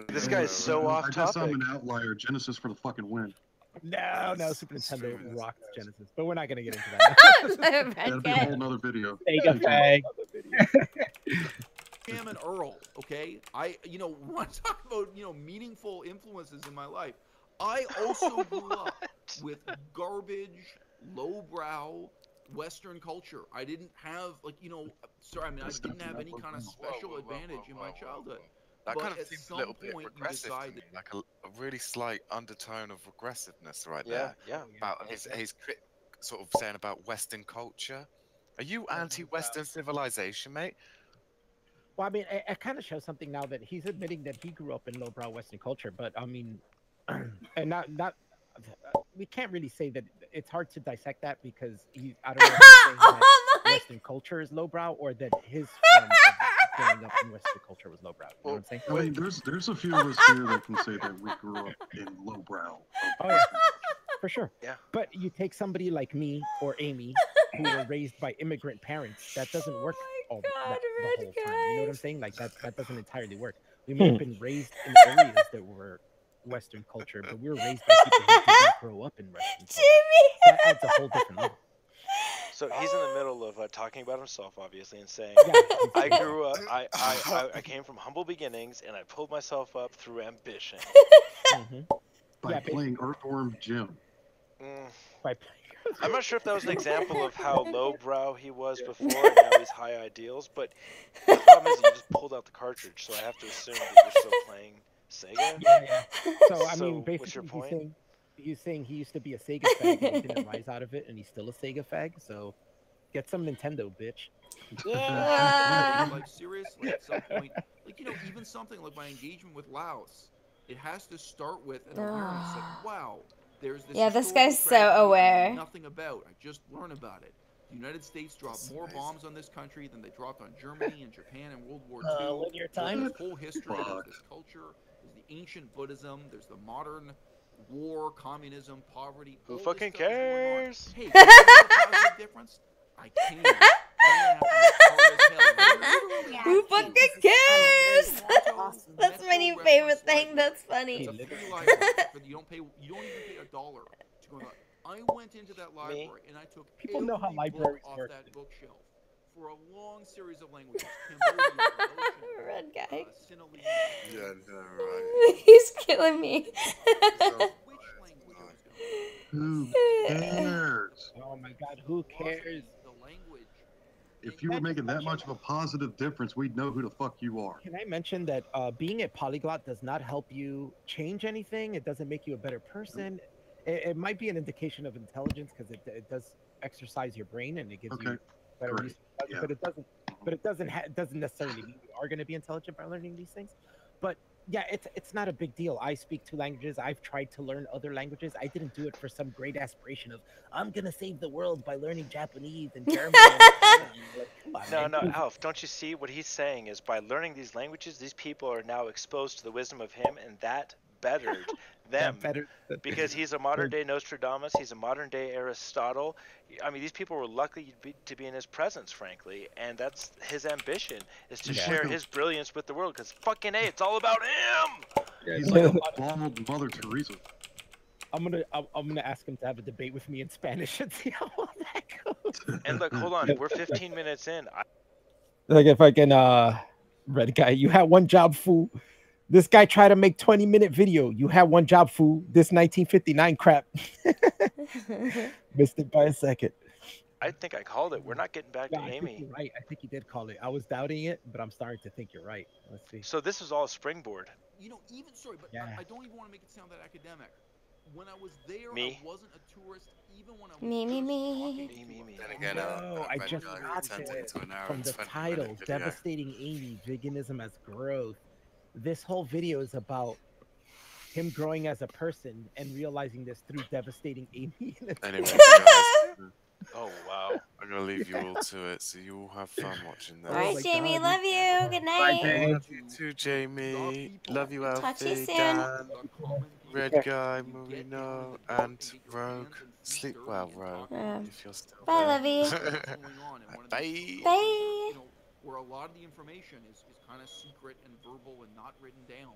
Speaker 4: This guy's so off
Speaker 11: I guess I'm
Speaker 4: topic.
Speaker 11: an outlier. Genesis for the fucking win.
Speaker 5: No, Super Nintendo rocked Genesis, but we're not gonna get into that.
Speaker 11: That'll be a whole nother video.
Speaker 5: Sega fag.
Speaker 6: Cam and Earl, okay? When I talk about, meaningful influences in my life, I also grew up with garbage, lowbrow, Western culture. I didn't have, I didn't have any kind of special advantage in my childhood.
Speaker 2: That
Speaker 6: But
Speaker 2: kind of
Speaker 6: at
Speaker 2: seems a
Speaker 6: some
Speaker 2: little bit
Speaker 6: point, you
Speaker 2: regressive to
Speaker 6: decide
Speaker 2: me, like a really slight undertone of regressiveness right
Speaker 4: Yeah,
Speaker 2: there.
Speaker 4: yeah.
Speaker 2: About his sort of saying about Western culture. Are you anti-Western civilization, mate?
Speaker 5: Well, I mean, it kind of shows something now that he's admitting that he grew up in lowbrow Western culture, but I mean, and not we can't really say that. It's hard to dissect that because I don't know if he's saying that Western culture is lowbrow or that his form of growing up in Western culture was lowbrow. You know what I'm saying?
Speaker 11: I mean, there's a few of us here that can say that we grew up in lowbrow.
Speaker 5: Oh yeah, for sure.
Speaker 4: Yeah.
Speaker 5: But you take somebody like me or Amy, who were raised by immigrant parents, that doesn't work the whole time. You know what I'm saying? Like that doesn't entirely work. We may have been raised in areas that were Western culture, but we were raised by people who did not grow up in Western culture. That adds a whole different level.
Speaker 4: So he's in the middle of talking about himself, obviously, and saying,
Speaker 5: Yeah.
Speaker 4: "I grew up. I came from humble beginnings, and I pulled myself up through ambition."
Speaker 11: By playing Earthworm Jim.
Speaker 4: I'm not sure if that was an example of how lowbrow he was before, and now he's high ideals. But the problem is, you just pulled out the cartridge, so I have to assume that you're still playing Sega.
Speaker 5: Yeah. So I mean,
Speaker 4: So, what's your
Speaker 5: basically,
Speaker 4: point?
Speaker 5: he's saying he used to be a Sega fag and he didn't rise out of it, and he's still a Sega fag. So get some Nintendo, bitch.
Speaker 6: Like seriously, at some point, even something like my engagement with Laos, it has to start with an awareness of, wow, there's this.
Speaker 1: Yeah, this
Speaker 6: historical
Speaker 1: guy's so
Speaker 6: tragedy I know
Speaker 1: aware.
Speaker 6: nothing about. I just learned about it. The United States dropped more bombs on this country than they dropped on Germany and Japan in World War II.
Speaker 5: Linear
Speaker 6: There's
Speaker 5: time.
Speaker 6: this whole history. There's this culture. There's the ancient Buddhism. There's the modern war, communism, poverty.
Speaker 4: Who
Speaker 6: all this
Speaker 4: fucking
Speaker 6: stuff is going on.
Speaker 4: cares?
Speaker 6: Hey, can you see the positive difference? I can.
Speaker 1: Who fucking cares? That's my new favorite thing. That's funny.
Speaker 6: It's a free library, but you don't even pay $1 to go. I went into that library and I took
Speaker 5: People know how
Speaker 6: every
Speaker 5: libraries
Speaker 6: book off
Speaker 5: work.
Speaker 6: that bookshelf for a long series of languages. Cambodian, Laotian,
Speaker 1: Red guy.
Speaker 6: Sinhalese.
Speaker 2: Yeah, no, right.
Speaker 1: He's killing me.
Speaker 11: Who cares?
Speaker 5: Oh my God, who cares?
Speaker 6: The language.
Speaker 11: If you were making that much of a positive difference, we'd know who the fuck you are.
Speaker 5: Can I mention that being a polyglot does not help you change anything? It doesn't make you a better person. It might be an indication of intelligence because it does exercise your brain and it gives you better
Speaker 11: Great.
Speaker 5: use.
Speaker 11: Yeah.
Speaker 5: But it doesn't necessarily mean you are going to be intelligent by learning these things. But yeah, it's not a big deal. I speak 2 languages. I've tried to learn other languages. I didn't do it for some great aspiration of I'm gonna save the world by learning Japanese and German.
Speaker 4: No, Alf, don't you see what he's saying is by learning these languages, these people are now exposed to the wisdom of him, and that bettered them. Because he's a modern day Nostradamus, he's a modern day Aristotle. I mean, these people were lucky to be in his presence, frankly, and that's his ambition, is to share his brilliance with the world, because fucking A, it's all about him!
Speaker 11: He's like a bald Mother Teresa.
Speaker 5: I'm gonna ask him to have a debate with me in Spanish and see how well that goes.
Speaker 4: And look, hold on, we're 15 minutes in.
Speaker 3: Like if I can, red guy, you had one job, fool. This guy tried to make 20-minute video. You had one job, fool. This 1959 crap. Missed it by a second.
Speaker 4: I think I called it. We're not getting back to
Speaker 5: I think
Speaker 4: Amy.
Speaker 5: you're right. I think you did call it. I was doubting it, but I'm starting to think you're right. Let's see.
Speaker 4: So this is all a springboard.
Speaker 6: You know, even sorry, but
Speaker 5: Yeah.
Speaker 6: I don't even want to make it sound that academic. When I was there,
Speaker 4: Me?
Speaker 6: I wasn't a tourist. Even when I was
Speaker 1: Me.
Speaker 2: Then again,
Speaker 5: No, I
Speaker 2: Red
Speaker 5: just
Speaker 2: Guy
Speaker 5: got
Speaker 2: turned
Speaker 5: it
Speaker 2: into an hour
Speaker 5: from
Speaker 2: and
Speaker 5: the
Speaker 2: 20
Speaker 5: title,
Speaker 2: minute video.
Speaker 5: Devastating Amy, Veganism as Growth. This whole video is about him growing as a person and realizing this through Devastating Amy.
Speaker 2: Anyway, guys,
Speaker 4: Oh, wow.
Speaker 2: I'm gonna leave you all to it, so you all have fun watching that.
Speaker 1: All right, Jamie, love you. Good night.
Speaker 2: Love you too, Jamie. Love you,
Speaker 1: Talk to you
Speaker 2: Alfie,
Speaker 1: soon.
Speaker 2: Dan, Red Guy, Marino, and Rogue. Sleep well, Rogue, if you're still
Speaker 1: Bye,
Speaker 2: there.
Speaker 1: lovey.
Speaker 2: Bye.
Speaker 1: Bye.
Speaker 6: You know, where a lot of the information is kind of secret and verbal and not written down.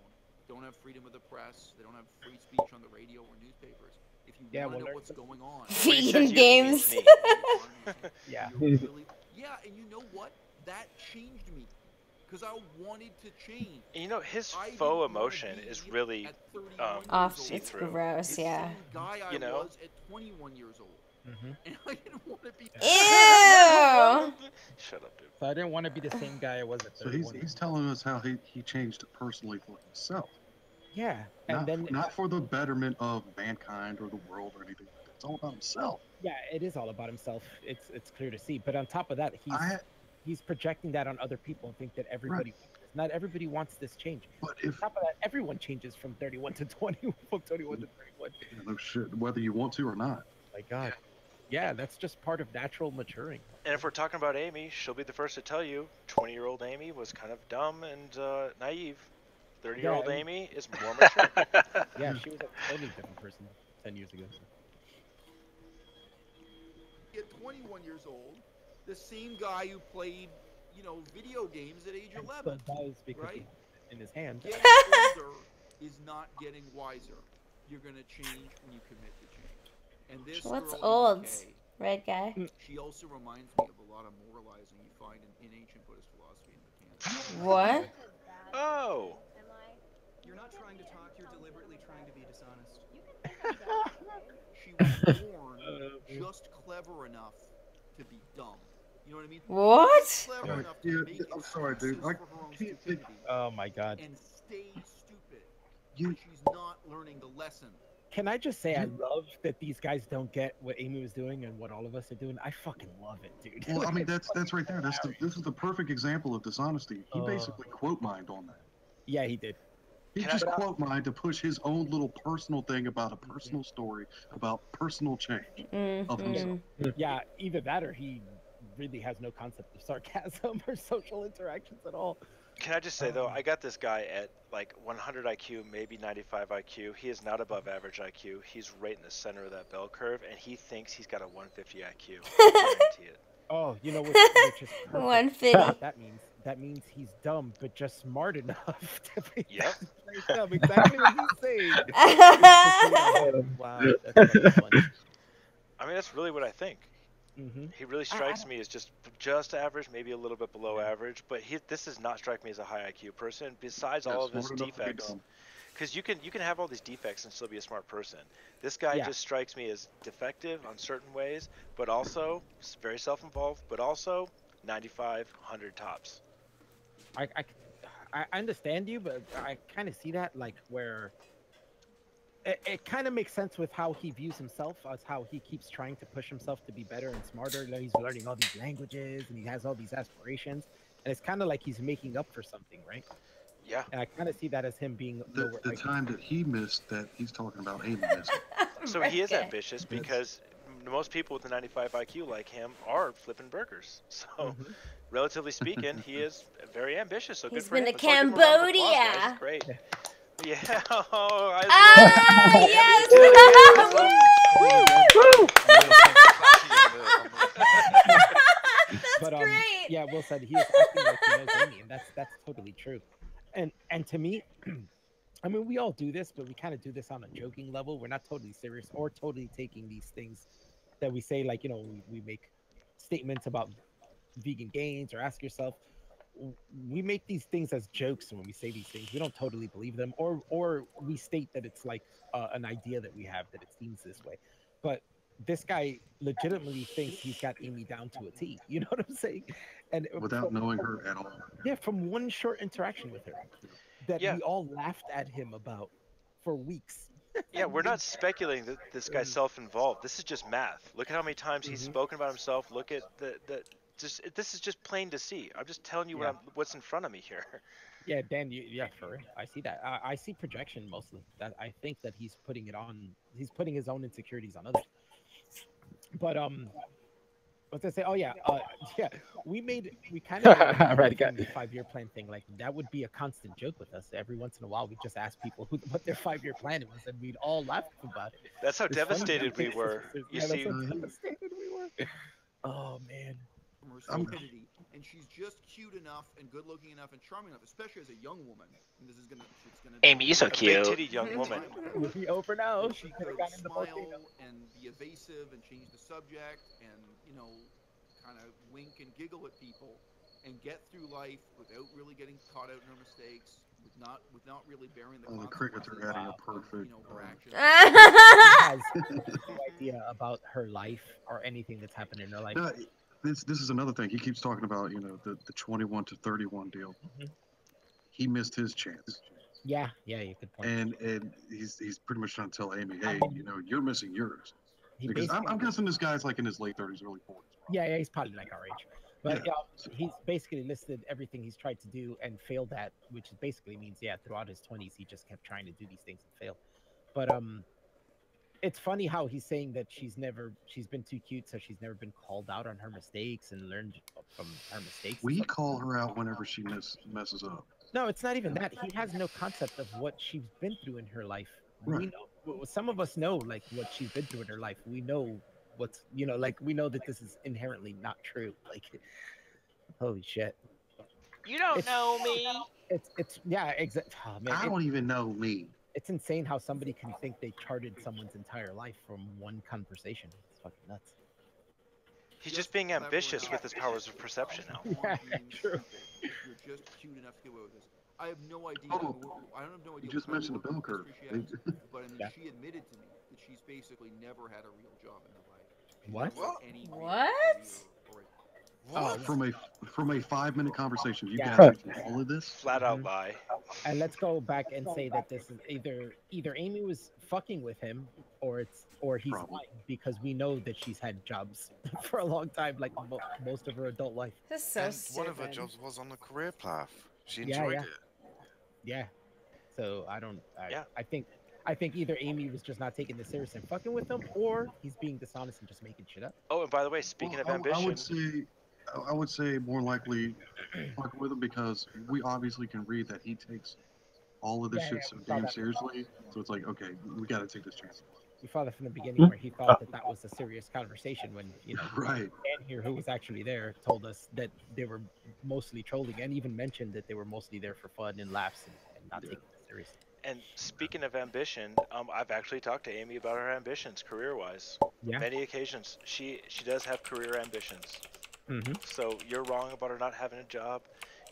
Speaker 6: Don't have freedom of the press. They don't have free speech on the radio or newspapers. If you want to know what's going on,
Speaker 1: Vegan games.
Speaker 5: Yeah.
Speaker 6: Yeah, and you know what? That changed me. Because I wanted to change.
Speaker 4: And you know, his faux emotion is really
Speaker 1: Off. It's gross, yeah.
Speaker 6: Guy I
Speaker 4: You know?
Speaker 6: was at 21 years old. And I didn't want to be.
Speaker 1: Ew.
Speaker 4: Shut up, dude.
Speaker 5: So I didn't want to be the same guy I was at
Speaker 11: So
Speaker 5: 31.
Speaker 11: he's telling us how he changed personally for himself.
Speaker 5: Yeah, and
Speaker 11: Not,
Speaker 5: then
Speaker 11: not for the betterment of mankind or the world or anything. It's all about himself.
Speaker 5: yeah, it is all about himself. It's clear to see. But on top of that, he's projecting that on other people and think that everybody wants this. Not everybody wants this change.
Speaker 11: But
Speaker 5: on top of that, everyone changes from 31 to 20, from 21 to 31.
Speaker 11: No shit, whether you want to or not.
Speaker 5: My God. Yeah, that's just part of natural maturing.
Speaker 4: And if we're talking about Amy, she'll be the first to tell you 20-year-old Amy was kind of dumb and naive. 30-year-old
Speaker 5: Yeah,
Speaker 4: Amy is more mature.
Speaker 5: Yeah, she was a totally different person 10 years ago.
Speaker 6: At 21 years old, the same guy who played, you know, video games at age 11.
Speaker 5: That was because
Speaker 6: right?
Speaker 5: in his hand.
Speaker 6: Getting older is not getting wiser. You're going to change when you commit to change. And this
Speaker 1: What's
Speaker 6: girl,
Speaker 1: old?
Speaker 6: MK,
Speaker 1: Red guy.
Speaker 6: she also reminds me of a lot of moralizing you find in ancient Buddhist philosophy in the canon.
Speaker 1: What?
Speaker 4: Oh.
Speaker 8: You're not trying to talk, you're deliberately trying to be dishonest.
Speaker 6: She was born just clever enough to be dumb. You know what I mean?
Speaker 1: What?
Speaker 6: Just clever enough to make
Speaker 11: I'm sorry, dude.
Speaker 6: excuses
Speaker 11: I
Speaker 6: for her own
Speaker 11: can't think.
Speaker 6: stupidity
Speaker 5: Oh my God.
Speaker 6: and stay stupid.
Speaker 11: You-
Speaker 6: She's not learning the lesson.
Speaker 5: Can I just say I love that these guys don't get what Amy was doing and what all of us are doing? I fucking love it, dude.
Speaker 11: Well, I mean, that's right there. This is the perfect example of dishonesty. He basically quote mined on that.
Speaker 5: Yeah, he did.
Speaker 11: He just quote mined to push his own little personal thing about a personal story about personal change of himself.
Speaker 5: Yeah, either that or he really has no concept of sarcasm or social interactions at all.
Speaker 4: Can I just say, though, I got this guy at like 100 IQ, maybe 95 IQ. He is not above average IQ. He's right in the center of that bell curve, and he thinks he's got a 150 IQ. I guarantee it.
Speaker 5: Oh, you know which is perfect.
Speaker 1: 150.
Speaker 5: That means he's dumb, but just smart enough to be
Speaker 4: Yep.
Speaker 5: dumb. Exactly what he's saying. Wow, that's fucking funny.
Speaker 4: I mean, that's really what I think.
Speaker 5: Mm-hmm.
Speaker 4: He really strikes me as just average, maybe a little bit below average, but this does not strike me as a high IQ person. Besides all of his
Speaker 11: smart enough to be
Speaker 4: defects,
Speaker 11: dumb.
Speaker 4: because you can have all these defects and still be a smart person. This guy
Speaker 5: Yeah.
Speaker 4: just strikes me as defective on certain ways, but also very self-involved, but also 95, 100 tops.
Speaker 5: I understand you, but I kind of see that like where it kind of makes sense with how he views himself, as how he keeps trying to push himself to be better and smarter. Like he's learning all these languages and he has all these aspirations, and it's kind of like he's making up for something, right?
Speaker 4: Yeah.
Speaker 5: And I kind of see that as him being
Speaker 11: The
Speaker 5: lower IQ.
Speaker 11: time that he missed, that he's talking about Amy missing.
Speaker 4: So he is ambitious because most people with a 95 IQ like him are flipping burgers. So, relatively speaking, he is very ambitious. So
Speaker 1: He's
Speaker 4: good for
Speaker 1: been
Speaker 4: him.
Speaker 1: to
Speaker 4: Let's all give him a round of applause, guys.
Speaker 1: Cambodia.
Speaker 4: It's great. Yeah. Oh,
Speaker 1: That's great.
Speaker 5: Yeah, Will said he is acting like he knows Amy, and that's totally true. And to me, I mean, we all do this, but we kind of do this on a joking level. We're not totally serious or totally taking these things that we say, like, you know, we make statements about vegan gains or ask yourself. We make these things as jokes when we say these things. We don't totally believe them, or we state that it's like an idea that we have that it seems this way. But this guy legitimately thinks he's got Amy down to a T. You know what I'm saying? And
Speaker 11: Without knowing her at all.
Speaker 5: Yeah, from one short interaction with her that we all laughed at him about for weeks.
Speaker 4: Yeah, we're not speculating that this guy's self-involved. This is just math. Look at how many times he's spoken about himself. Look at this is just plain to see. I'm just telling you what's in front of me here.
Speaker 5: Yeah, Dan, for real. I see that. I see projection mostly. That I think that he's putting it on. He's putting his own insecurities on others. But what did I say? Oh yeah, we kind of the 5-year plan thing. Like that would be a constant joke with us. Every once in a while, we just ask people what their 5-year plan was, and we'd all laugh about it.
Speaker 4: That's how
Speaker 5: It's
Speaker 4: devastated
Speaker 5: funny.
Speaker 4: we were. You see,
Speaker 5: that's how devastated we were. Oh man.
Speaker 6: Her stupidity, and she's just cute enough and good-looking enough and charming enough, especially as a young woman. And this is gonna, it's gonna.
Speaker 4: Amy, you're so cute. Big-titted young woman.
Speaker 5: Be over now.
Speaker 6: She could smile and be evasive and change the subject, and you know, kind of wink and giggle at people, and get through life without really getting caught out in her mistakes, with not really bearing the
Speaker 11: The crickets are adding a perfect.
Speaker 6: her actions.
Speaker 5: Has no idea about her life or anything that's happened in her life.
Speaker 11: No, this is another thing. He keeps talking about, you know, the 21 to 31 deal. He missed his chance.
Speaker 5: Yeah, you could point.
Speaker 11: And he's pretty much trying to tell Amy, hey, you know, you're missing yours. Because I'm guessing this guy's like in his late 30s, early 40s.
Speaker 5: Yeah, he's probably like our age. But he's basically listed everything he's tried to do and failed at, which basically means, throughout his 20s, he just kept trying to do these things and failed. But it's funny how he's saying that she's been too cute, so she's never been called out on her mistakes and learned from her mistakes.
Speaker 11: We call her out whenever she messes up.
Speaker 5: No, it's not even that. He has no concept of what she's been through in her life.
Speaker 11: Right.
Speaker 5: We know, some of us know like what she's been through in her life. We know what's, you know, like we know that this is inherently not true. Like, holy shit.
Speaker 4: You don't know me.
Speaker 5: It's yeah, exactly. Oh, man,
Speaker 11: I don't even know me.
Speaker 5: It's insane how somebody can think they charted someone's entire life from one conversation. It's fucking nuts.
Speaker 4: He's just being ambitious with his powers of perception now.
Speaker 5: Yeah, true.
Speaker 6: You're just cute enough to get away with this. I have no idea. I don't have no idea.
Speaker 11: You just mentioned the bell curve.
Speaker 6: But I mean, she admitted to me that she's basically never had a real job in her life.
Speaker 1: What?
Speaker 11: From a 5-minute conversation, you
Speaker 5: Yeah.
Speaker 11: got all of this.
Speaker 4: Flat out lie.
Speaker 5: And let's go back and say that this is either Amy was fucking with him, or he's lying, because we know that she's had jobs for a long time, like most of her adult life.
Speaker 1: This is so
Speaker 2: And
Speaker 1: stupid.
Speaker 2: one of her jobs was on the career path. She
Speaker 5: Yeah,
Speaker 2: enjoyed
Speaker 5: yeah.
Speaker 2: it.
Speaker 5: Yeah. So I think either Amy was just not taking this serious and fucking with him, or he's being dishonest and just making shit up.
Speaker 4: Oh, and by the way, speaking of ambition,
Speaker 11: I would say more likely fucking with him, because we obviously can read that he takes all of this shit so damn seriously. So it's like, okay, we got to take this chance.
Speaker 5: You follow from the beginning where he thought that was a serious conversation when, you know,
Speaker 11: Right.
Speaker 5: Dan here, who was actually there, told us that they were mostly trolling and even mentioned that they were mostly there for fun and laughs and not taking it seriously.
Speaker 4: And speaking of ambition, I've actually talked to Amy about her ambitions career-wise.
Speaker 5: Yeah.
Speaker 4: Many occasions, she does have career ambitions.
Speaker 5: Mm-hmm.
Speaker 4: So you're wrong about her not having a job.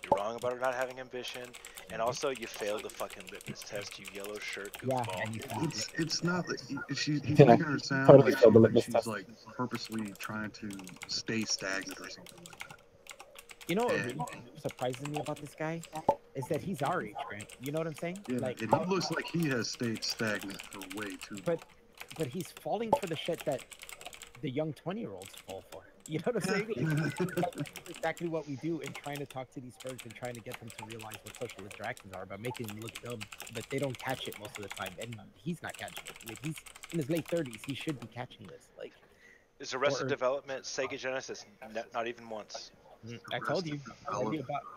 Speaker 4: You're wrong about her not having ambition, and also you failed the fucking litmus test, you yellow shirt goofball.
Speaker 11: It's not that he's
Speaker 3: Yeah,
Speaker 11: making her sound
Speaker 3: totally
Speaker 11: like,
Speaker 3: failed the
Speaker 11: like
Speaker 3: litmus
Speaker 11: she's
Speaker 3: test.
Speaker 11: like purposely trying to stay stagnant or something like that.
Speaker 5: You know what really surprises me about this guy is that he's our age, Grant. You know what I'm saying?
Speaker 11: Yeah,
Speaker 5: Like,
Speaker 11: and he looks like he has stayed stagnant for way too long.
Speaker 5: but he's falling for the shit that the young 20-year-olds fall for. You know what I'm saying? That's exactly what we do in trying to talk to these birds and trying to get them to realize what social interactions are by making them look dumb, but they don't catch it most of the time, and he's not catching it. Like, he's in his late 30s. He should be catching this. Like,
Speaker 4: Is Arrested Development Sega Genesis? Not even once.
Speaker 5: I told you.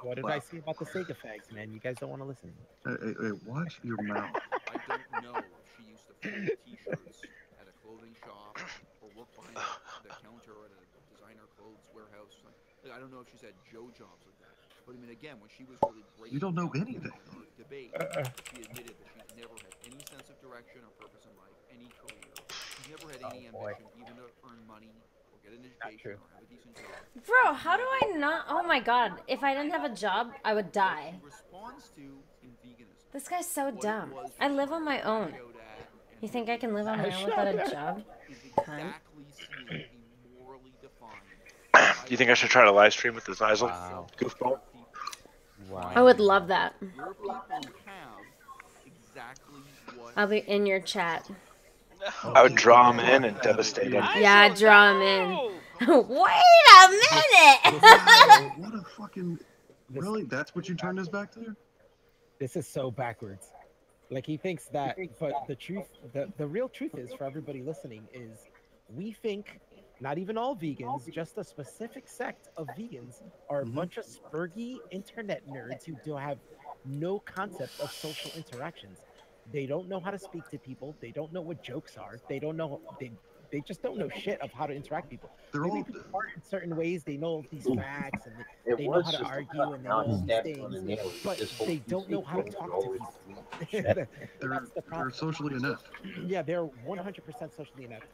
Speaker 5: What did I say about the Sega fags, man? You guys don't want to listen.
Speaker 11: Hey, watch your mouth.
Speaker 6: I don't know if she used to fold t-shirts at a clothing shop or work behind the counter at a designer clothes warehouse. Like, I don't know if she's had Joe jobs like that. But I mean, again, when she was really great,
Speaker 11: You don't know anything.
Speaker 6: Debate. She admitted that she's never had any sense of direction or purpose in life, any career. She's never had any ambition, even to earn money or get an education or have a decent job.
Speaker 1: Bro, how do I not? Oh my god. If I didn't have a job, I would die.
Speaker 6: Responds to in veganism.
Speaker 1: This guy's so dumb. I live on my own. You think I can live on my own without a job? Cunt.
Speaker 4: Do you think I should try to live stream with this Isel?
Speaker 5: Wow.
Speaker 4: Goofball.
Speaker 5: Wow.
Speaker 1: I would love that.
Speaker 6: Your people have exactly what
Speaker 1: I'll be in your chat.
Speaker 4: I would draw him in and devastate him.
Speaker 1: Yeah, draw him in. Wait a minute!
Speaker 11: What a fucking... Really? That's what you turned his back to?
Speaker 5: This is so backwards. Like, he thinks that, but the truth, the real truth is, for everybody listening, is we think not even all vegans, just a specific sect of vegans are a bunch of spurgy internet nerds who do have no concept of social interactions. They don't know how to speak to people. They don't know what jokes are. They don't know. They just don't know shit of how to interact with people. They may be smart in certain ways. They know these facts and they know how to argue and they know these things, but they don't know how to talk to people. That's the problem.
Speaker 11: They're socially inept.
Speaker 5: Yeah, they're 100% socially inept.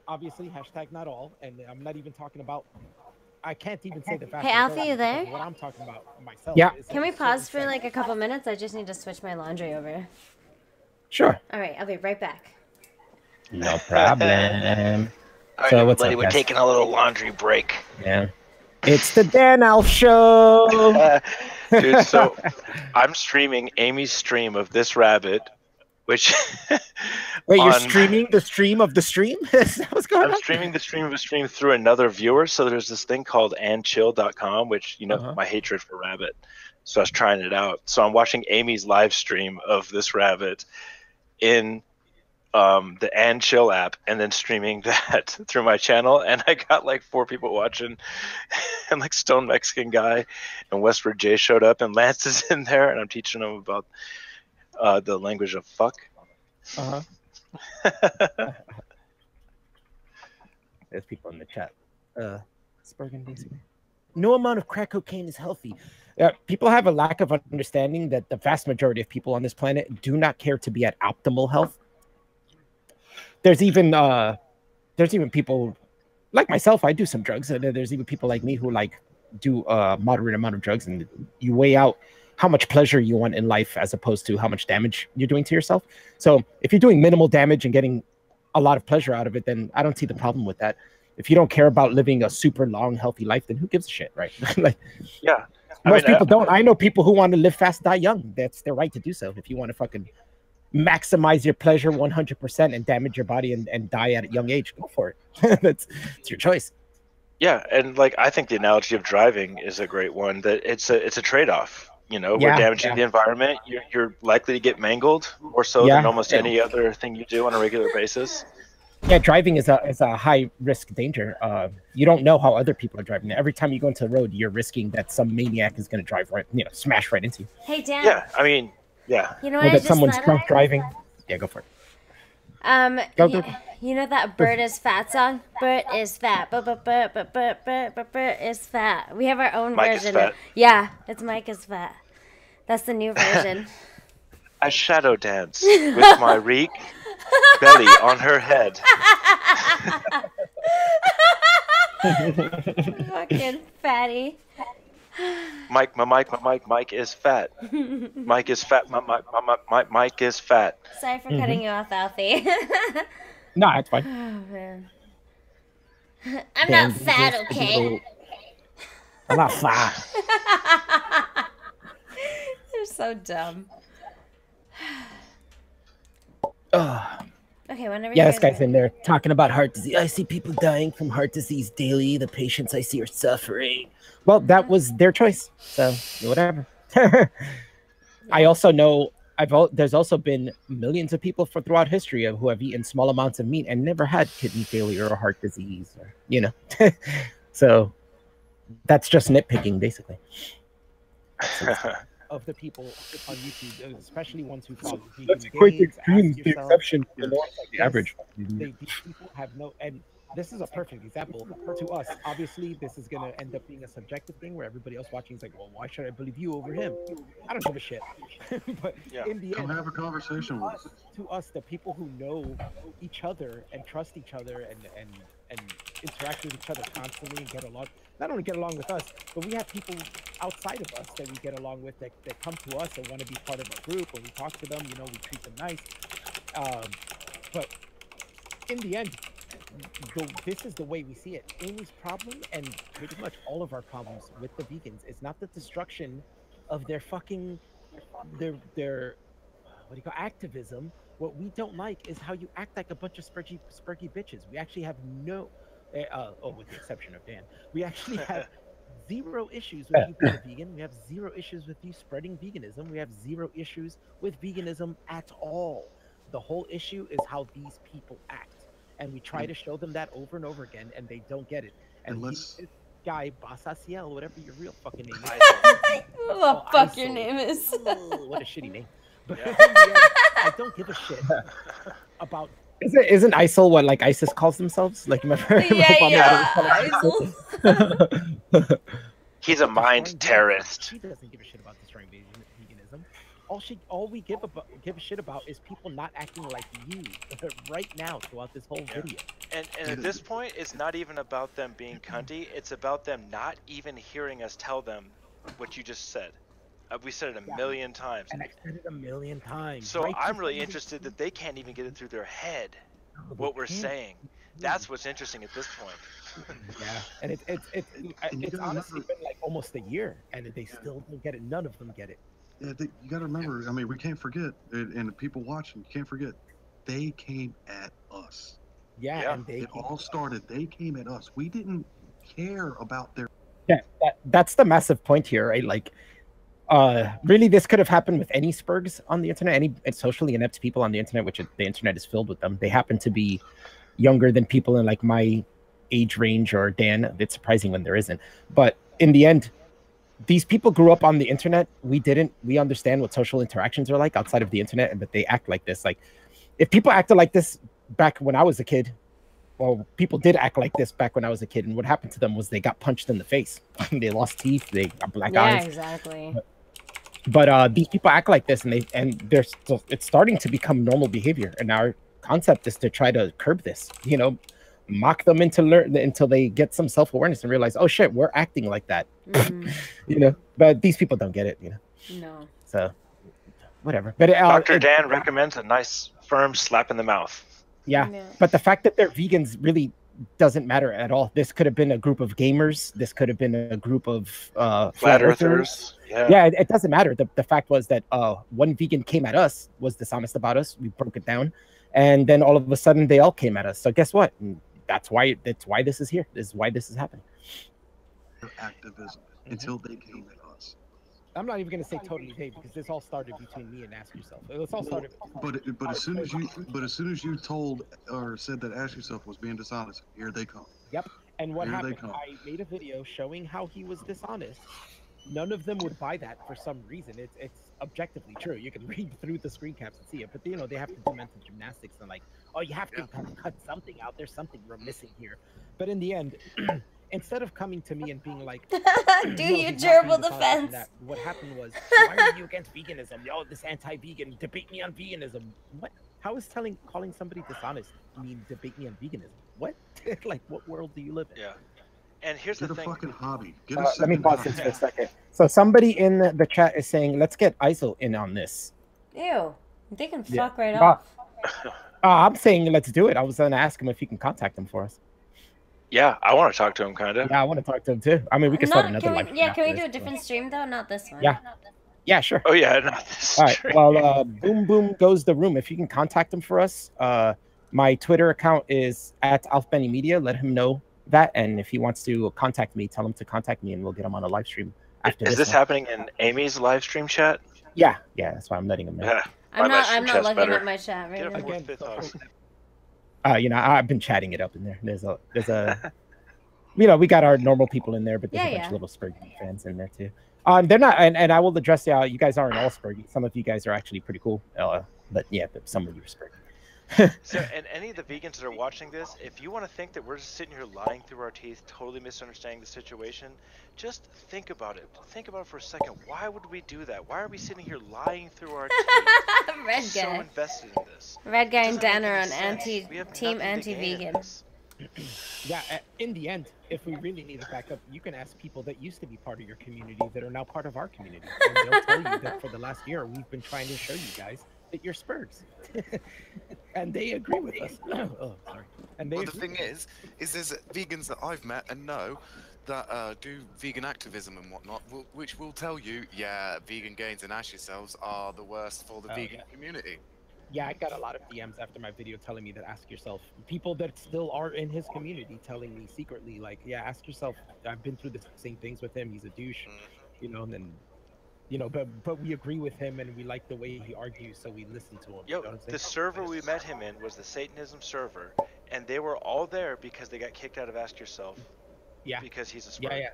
Speaker 5: Obviously, hashtag not all, and I'm not even talking about. I can't even say the vast
Speaker 1: Hey, Alfie,
Speaker 5: majority,
Speaker 1: you there?
Speaker 5: because what I'm talking about myself.
Speaker 3: Yeah.
Speaker 5: is
Speaker 1: Can we
Speaker 5: a
Speaker 1: pause
Speaker 5: certain
Speaker 1: for like a couple minutes? I just need to switch my laundry over.
Speaker 3: Sure.
Speaker 1: All right, I'll be right back.
Speaker 3: No problem.
Speaker 4: All right,
Speaker 3: So what's
Speaker 4: everybody,
Speaker 3: up,
Speaker 4: we're
Speaker 3: guys?
Speaker 4: taking a little laundry break.
Speaker 3: Yeah. It's the Dan Alf Show.
Speaker 4: Dude, so I'm streaming Amy's stream of this rabbit, which...
Speaker 3: Wait, you're
Speaker 4: on-
Speaker 3: streaming the stream of the stream? Is that what's going
Speaker 4: I'm
Speaker 3: on?
Speaker 4: streaming the stream of a stream through another viewer. So there's this thing called andchill.com, which, you know, my hatred for rabbit. So I was trying it out. So I'm watching Amy's live stream of this rabbit in the And Chill app and then streaming that through my channel. And I got like 4 people watching and like Stone Mexican Guy and Westward J showed up and Lance is in there and I'm teaching them about the language of fuck.
Speaker 3: There's people in the chat. Spurgeon, basically. No amount of crack cocaine is healthy. People have a lack of understanding that the vast majority of people on this planet do not care to be at optimal health. There's even people like myself. I do some drugs, and there's even people like me who like do a moderate amount of drugs, and you weigh out how much pleasure you want in life as opposed to how much damage you're doing to yourself. So if you're doing minimal damage and getting a lot of pleasure out of it, then I don't see the problem with that. If you don't care about living a super long, healthy life, then who gives a shit, right? Like,
Speaker 4: yeah.
Speaker 3: Most people don't. I know people who want to live fast, die young. That's their right to do so. If you want to fucking maximize your pleasure 100% and damage your body and die at a young age, go for it. It's your choice.
Speaker 4: Yeah, and like I think the analogy of driving is a great one. That it's a trade-off. You know,
Speaker 3: Yeah,
Speaker 4: we're damaging the environment. You're likely to get mangled more so than almost any other thing you do on a regular basis.
Speaker 3: Yeah, driving is a high risk danger. You don't know how other people are driving. Every time you go into the road, you're risking that some maniac is going to drive right, smash right into you.
Speaker 1: Hey, Dan.
Speaker 4: Yeah, I mean, yeah.
Speaker 1: You know
Speaker 3: Or
Speaker 1: what I
Speaker 3: that
Speaker 1: just
Speaker 3: someone's
Speaker 1: thought
Speaker 3: drunk
Speaker 1: of?
Speaker 3: driving. Yeah, go for it. Go, go.
Speaker 1: You know that Bert is fat song? Bert is fat. Bert is fat. We have our own
Speaker 4: Mike is
Speaker 1: version.
Speaker 4: fat.
Speaker 1: Yeah, it's Mike is fat. That's the new version.
Speaker 4: I shadow dance with my reek belly on her head.
Speaker 1: Fucking fatty.
Speaker 4: Mike is fat. Mike is fat. Mike is fat.
Speaker 1: Sorry for cutting you off, Alfie.
Speaker 3: No, it's fine.
Speaker 1: Oh, man. I'm not fat, okay?
Speaker 3: I'm not fat.
Speaker 1: You're so dumb. Okay, whenever
Speaker 3: Yeah,
Speaker 1: you
Speaker 3: this
Speaker 1: guys
Speaker 3: guy's in there talking about heart disease. I see people dying from heart disease daily. The patients I see are suffering. Well, that was their choice. So, whatever. I also know there's also been millions of people throughout history who have eaten small amounts of meat and never had kidney failure or heart disease, or, you know. So that's just nitpicking, basically.
Speaker 5: Of the people on YouTube, especially ones who follow
Speaker 3: That's
Speaker 5: vegan
Speaker 3: quite
Speaker 5: gains,
Speaker 3: extreme,
Speaker 5: ask
Speaker 3: the
Speaker 5: yourself-
Speaker 3: exception, the norm, like the
Speaker 5: Yes,
Speaker 3: average.
Speaker 5: these people have no, and this is a perfect example to us. Obviously, this is going to end up being a subjective thing where everybody else watching is like, well, why should I believe you over him? I don't give a shit. But in the
Speaker 11: Come
Speaker 5: end,
Speaker 11: have a conversation with us.
Speaker 5: to us, the people who know each other and trust each other and interact with each other constantly and get along, not only get along with us, but we have people outside of us that we get along with that come to us and want to be part of our group, and we talk to them, you know, we treat them nice. But in the end, this is the way we see it. Amy's problem, and pretty much all of our problems with the vegans, is not the destruction of their fucking their what do you call activism. What we don't like is how you act like a bunch of spurgy bitches. We actually have no with the exception of Dan, we actually have zero issues with you being a vegan. We have zero issues with you spreading veganism. We have zero issues with veganism at all. The whole issue is how these people act, and we try to show them that over and over again, and they don't get it. And this guy Basaciel, whatever your real fucking name is,
Speaker 1: what the fuck your name is?
Speaker 5: What a shitty name. But in the end, I don't give a shit about.
Speaker 3: Isn't ISIL what like ISIS calls themselves? Like remember?
Speaker 1: ISIL.
Speaker 4: He's a mind terrorist.
Speaker 5: She doesn't give a shit about destroying veganism. All we give a shit about is people not acting like you right now throughout this whole video.
Speaker 4: And at this point, it's not even about them being cunty. It's about them not even hearing us tell them what you just said. We said it a million times.
Speaker 5: And I said it a million times.
Speaker 4: So
Speaker 5: right?
Speaker 4: I'm really interested that they can't even get it through their head what we're saying. That's what's interesting at this point.
Speaker 5: Yeah, and it's honestly been like almost a year, and they still don't get it. None of them get it.
Speaker 11: Yeah, you got to remember. I mean, we can't forget, and the people watching, you can't forget, they came at us.
Speaker 5: Yeah, and
Speaker 11: it all started. They came at us. We didn't care about their.
Speaker 3: Yeah, that's the massive point here, right? Like, really, this could have happened with any spurgs on the internet, any socially inept people on the internet, which the internet is filled with them. They happen to be younger than people in like my age range or Dan. It's surprising when there isn't. But in the end, these people grew up on the internet. We didn't. We understand what social interactions are like outside of the internet, and that they act like this. Like, if people acted like this back when I was a kid, well, people did act like this back when I was a kid, and what happened to them was they got punched in the face. They lost teeth. They got black eyes.
Speaker 1: Yeah, exactly.
Speaker 3: But these people act like this, and they're still, it's starting to become normal behavior. And our concept is to try to curb this. You know, mock them until they get some self-awareness and realize, oh shit, we're acting like that. You know, but these people don't get it. You know.
Speaker 1: No.
Speaker 3: So, whatever. But
Speaker 4: Dr. Dan recommends a nice, firm slap in the mouth.
Speaker 3: Yeah, but the fact that they're vegans really doesn't matter at all. This could have been a group of gamers. This could have been a group of flat earthers. Yeah, it doesn't matter. The fact was that one vegan came at us, was dishonest about us. We broke it down, and then all of a sudden they all came at us. So guess what? That's why this is here. This is why this is happening.
Speaker 11: Activism until they came at us.
Speaker 5: I'm not even gonna say totally they, because this all started between me and Ask Yourself. It all started.
Speaker 11: But as soon as you told or said that Ask Yourself was being dishonest, here they come.
Speaker 5: Yep. And what
Speaker 11: Here they
Speaker 5: happened?
Speaker 11: come.
Speaker 5: I made a video showing how he was dishonest, none of them would buy that for some reason. It's objectively true. You can read through the screen caps and see it, but you know they have to do mental gymnastics and like, oh, you have to cut something out. There's something we're missing here. But in the end, instead of coming to me and being like,
Speaker 1: Do
Speaker 5: "Yo,
Speaker 1: your
Speaker 5: he's not
Speaker 1: gerbil
Speaker 5: being dishonest and
Speaker 1: defense.
Speaker 5: that," what happened was, why are you against veganism? Yo, this anti-vegan, debate me on veganism. What? How is calling somebody dishonest mean debate me on veganism? What? Like, what world do you live in?
Speaker 4: Yeah. And here's
Speaker 11: Get
Speaker 4: the
Speaker 11: a
Speaker 4: thing.
Speaker 11: fucking hobby. Get a
Speaker 3: Let me
Speaker 11: second
Speaker 3: pause
Speaker 11: hobby.
Speaker 3: this for a second. So somebody in the chat is saying, let's get ISO in on this.
Speaker 1: Ew. They can
Speaker 3: Yeah.
Speaker 1: fuck right
Speaker 3: Ah.
Speaker 1: off.
Speaker 3: I'm saying let's do it. I was going to ask him if he can contact him for us.
Speaker 4: Yeah, I want to talk to him, kind of.
Speaker 3: Yeah, I want to talk to him too. I mean, we can start
Speaker 1: Not,
Speaker 3: another
Speaker 1: can
Speaker 3: live
Speaker 1: we,
Speaker 3: stream
Speaker 1: yeah,
Speaker 3: after
Speaker 1: can we
Speaker 3: this,
Speaker 1: do a
Speaker 3: so-
Speaker 1: different stream though? Not this one.
Speaker 3: Yeah. Yeah, sure.
Speaker 4: Oh yeah, not this.
Speaker 3: All right.
Speaker 4: stream.
Speaker 3: Well, boom, boom goes the room. If you can contact him for us, my Twitter account is @AlfBennyMedia. Let him know that, and if he wants to contact me, tell him to contact me, and we'll get him on a live stream after
Speaker 4: Is this
Speaker 3: one.
Speaker 4: happening in Amy's live stream chat?
Speaker 3: Yeah, that's why I'm letting him know.
Speaker 4: Yeah.
Speaker 1: I'm
Speaker 4: My
Speaker 1: not.
Speaker 4: stream
Speaker 1: I'm not
Speaker 4: chat's
Speaker 1: looking
Speaker 4: better.
Speaker 1: at my chat right
Speaker 4: Get a
Speaker 1: now.
Speaker 4: fourth, fifth option.
Speaker 3: You know, I've been chatting it up in there. There's a, you know, we got our normal people in there, but there's
Speaker 1: Yeah,
Speaker 3: a bunch
Speaker 1: yeah.
Speaker 3: of little Spurgy fans in there too. They're not, and I will address you guys aren't all Spurgy. Some of you guys are actually pretty cool. But yeah, some of you are Spurgy.
Speaker 4: So, and any of the vegans that are watching this, if you want to think that we're just sitting here lying through our teeth, totally misunderstanding the situation, just think about it. Think about it for a second. Why would we do that? Why are we sitting here lying through our teeth?
Speaker 1: Red
Speaker 4: so
Speaker 1: guy.
Speaker 4: invested in this.
Speaker 1: Red guy and
Speaker 4: Doesn't make
Speaker 1: Dan are
Speaker 4: any
Speaker 1: on
Speaker 4: sense. We have
Speaker 1: team
Speaker 4: nothing to gain in
Speaker 1: anti-vegan.
Speaker 4: this.
Speaker 5: Yeah, in the end, if we really need a backup, you can ask people that used to be part of your community that are now part of our community. And they'll tell you that for the last year, we've been trying to show you guys that you're Spurs. And they agree with us. Oh, sorry. And they
Speaker 2: Well, the
Speaker 5: agree.
Speaker 2: thing is there's vegans that I've met and know that do vegan activism and whatnot, which will tell you, yeah, vegan gains and ash yourselves are the worst for the
Speaker 5: Oh,
Speaker 2: vegan
Speaker 5: yeah.
Speaker 2: community.
Speaker 5: Yeah, I got a lot of DMs after my video telling me that ask yourself. People that still are in his community telling me secretly, like, yeah, ask yourself. I've been through the same things with him. He's a douche, you know, and then, you know, but we agree with him and we like the way he argues, so we listen to him. You know what
Speaker 4: Yo,
Speaker 5: I'm saying?
Speaker 4: the server we met him in was the Satanism server, and they were all there because they got kicked out of Ask Yourself.
Speaker 5: Yeah.
Speaker 4: Because he's a Spur.
Speaker 5: Yeah.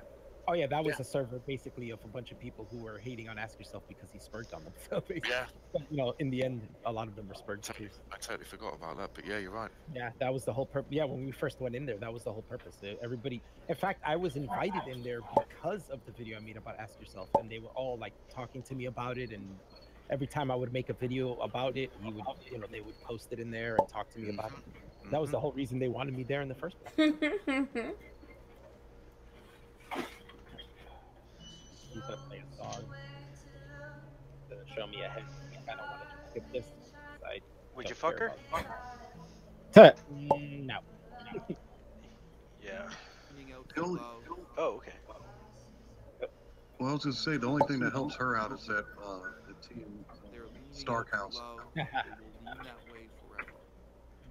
Speaker 5: Oh yeah, that was a server basically of a bunch of people who were hating on Ask Yourself because he spurged on them. So
Speaker 2: Yeah.
Speaker 5: but, you know, in the end, a lot of them were spurged too.
Speaker 2: I totally forgot about that, but yeah, you're right.
Speaker 5: Yeah, that was the whole purpose. Yeah, when we first went in there, that was the whole purpose. Everybody, in fact, I was invited in there because of the video I made about Ask Yourself, and they were all like talking to me about it. And every time I would make a video about it, he would, you know, they would post it in there and talk to me about it. That was the whole reason they wanted me there in the first place. He's gonna play a song to show me a head. I kind of wanted to skip this.
Speaker 4: Would you fuck her?
Speaker 5: No.
Speaker 4: Yeah.
Speaker 11: The only-
Speaker 4: Oh, okay.
Speaker 11: Well, I was gonna say the only thing that helps her out is that the team Stark House.
Speaker 6: They will lean that way forever.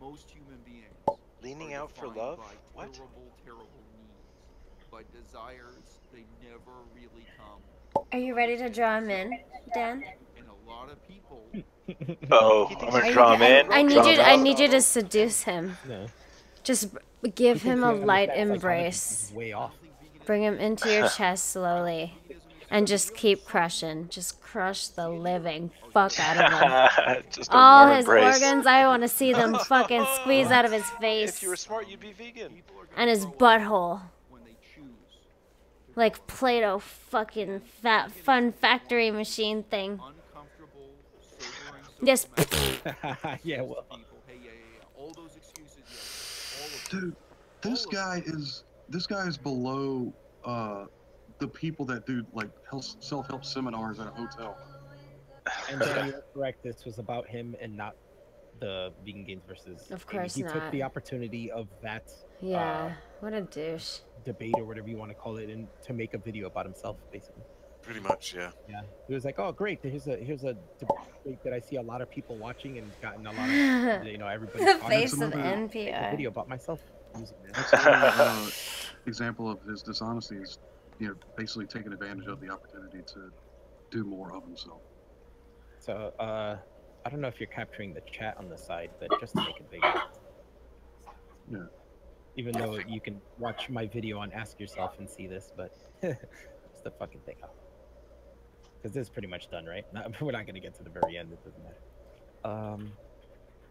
Speaker 6: Most human beings
Speaker 4: Leaning
Speaker 6: are
Speaker 4: out for
Speaker 6: defined
Speaker 4: love?
Speaker 6: by
Speaker 4: What?
Speaker 6: terrible needs, by desires they never really come.
Speaker 1: Are you ready to draw him in, Dan?
Speaker 6: And a lot of people
Speaker 4: Oh, I'm
Speaker 1: Are
Speaker 4: gonna
Speaker 1: you-
Speaker 4: draw him in.
Speaker 1: I need
Speaker 4: draw
Speaker 1: you.
Speaker 4: him
Speaker 1: I
Speaker 4: out.
Speaker 1: need you to seduce him.
Speaker 5: No.
Speaker 1: Just give him a
Speaker 5: Because
Speaker 1: light
Speaker 5: that psychology
Speaker 1: embrace.
Speaker 5: is way off.
Speaker 1: Bring him into your chest slowly, and just keep crushing. Just crush the living fuck out of him.
Speaker 4: Just a
Speaker 1: All
Speaker 4: warm
Speaker 1: his
Speaker 4: embrace.
Speaker 1: organs, I want to see them fucking squeeze out of his
Speaker 4: If
Speaker 1: face
Speaker 4: you were smart, you'd be vegan.
Speaker 1: and his butthole.
Speaker 6: when they choose
Speaker 1: Like Play-Doh fucking fat fun factory machine thing.
Speaker 6: uncomfortable, sobering
Speaker 1: Yes.
Speaker 5: Yeah, well.
Speaker 6: people. Hey, yeah. All those excuses, yes. All of them.
Speaker 11: Dude, this guy is below the people that do like self-help seminars at a hotel.
Speaker 5: And then you're correct. This was about him and not the Vegan Gains versus.
Speaker 1: Of course
Speaker 5: he took
Speaker 1: not.
Speaker 5: the opportunity of that
Speaker 1: Yeah. What a douche.
Speaker 5: debate or whatever you want to call it, and to make a video about himself, basically.
Speaker 2: Pretty much, yeah.
Speaker 5: Yeah. He was like, "Oh, great! Here's a debate that I see a lot of people watching and gotten a lot of, you know, everybody."
Speaker 1: The
Speaker 5: talking
Speaker 1: face
Speaker 5: about
Speaker 1: of
Speaker 5: it."
Speaker 1: NPR.
Speaker 5: A video about myself using
Speaker 11: That's
Speaker 5: that.
Speaker 11: another example of his dishonesty is, you know, basically taking advantage of the opportunity to do more of himself.
Speaker 5: So, I don't know if you're capturing the chat on the side, but just to make it bigger.
Speaker 11: Yeah.
Speaker 5: Even though you can watch my video on Ask Yourself and see this, but just the fucking thing. Because this is pretty much done, right? We're not gonna get to the very end. It doesn't matter.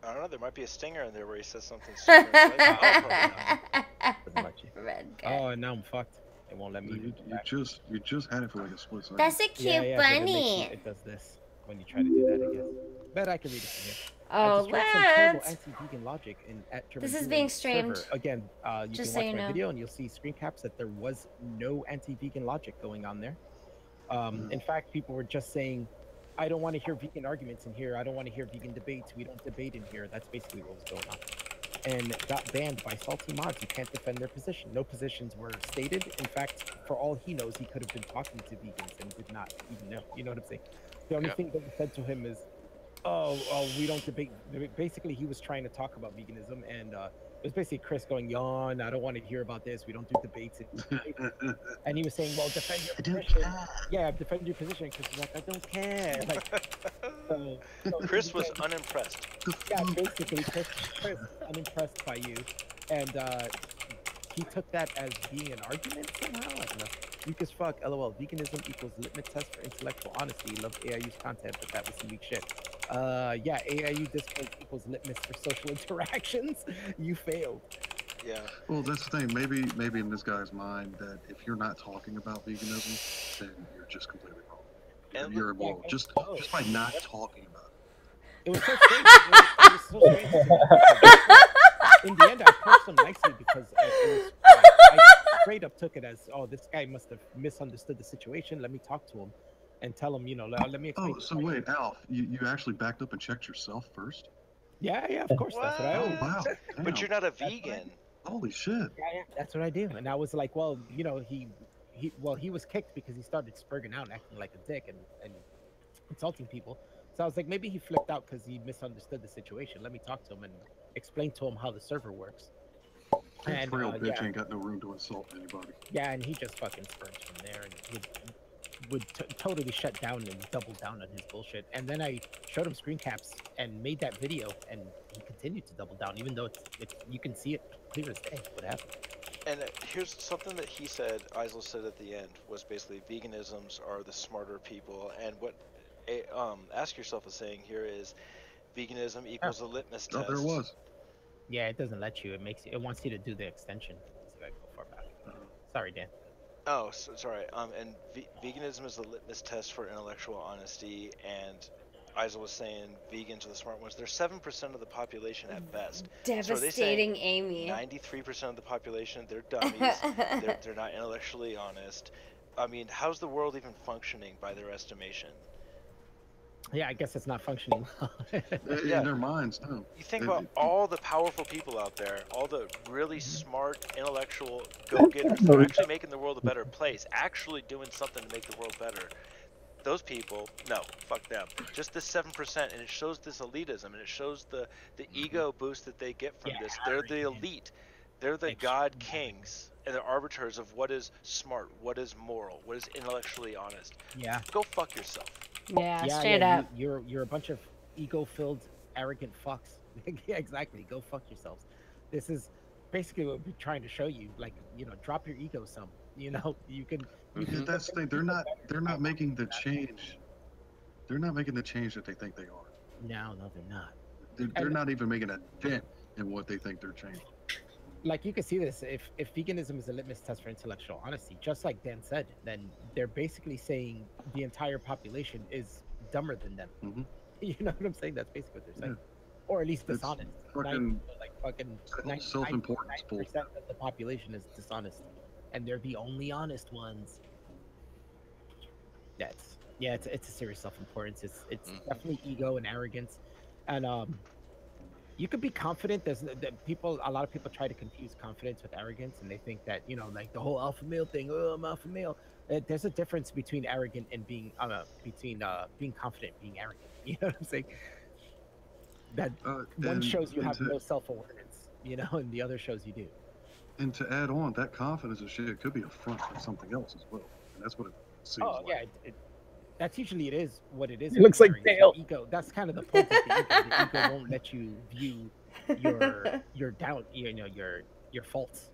Speaker 4: I don't know. There might be a stinger in there where he says something super insightful.
Speaker 5: Doesn't let you.
Speaker 1: Red guy.
Speaker 5: Oh, and now I'm fucked. It won't let me.
Speaker 11: You just had it for like a split second.
Speaker 1: That's a cute
Speaker 5: but it makes
Speaker 1: bunny.
Speaker 5: It does this when you try to do that, I guess. But I can read it from here.
Speaker 1: Oh,
Speaker 5: I just read some terrible
Speaker 1: let's.
Speaker 5: anti-vegan logic at
Speaker 1: This is
Speaker 5: German
Speaker 1: being
Speaker 5: Blue's
Speaker 1: streamed.
Speaker 5: server. Again, you
Speaker 1: Just
Speaker 5: can
Speaker 1: so
Speaker 5: watch
Speaker 1: you
Speaker 5: my
Speaker 1: know.
Speaker 5: video and you'll see screen caps that there was no anti-vegan logic going on there. In fact, people were just saying, I don't want to hear vegan arguments in here. I don't want to hear vegan debates. We don't debate in here. That's basically what was going on. And got banned by salty mods who can't defend their position. No positions were stated. In fact, for all he knows, he could have been talking to vegans and did not even know. You know what I'm saying? The only thing that was said to him is, oh, we don't debate. Basically, he was trying to talk about veganism, and it was basically Chris going, yawn, I don't want to hear about this. We don't do debates. And he was saying, well, defend your position. Yeah, defend your position. Chris was like, I don't care. Like,
Speaker 4: Chris was unimpressed.
Speaker 5: Yeah, basically, Chris unimpressed by you. And he took that as being an argument somehow. I don't know. Weak as fuck, lol. Veganism equals litmus test for intellectual honesty. Love AIU's content, but that was some weak shit. Yeah, AIU discourse equals litmus for social interactions. You failed.
Speaker 4: Yeah.
Speaker 11: Well, that's the thing. Maybe in this guy's mind that if you're not talking about veganism, then you're just completely wrong. You're immoral. Just by not talking about it.
Speaker 5: It was so strange. It was so strange to me. In the end, I pushed him nicely because I straight up took it as, oh, this guy must have misunderstood the situation. Let me talk to him and tell him, you know, let me explain.
Speaker 11: Oh, so wait, Alf, you actually backed up and checked yourself first?
Speaker 5: Yeah, of course.
Speaker 4: What?
Speaker 5: That's what I do.
Speaker 11: Oh, wow.
Speaker 4: But
Speaker 11: Damn.
Speaker 4: you're not a vegan.
Speaker 11: Holy shit.
Speaker 5: Yeah, that's what I do. And I was like, well, you know, he was kicked because he started spurging out and acting like a dick and insulting people. So I was like, maybe he flipped out because he misunderstood the situation. Let me talk to him and explain to him how the server works.
Speaker 11: And real bitch ain't got no room to insult anybody.
Speaker 5: Yeah, and he just fucking spurged from there and would totally shut down and double down on his bullshit. And then I showed him screen caps and made that video, and he continued to double down, even though it's you can see it clear as day what happened.
Speaker 4: And here's something that he said, Eisel said at the end, was basically veganisms are the smarter people. And what Ask Yourself is saying here is veganism equals a litmus test.
Speaker 11: Oh, there was.
Speaker 5: Yeah, it doesn't let you. It wants you to do the extension. So I go far back. Sorry, Dan.
Speaker 4: Oh, sorry. And veganism is the litmus test for intellectual honesty. And Eisel was saying vegans are the smart ones. They're 7% of the population at best.
Speaker 1: Devastating,
Speaker 4: so
Speaker 1: Amy.
Speaker 4: 93% of the population, they're dummies. they're not intellectually honest. I mean, how's the world even functioning by their estimation?
Speaker 5: Yeah, I guess it's not functioning well.
Speaker 11: In their minds, no.
Speaker 4: You think about all the powerful people out there, all the really smart, intellectual go-getters that are actually making the world a better place, actually doing something to make the world better. Those people, no, fuck them. Just this 7%, and it shows this elitism, and it shows the ego boost that they get from this. They're the elite. They're the god kings, and they're arbiters of what is smart, what is moral, what is intellectually honest.
Speaker 5: Yeah.
Speaker 4: Go fuck yourself.
Speaker 1: Yeah, straight up.
Speaker 5: You're a bunch of ego-filled, arrogant fucks. Yeah, exactly. Go fuck yourselves. This is basically what we're trying to show you. Like, you know, drop your ego some. You know, you can.
Speaker 11: That's the thing. They're not making the change. They're not making the change that they think they are.
Speaker 5: No, they're not.
Speaker 11: They're not even making a dent in what they think they're changing.
Speaker 5: Like, you can see this. If veganism is a litmus test for intellectual honesty, just like Dan said, then they're basically saying the entire population is dumber than them.
Speaker 11: Mm-hmm.
Speaker 5: You know what I'm saying? That's basically what they're saying. Or at least dishonest.
Speaker 11: Fucking self-importance
Speaker 5: 99% of the population is dishonest, and they're the only honest ones. It's a serious self-importance. It's definitely ego and arrogance, and you could be confident. A lot of people try to confuse confidence with arrogance, and they think that, you know, like the whole alpha male thing. Oh, I'm alpha male. There's a difference between arrogant and being being confident, being arrogant. You know what I'm saying? That one shows you have no self-awareness, you know, and the other shows you do.
Speaker 11: And to add on, that confidence and shit could be a front for something else as well, and that's what it seems like.
Speaker 5: Yeah, that's usually what it is.
Speaker 3: It looks like Dale.
Speaker 5: Ego. That's kind of the point of the ego. The ego won't let you view your doubt, you know, your faults.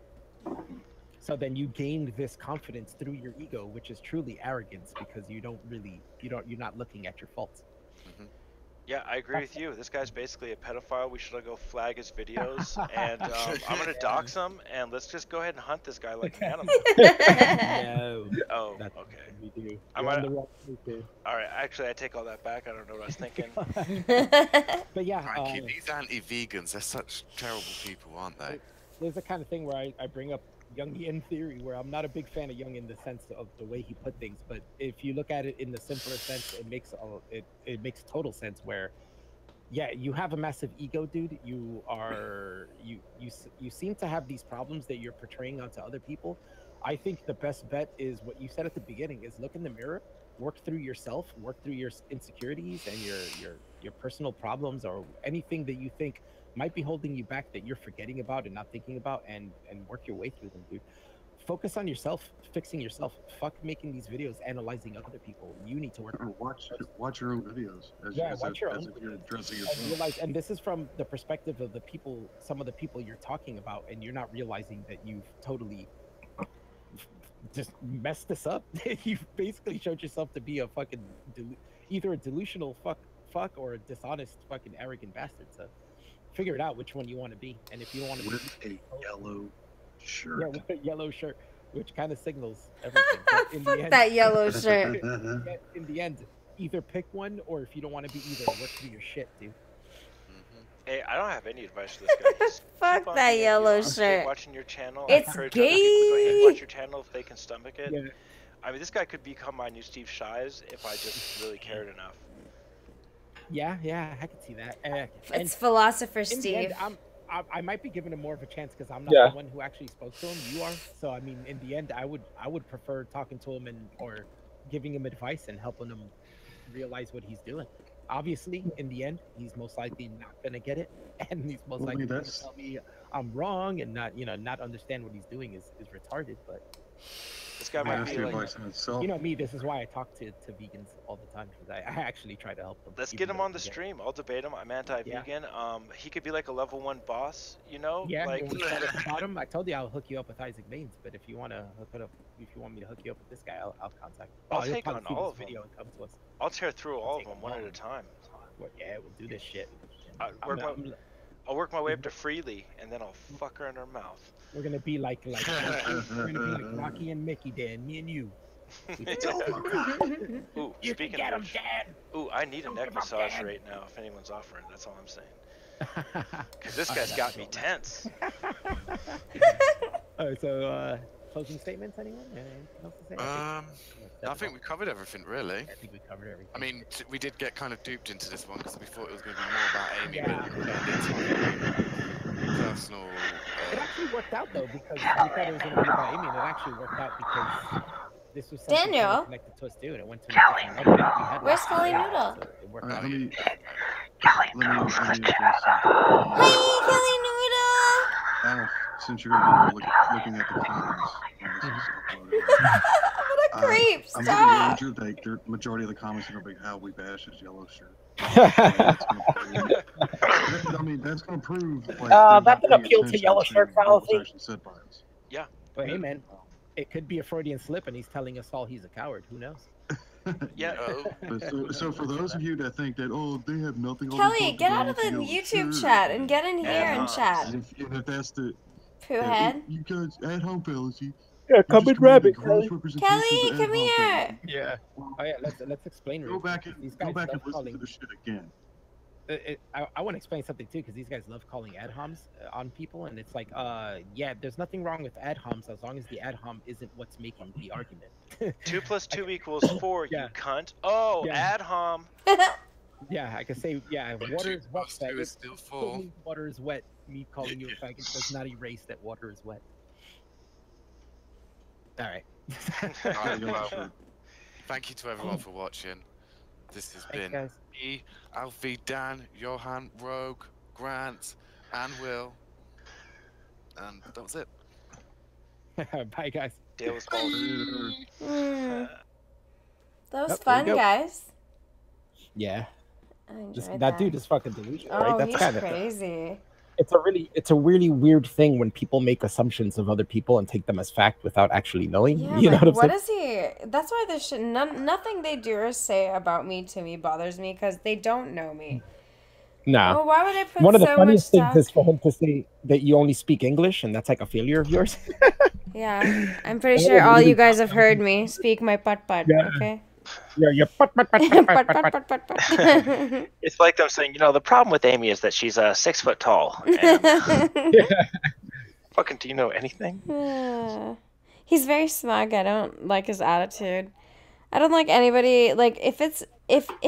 Speaker 3: So then you gained this confidence through your ego, which is truly arrogance because you're not looking at your faults.
Speaker 4: Yeah, I agree with you. This guy's basically a pedophile. We should go flag his videos, and I'm gonna dox him, and let's just go ahead and hunt this guy like an animal.
Speaker 3: No.
Speaker 4: Oh,
Speaker 3: That's
Speaker 4: okay.
Speaker 3: what we do.
Speaker 4: I'm
Speaker 3: You're on
Speaker 4: gonna-
Speaker 3: the wrong way, too.
Speaker 4: All right, actually, I take all that back. I don't know what I was thinking.
Speaker 3: But yeah,
Speaker 2: Frankie, these anti-vegans, they're such terrible people, aren't they?
Speaker 3: there's the kind of thing where I bring up Jungian theory, where I'm not a big fan of Jung in the sense of the way he put things, but if you look at it in the simpler sense, it makes total sense. Where, yeah, you have a massive ego, dude. You seem to have these problems that you're portraying onto other people. I think the best bet is what you said at the beginning: is look in the mirror, work through yourself, work through your insecurities and your personal problems, or anything that you think might be holding you back that you're forgetting about and not thinking about, and work your way through them, dude. Focus on yourself, fixing yourself. Fuck making these videos, analyzing other people. You need to work.
Speaker 11: Or watch your own videos.
Speaker 3: Watch your own
Speaker 11: if you're addressing
Speaker 3: and
Speaker 11: yourself.
Speaker 3: realize, and this is from the perspective of the people, some of the people you're talking about, and you're not realizing that you've totally just messed this up. You've basically showed yourself to be a fucking either a delusional fuck or a dishonest fucking arrogant bastard. So figure it out which one you want to be, and if you want to
Speaker 11: With a yellow shirt.
Speaker 3: yeah, with a yellow shirt, which kind of signals everything. But in
Speaker 1: Fuck
Speaker 3: the end,
Speaker 1: that yellow shirt.
Speaker 3: in the end, either pick one, or if you don't want to be either, work through your shit, dude.
Speaker 4: Hey, I don't have any advice for this guy. Just
Speaker 1: Fuck
Speaker 4: keep on
Speaker 1: that
Speaker 4: being you.
Speaker 1: yellow
Speaker 4: I'm still
Speaker 1: shirt.
Speaker 4: watching your channel.
Speaker 1: It's
Speaker 4: I encourage other people to go ahead and watch your channel if they can stomach it.
Speaker 3: Yeah.
Speaker 4: I mean, this guy could become my new Steve Shives if I just really cared enough.
Speaker 3: Yeah, I can see that.
Speaker 1: It's Philosopher
Speaker 3: in the end,
Speaker 1: Steve.
Speaker 3: I might be giving him more of a chance because I'm not
Speaker 12: Yeah.
Speaker 3: the one who actually spoke to him. You are. So I mean, in the end, I would prefer talking to him or giving him advice and helping him realize what he's doing. Obviously, in the end, he's most likely not gonna get it, and he's most
Speaker 11: Well, I
Speaker 3: likely
Speaker 11: mean,
Speaker 3: gonna
Speaker 11: that's-
Speaker 3: tell me I'm wrong and not understand what he's doing is retarded. But
Speaker 4: This guy
Speaker 11: I
Speaker 4: might
Speaker 11: asked
Speaker 4: be
Speaker 11: the
Speaker 4: like,
Speaker 11: advice on itself.
Speaker 3: you know me, this is why I talk to vegans all the time, because I actually try to help them.
Speaker 4: let's
Speaker 3: even
Speaker 4: get him
Speaker 3: though
Speaker 4: on the
Speaker 3: they get-
Speaker 4: stream. I'll debate him. I'm anti-vegan. He could be like a level 1 boss, you know?
Speaker 3: Yeah,
Speaker 4: Like,
Speaker 3: when we started at the bottom, I told you I'll hook you up with Isaac Baines, but if you want to hook it up, if you want me to hook you up with this guy, I'll contact.
Speaker 4: I'll
Speaker 3: he'll
Speaker 4: take
Speaker 3: probably
Speaker 4: on
Speaker 3: see
Speaker 4: all
Speaker 3: this
Speaker 4: of 'em.
Speaker 3: video and come to us.
Speaker 4: I'll tear through all of
Speaker 3: take
Speaker 4: them
Speaker 3: them
Speaker 4: one
Speaker 3: all.
Speaker 4: at a time.
Speaker 3: Well, yeah, we'll do this shit.
Speaker 4: I'll work my way up to Freely, and then I'll fuck her in her mouth.
Speaker 3: We're gonna be like we're gonna be like Rocky and Mickey, Dan, me and you.
Speaker 4: Ooh,
Speaker 3: You can
Speaker 4: speaking
Speaker 3: get
Speaker 4: of
Speaker 3: him,
Speaker 4: which,
Speaker 3: Dad.
Speaker 4: ooh, I need a
Speaker 3: Don't
Speaker 4: neck
Speaker 3: give up,
Speaker 4: massage
Speaker 3: Dad.
Speaker 4: right now if anyone's offering. That's all I'm saying. Cause this guy's got me tense.
Speaker 3: Alright, so closing statements, anyone? Anything else to say?
Speaker 2: I think we covered everything, really.
Speaker 3: I think we covered everything.
Speaker 2: I mean, we did get kind of duped into this one because we thought it was going to be more about Amy, but personal.
Speaker 3: It actually worked out though, because we thought it was going to be about Amy, and it actually worked out because this was something
Speaker 1: Daniel?
Speaker 3: kind of connected to us too, and it went to a different level. We had
Speaker 1: Where's
Speaker 3: like-
Speaker 1: Kelly Noodle?
Speaker 3: so it worked
Speaker 11: All right,
Speaker 3: out.
Speaker 11: let me address something.
Speaker 1: Hey, Kelly Noodle!
Speaker 11: Alf, since you're going to be looking at the comments when this is uploaded,
Speaker 1: What a creep!
Speaker 11: I'm
Speaker 1: Stop!
Speaker 11: getting wagered that the majority of the comments are going to be how we bash his yellow shirt. I mean, that's going to prove. Like, they're
Speaker 3: that's
Speaker 11: not
Speaker 3: an
Speaker 11: paying
Speaker 3: appeal to
Speaker 11: attention
Speaker 3: yellow shirt
Speaker 11: what was
Speaker 3: fallacy.
Speaker 11: actually said by us.
Speaker 4: Yeah.
Speaker 3: But hey, man, it could be a Freudian slip, and he's telling us all he's a coward. Who knows?
Speaker 4: Yeah.
Speaker 11: But so for those of you that think that they have nothing. all they
Speaker 1: Kelly,
Speaker 11: talk
Speaker 1: get
Speaker 11: about
Speaker 1: out of
Speaker 11: is
Speaker 1: the
Speaker 11: yellow
Speaker 1: YouTube
Speaker 11: shirt.
Speaker 1: chat and get in here and
Speaker 4: Ad-homs.
Speaker 1: chat.
Speaker 11: And if that's the
Speaker 1: Pooh head.
Speaker 11: you guys at home fallacy.
Speaker 3: Yeah,
Speaker 11: come and grab it, Kelly.
Speaker 1: Kelly, come here.
Speaker 3: Yeah. Oh yeah, let's explain.
Speaker 11: Go
Speaker 3: real
Speaker 11: back
Speaker 3: quick.
Speaker 11: and
Speaker 3: These
Speaker 11: go
Speaker 3: guys
Speaker 11: back
Speaker 3: love
Speaker 11: and listen
Speaker 3: calling.
Speaker 11: to the shit again.
Speaker 3: I want to explain something too, because these guys love calling ad homs on people, and it's like, yeah, there's nothing wrong with ad homs as long as the ad hom isn't what's making the argument.
Speaker 4: 2 + 2 = 4.
Speaker 3: Yeah.
Speaker 4: You cunt. Oh,
Speaker 3: Yeah.
Speaker 4: ad hom.
Speaker 3: Yeah, I can say, yeah, water is wet.
Speaker 2: 2 + 2 is still 4.
Speaker 3: Water is wet. Me calling you a faggot does not erase that water is wet. All right.
Speaker 2: Alright, well, thank you to everyone for watching. This has
Speaker 3: Thanks,
Speaker 2: been
Speaker 3: guys.
Speaker 2: me, Alfie, Dan, Johan, Rogue, Grant, and Will. And that was it.
Speaker 3: Bye, guys.
Speaker 4: Dale was called.
Speaker 1: Mm. That was
Speaker 3: Nope, there
Speaker 1: fun,
Speaker 3: you go.
Speaker 1: guys.
Speaker 3: Yeah.
Speaker 1: I enjoyed
Speaker 3: That dude is fucking delusional,
Speaker 1: Oh,
Speaker 3: right? That's
Speaker 1: he's
Speaker 3: kind of
Speaker 1: crazy.
Speaker 3: it's a really weird thing when people make assumptions of other people and take them as fact without actually knowing.
Speaker 1: Yeah,
Speaker 3: You know
Speaker 1: like,
Speaker 3: what I'm
Speaker 1: what
Speaker 3: saying?
Speaker 1: is he? That's why this shit. Nothing they do or say about me to me bothers me because they don't know me.
Speaker 3: Nah.
Speaker 1: Oh, why would I put
Speaker 3: One of the
Speaker 1: so much
Speaker 3: funniest things
Speaker 1: stuff?
Speaker 3: is for him to say that you only speak English, and that's like a failure of yours.
Speaker 1: Yeah, I'm pretty
Speaker 3: That
Speaker 1: sure
Speaker 3: was
Speaker 1: all
Speaker 3: really
Speaker 1: you guys have heard me speak my putt-putt,
Speaker 3: Yeah.
Speaker 1: okay?
Speaker 3: Yeah,
Speaker 1: Putt-putt-putt-putt-putt.
Speaker 4: It's like them saying, the problem with Amy is that she's 6 foot tall. And, fucking, do you know anything?
Speaker 1: Yeah. He's very smug. I don't like his attitude. I don't like anybody like if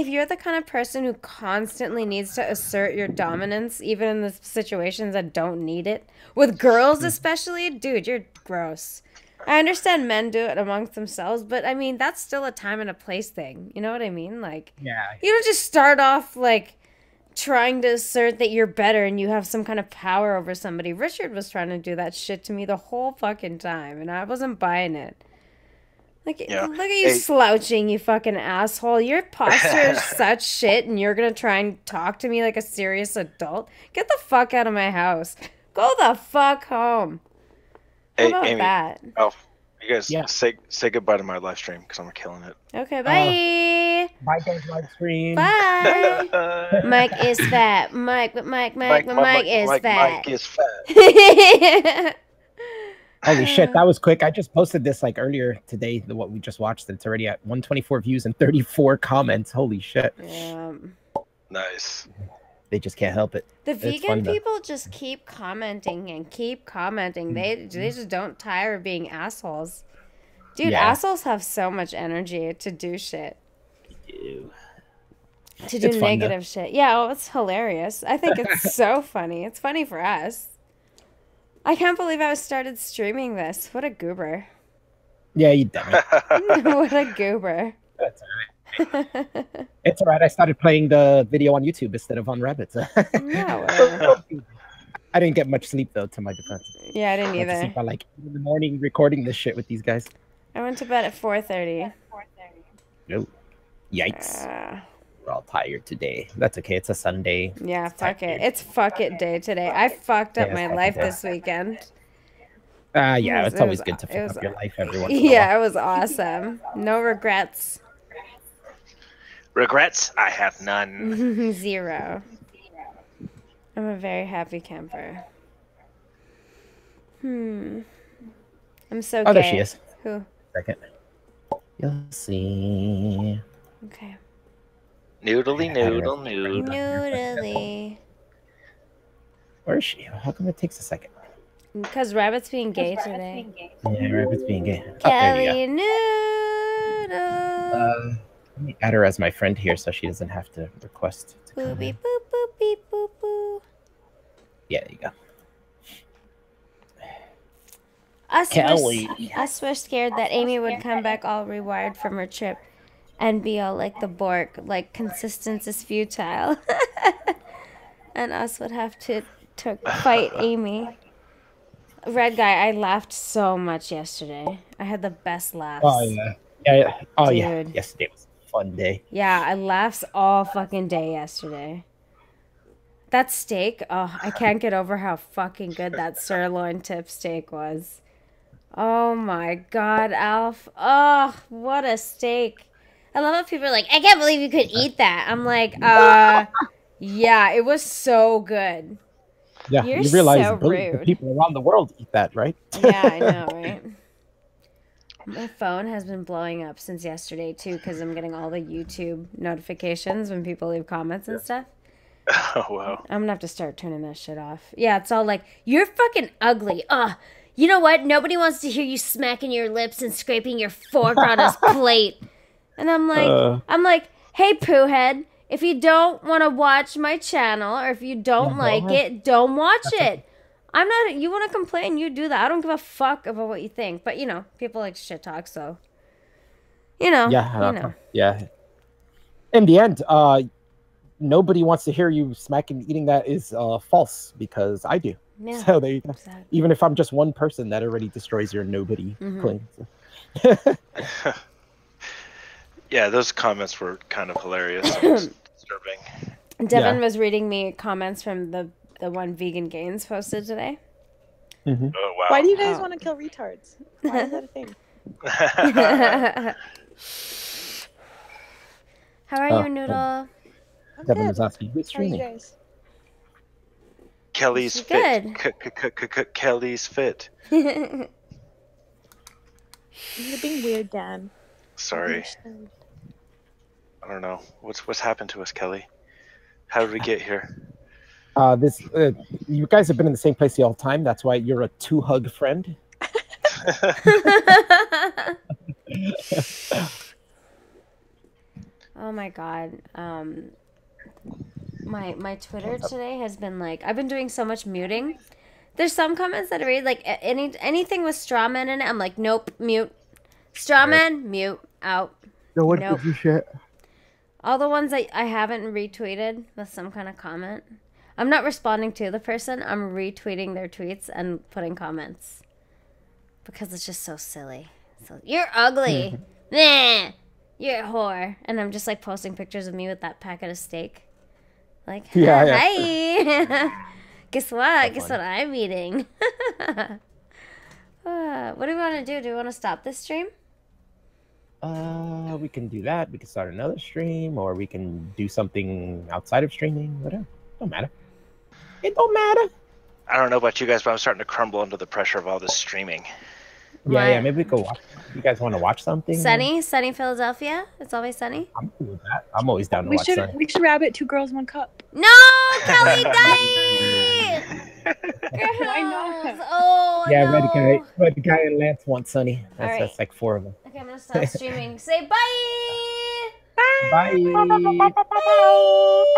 Speaker 1: you're the kind of person who constantly needs to assert your dominance even in the situations that don't need it. With girls especially, dude, you're gross. I understand men do it amongst themselves, but I mean that's still a time and a place thing. You know what I mean? Like
Speaker 3: Yeah.
Speaker 1: you don't just start off like trying to assert that you're better and you have some kind of power over somebody. Richard was trying to do that shit to me the whole fucking time, and I wasn't buying it. Like,
Speaker 4: Yeah.
Speaker 1: look at you
Speaker 4: Hey.
Speaker 1: slouching, you fucking asshole. Your posture is such shit, and you're gonna try and talk to me like a serious adult? Get the fuck out of my house. Go the fuck home. How
Speaker 4: Hey,
Speaker 1: about
Speaker 4: Amy.
Speaker 1: that?
Speaker 4: Oh, you guys
Speaker 3: Yeah.
Speaker 4: say goodbye to my live stream because I'm killing it.
Speaker 1: Okay, bye.
Speaker 3: Bye, guys, live stream.
Speaker 1: Bye. Mike is fat. Mike is
Speaker 4: Mike
Speaker 1: fat.
Speaker 4: is fat.
Speaker 3: Holy shit, that was quick. I just posted this like earlier today, what we just watched. It's already at 124 views and 34 comments. Holy shit.
Speaker 4: Nice.
Speaker 3: They just can't help it.
Speaker 1: The
Speaker 3: It's
Speaker 1: vegan
Speaker 3: fun to-
Speaker 1: people just keep commenting and keep commenting. They just don't tire of being assholes. Dude,
Speaker 3: Yeah.
Speaker 1: assholes have so much energy to do shit. To do
Speaker 3: It's fun, though.
Speaker 1: negative shit. Yeah, well, it's hilarious. I think it's so funny. It's funny for us. I can't believe I started streaming this. What a goober.
Speaker 3: Yeah, you damn it.
Speaker 1: What a goober.
Speaker 3: That's all right. It's all right. I started playing the video on YouTube instead of on Rabbit.
Speaker 1: Yeah, whatever.
Speaker 3: I didn't get much sleep though, to my defense.
Speaker 1: Yeah, I didn't
Speaker 3: I went to
Speaker 1: either.
Speaker 3: sleep by like 8 in the morning recording this shit with these guys.
Speaker 1: I went to bed at 4:30.
Speaker 3: No. Yikes. We're all tired today. That's okay. It's a Sunday.
Speaker 1: Yeah, fuck it. It's fuck it day today. I fucked up
Speaker 3: Yeah,
Speaker 1: my
Speaker 3: fuck it
Speaker 1: life
Speaker 3: day.
Speaker 1: this weekend.
Speaker 3: Yeah,
Speaker 1: It
Speaker 3: it's always
Speaker 1: was-
Speaker 3: good to
Speaker 1: it
Speaker 3: fuck
Speaker 1: was-
Speaker 3: up your life every once in a while.
Speaker 1: Yeah, it was awesome. No regrets.
Speaker 4: Regrets? I have none.
Speaker 1: Zero. I'm a very happy camper. I'm so
Speaker 3: Oh, there
Speaker 1: gay.
Speaker 3: she is.
Speaker 1: Who?
Speaker 3: Second. You'll see.
Speaker 1: Okay.
Speaker 4: Noodly noodle noodle.
Speaker 1: Noodly.
Speaker 3: Where is she? How come it takes a second?
Speaker 1: Because Rabbit's being gay today.
Speaker 3: Yeah, Rabbit's being gay. Oh, there you
Speaker 1: Kelly Noodle.
Speaker 3: Let me add her as my friend here so she doesn't have to request.
Speaker 1: Boop beep boop boop beep boop boo.
Speaker 3: Yeah, there you go.
Speaker 1: Us were scared that Amy would come back all rewired from her trip and be all like the Borg, like consistency is futile. And us would have to fight Amy. Red Guy, I laughed so much yesterday. I had the best laughs.
Speaker 3: Oh, yeah. Yeah. Oh, yeah.
Speaker 1: Dude.
Speaker 3: Yesterday was a fun day.
Speaker 1: Yeah, I laughed all fucking day yesterday. That steak, oh, I can't get over how fucking good that sirloin tip steak was. Oh my god, Alf. Oh, what a steak. I love how people are like, I can't believe you could eat that. I'm like, yeah, it was so good.
Speaker 3: Yeah,
Speaker 1: You're
Speaker 3: you realize
Speaker 1: so
Speaker 3: billions of
Speaker 1: rude.
Speaker 3: people around the world eat that, right?
Speaker 1: Yeah, I know, right? My phone has been blowing up since yesterday, too, because I'm getting all the YouTube notifications when people leave comments and stuff.
Speaker 4: Oh, wow.
Speaker 1: I'm gonna have to start turning that shit off. Yeah, it's all like, you're fucking ugly. You know what? Nobody wants to hear you smacking your lips and scraping your fork on his plate. And I'm like, hey, poohead, if you don't want to watch my channel or if you don't like it, don't watch it. I'm not, you want to complain, you do that. I don't give a fuck about what you think. But, you know, people like shit talk, so, you know.
Speaker 3: Yeah, yeah. In the end, nobody wants to hear you smacking eating that is false because I do.
Speaker 1: Yeah,
Speaker 3: So there you go.
Speaker 1: exactly.
Speaker 3: Even if I'm just one person, that already destroys your nobody claim.
Speaker 4: Yeah, those comments were kind of hilarious and disturbing.
Speaker 1: Devin was reading me comments from the the one Vegan Gains posted today.
Speaker 3: Mm-hmm.
Speaker 4: Oh wow.
Speaker 12: Why do you guys want to kill retards? Why is that a thing?
Speaker 1: How are you, Noodle?
Speaker 12: I'm
Speaker 3: Devin
Speaker 12: good.
Speaker 3: was asking who's
Speaker 12: How are you
Speaker 3: streaming.
Speaker 12: guys?
Speaker 4: Kelly's
Speaker 1: Good.
Speaker 4: fit. Kelly's fit.
Speaker 12: You're being weird, Dan.
Speaker 4: Sorry. I don't know. What's happened to us, Kelly? How did we get here?
Speaker 3: You guys have been in the same place the whole time. That's why you're a 2-hug friend.
Speaker 1: Oh my god. My Twitter today has been like, I've been doing so much muting. There's some comments that I read like anything with strawman in it. I'm like, nope, mute. Strawman, mute, out.
Speaker 3: No one
Speaker 1: Nope.
Speaker 3: gives a shit.
Speaker 1: All the ones I haven't retweeted with some kind of comment. I'm not responding to the person. I'm retweeting their tweets and putting comments. Because it's just so silly. So you're ugly. Nah. You're a whore. And I'm just like posting pictures of me with that packet of steak. Like,
Speaker 3: Yeah,
Speaker 1: hi. Guess what? Guess what I'm eating? What do we want to do? Do we want to stop this stream?
Speaker 3: We can do that. We can start another stream, or we can do something outside of streaming. Whatever. Don't matter. It don't matter.
Speaker 4: I don't know about you guys, but I'm starting to crumble under the pressure of all this streaming.
Speaker 3: Yeah, maybe we go watch. You guys want to watch something?
Speaker 1: Sunny Philadelphia. It's always sunny.
Speaker 3: I'm cool with that. I'm always down to
Speaker 12: We
Speaker 3: watch
Speaker 12: should
Speaker 3: Sunny.
Speaker 12: rabbit 2 girls 1 cup.
Speaker 1: No, Kelly died.
Speaker 12: Why not?
Speaker 1: Oh
Speaker 3: Yeah,
Speaker 1: no.
Speaker 3: Red Guy and Lance want Sunny. That's,
Speaker 1: Alright.
Speaker 3: that's like 4 of them.
Speaker 1: Okay, I'm gonna stop streaming. Say bye.
Speaker 3: Bye.